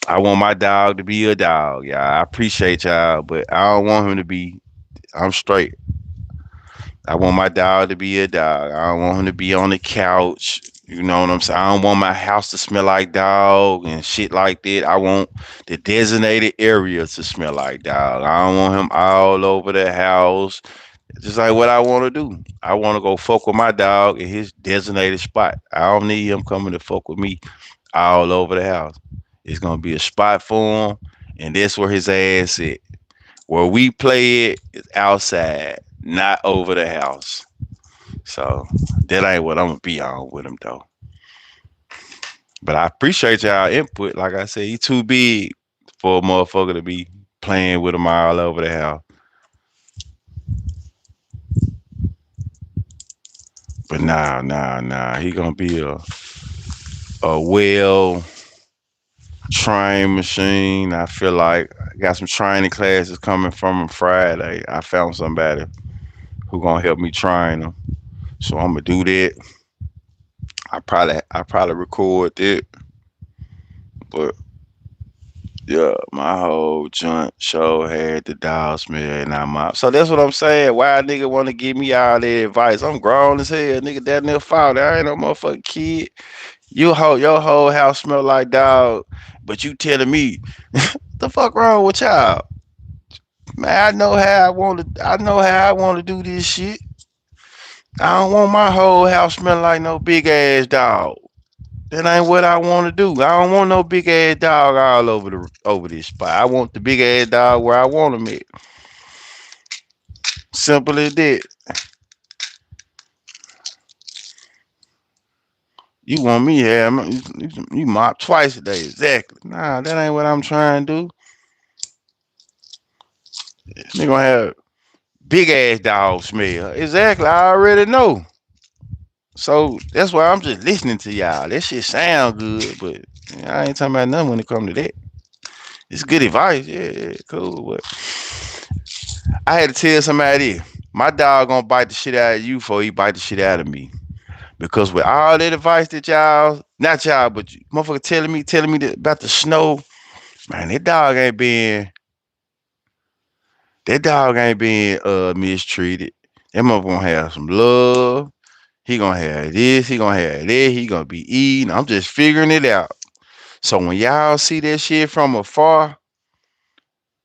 A: I want my dog to be a dog, y'all. I appreciate y'all, but I don't want him to be. I'm straight. I want my dog to be a dog. I don't want him to be on the couch. You know what I'm saying? I don't want my house to smell like dog and shit like that. I want the designated area to smell like dog. I don't want him all over the house. Just like what I want to do. I want to go fuck with my dog in his designated spot. I don't need him coming to fuck with me all over the house. It's gonna be a spot for him, and that's where his ass is. Where we play it is outside, not over the house. So that ain't what I'm gonna be on with him though. But I appreciate y'all input. Like I said, he too big for a motherfucker to be playing with him all over the house. But nah. He gonna be a well trained machine. I feel like I got some training classes coming from him Friday. I found somebody who gonna help me train him. So I'm gonna do that. I probably record it, but yeah, my whole joint show had the dog smell and I'm out. So that's what I'm saying. Why a nigga want to give me all that advice? I'm grown as hell, nigga. That nigga father. I ain't no motherfucking kid. Your whole house smell like dog, but you telling me the fuck wrong with y'all? Man, I know how I want to. I know how I want to do this shit. I don't want my whole house smelling like no big ass dog. That ain't what I want to do. I don't want no big ass dog all over this spot. I want the big ass dog where I want him at. Simple as that. You want me here? You mop twice a day, exactly. Nah, that ain't what I'm trying to do. They gonna have big ass dog smell. Exactly. I already know. So that's why I'm just listening to y'all. That shit sound good, but I ain't talking about nothing when it come to that. It's good advice. Yeah, yeah, cool. But I had to tell somebody, my dog gonna bite the shit out of you before he bite the shit out of me. Because with all that advice that y'all, not y'all, but you, motherfucker telling me about the snow, man, that dog ain't being mistreated. That motherfucker gonna have some love. He gonna have this, he gonna have that, he gonna be eating. I'm just figuring it out. So when y'all see that shit from afar,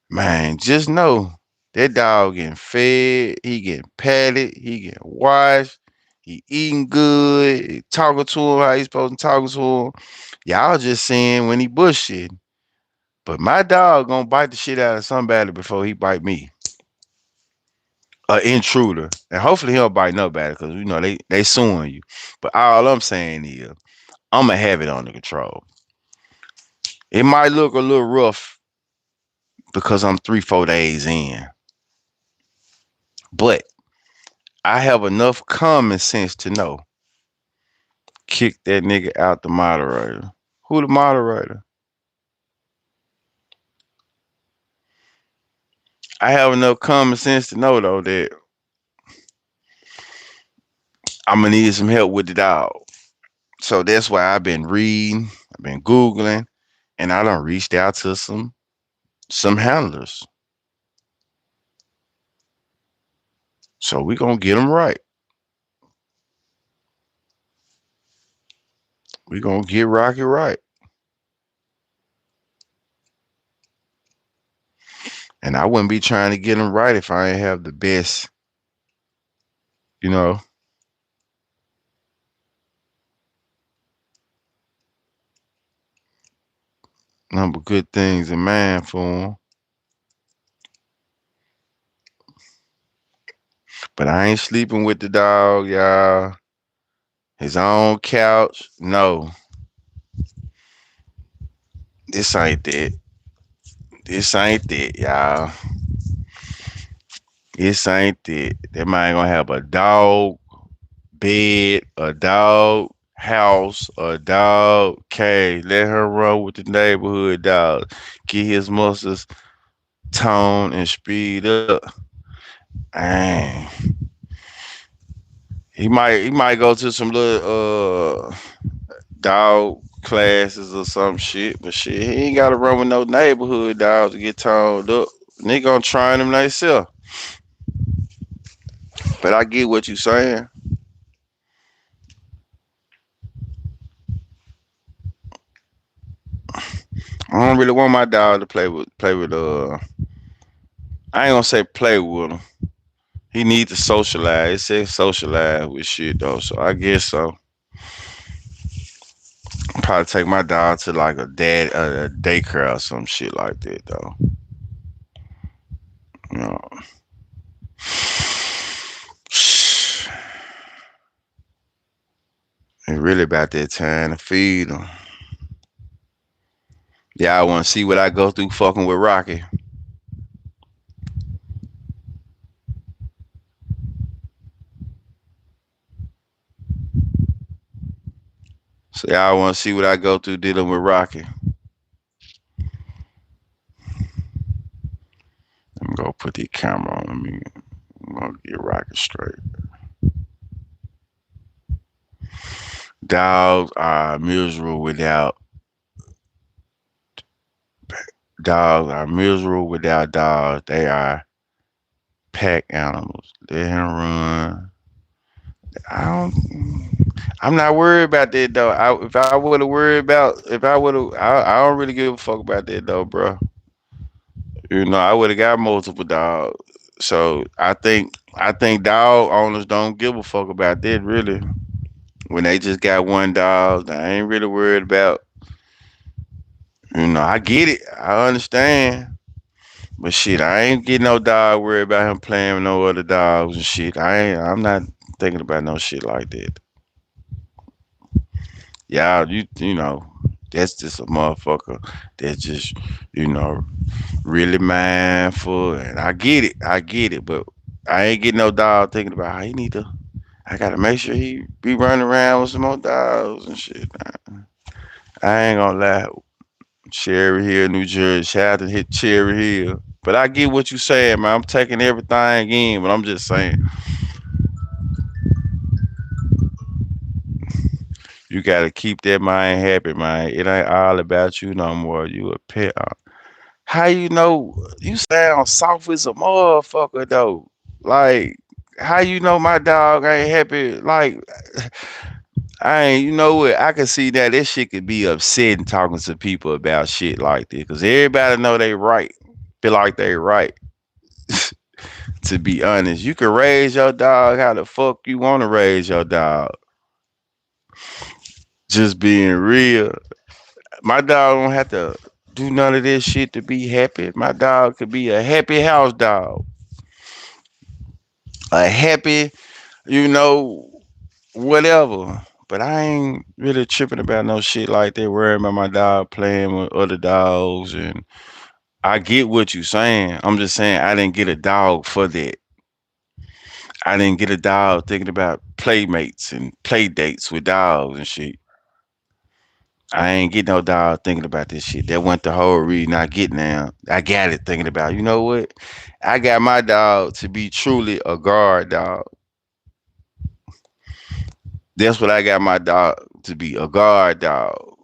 A: man, just know that dog getting fed, he getting patted, he getting washed, he eating good, he talking to him how he supposed to talk to him. Y'all just saying when he bullshit. But my dog gonna bite the shit out of somebody before he bite me. An intruder. And hopefully he don't bite nobody because you know they suing you. But all I'm saying is I'ma have it under control. It might look a little rough because I'm 3, 4 days in. But I have enough common sense to know. Kick that nigga out the moderator. Who the moderator? I have enough common sense to know though that I'm gonna need some help with the dog. So that's why I've been reading, I've been Googling, and I done reached out to some handlers. So we gonna get them right. We gonna get Rocky right. And I wouldn't be trying to get them right if I ain't have the best, you know, number good things in mind for them. But I ain't sleeping with the dog, y'all. His own couch. No, this ain't that. This ain't that, y'all. This ain't that. That man gonna have a dog bed, a dog house, a dog cage. Let her run with the neighborhood dog. Get his muscles tone and speed up. Dang. He might go to some little dog classes or some shit, but shit, he ain't gotta run with no neighborhood dogs to get toned up. Nigga gonna train them themselves. But I get what you saying. I don't really want my dog to play with I ain't gonna say play with him. He needs to socialize. It says socialize with shit though, so I guess so. Probably take my dog to like a daycare or some shit like that though. You know, it's really about that time to feed them. Y'all want to see what I go through fucking with Rocky? So y'all want to see what I go through dealing with Rocky? Let me go put the camera on. I'm gonna get Rocky straight. Dogs are miserable without dogs. They are pack animals. Let him run. I don't. I'm not worried about that though. If I would have worried about, if I would have, I don't really give a fuck about that though, bro. You know, I would have got multiple dogs. So I think dog owners don't give a fuck about that really. When they just got one dog, I ain't really worried about. You know, I get it. I understand. But shit, I ain't getting no dog worried about him playing with no other dogs and shit. I'm not thinking about no shit like that. y'all, you know, that's just a motherfucker that just, you know, really mindful. And I get it, but I ain't getting no dog thinking about how he need to. I gotta make sure he be running around with some more dogs and shit. I ain't gonna lie. Cherry Hill, New Jersey. Shout out to hit Cherry Hill. But I get what you saying, man. I'm taking everything in, but I'm just saying you gotta keep that mind happy, man. It ain't all about you no more. You a pet. How you know you sound soft as a motherfucker though? Like, how you know my dog ain't happy? Like, I ain't, you know what? I can see that this shit could be upsetting talking to people about shit like this, cause everybody know they right, feel like they right. To be honest, you can raise your dog how the fuck you want to raise your dog. Just being real, my dog don't have to do none of this shit to be happy. My dog could be a happy house dog, a happy, you know, whatever. But I ain't really tripping about no shit like that. Worrying about my dog playing with other dogs, and I get what you saying. I'm just saying I didn't get a dog for that. I didn't get a dog thinking about playmates and play dates with dogs and shit. I ain't get no dog thinking about this shit. That went the whole reason I get now. I got it thinking about, you know what? I got my dog to be truly a guard dog. That's what I got my dog to be, a guard dog.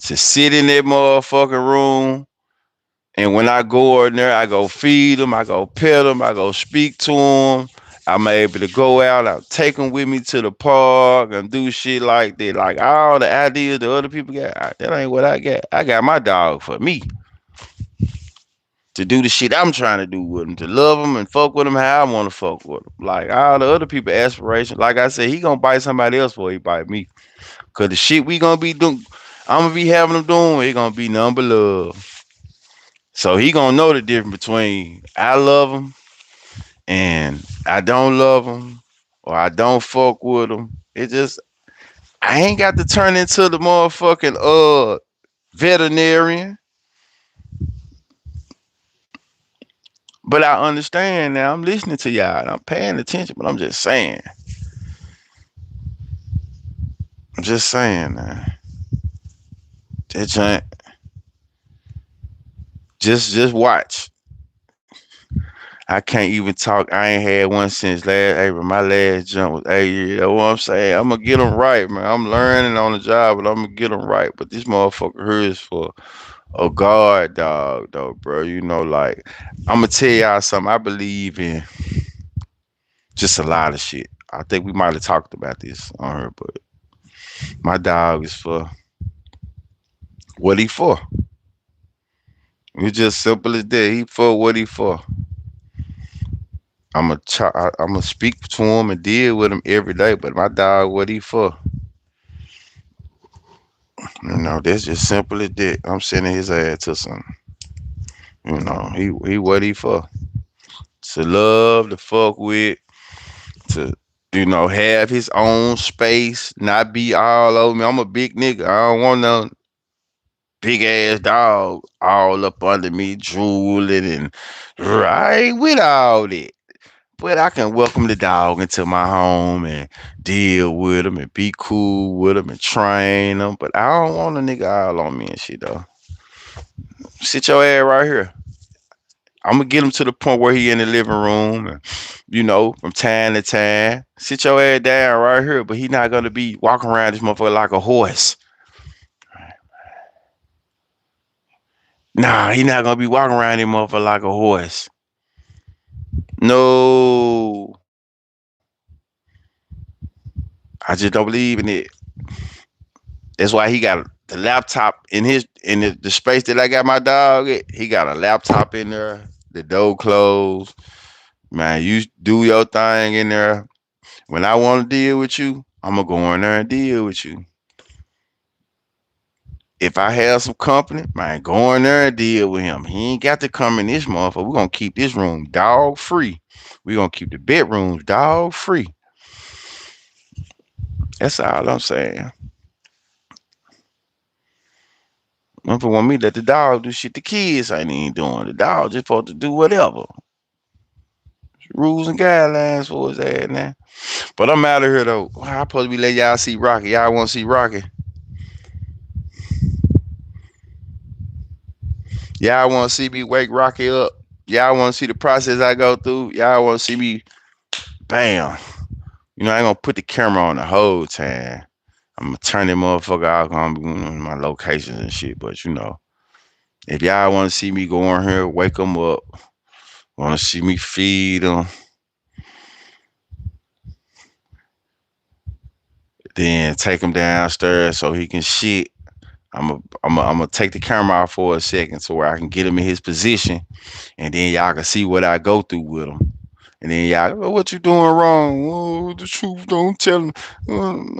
A: To sit in that motherfucking room, and when I go in there, I go feed him, I go pet him, I go speak to him. I'm able to go out, I'll take him with me to the park and do shit like that. Like all the ideas the other people got, that ain't what I got. I got my dog for me to do the shit I'm trying to do with him, to love him and fuck with him how I want to fuck with him. Like all the other people aspiration, like I said, he gonna bite somebody else before he bite me. Cause the shit we gonna be doing, I'm gonna be having him doing, it gonna be number love. So he gonna know the difference between I love him and I don't love him, or I don't fuck with him. It just, I ain't got to turn into the motherfucking veterinarian. But I understand now. I'm listening to y'all and I'm paying attention, but I'm just saying, man. That joint, just watch. I can't even talk. I ain't had one since last April. My last jump was 8 years. That's what I'm saying. I'm gonna get them right, man. I'm learning on the job, but I'm gonna get them right. But this motherfucker here is for a guard dog, though, bro. You know, like I'm gonna tell y'all something. I believe in just a lot of shit. I think we might have talked about this on her, but my dog is for what he for. It's just simple as that. He for what he for. I'm gonna speak to him and deal with him every day. But my dog, what he for? You know, that's just simple as that. I'm sending his ass to some. You know, he what he for? To love, to fuck with, to have his own space, not be all over me. I'm a big nigga. I don't want no big ass dog all up under me, drooling and right with all that. But I can welcome the dog into my home and deal with him and be cool with him and train him. But I don't want a nigga all on me and shit though. Sit your ass right here. I'm gonna get him to the point where he in the living room, and, from time to time. Sit your ass down right here, but he not gonna be walking around this motherfucker like a horse. Nah, he not gonna be walking around this motherfucker like a horse. No, I just don't believe in it. That's why he got the laptop in the space that I got my dog at. He got a laptop in there. The door closed. Man, you do your thing in there. When I want to deal with you, I'm gonna go in there and deal with you. If I have some company, man, go in there and deal with him. He ain't got to come in this motherfucker. We're gonna keep this room dog free. We're gonna keep the bedrooms dog free. That's all I'm saying. Motherfucker want me to let the dog do shit the kids ain't even doing. The dog just supposed to do whatever. Rules and guidelines for his ass now. But I'm out of here though. I supposed to be letting y'all see Rocky. Y'all want to see Rocky? Y'all want to see me wake Rocky up? Y'all want to see the process I go through? Y'all want to see me? Bam. I ain't gonna put the camera on the whole time. I'm gonna turn that motherfucker out. I'm gonna be my locations and shit. But if y'all want to see me go in here, wake them up, want to see me feed them, then take him downstairs so he can shit. I'm gonna take the camera off for a second so where I can get him in his position, and then y'all can see what I go through with him. And then y'all, go, what you doing wrong? Oh, the truth, don't tell him. You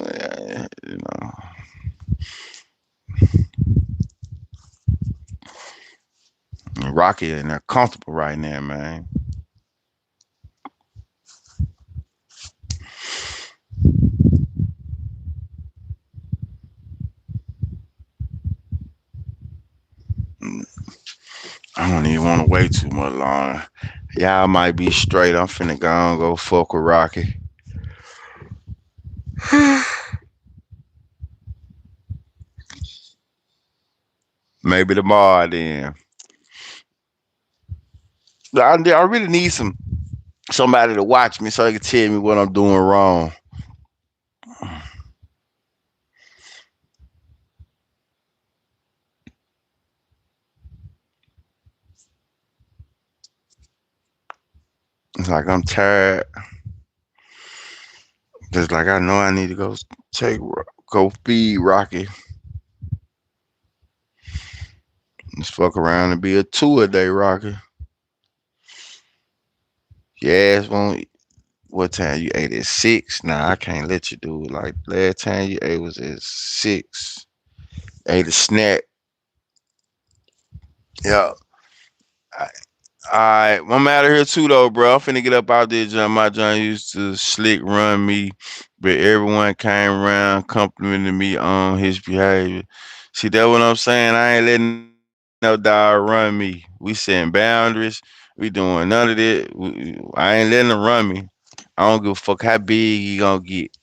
A: know, Rocky and they're comfortable right now, man. I don't even want to wait too much longer. Y'all might be straight. I'm finna go and go fuck with Rocky. Maybe tomorrow then. I really need somebody to watch me so they can tell me what I'm doing wrong. It's like I'm tired. Just like I know I need to take go feed Rocky. Let's fuck around and be a 2 a day Rocky. Yes, won't. What time you ate at 6? Nah, I can't let you do it. Like last time you ate was at 6. Ate a snack. Yeah. All right, I'm out of here too, though, bro. I'm finna get up out there, John. My John used to slick run me, but everyone came around complimenting me on his behavior. See, that what I'm saying? I ain't letting no dog run me. We setting boundaries. We doing none of that. I ain't letting him run me. I don't give a fuck how big he gonna get.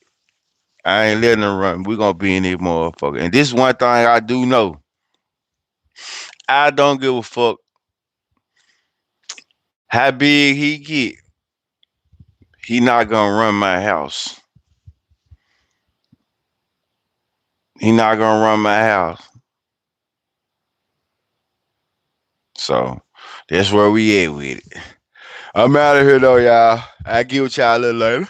A: I ain't letting him run. We gonna be in this motherfucker. And this one thing I do know. I don't give a fuck how big he get. He not gonna run my house. He not gonna run my house. So that's where we at with it. I'm out of here though, y'all. I get with y'all a little later.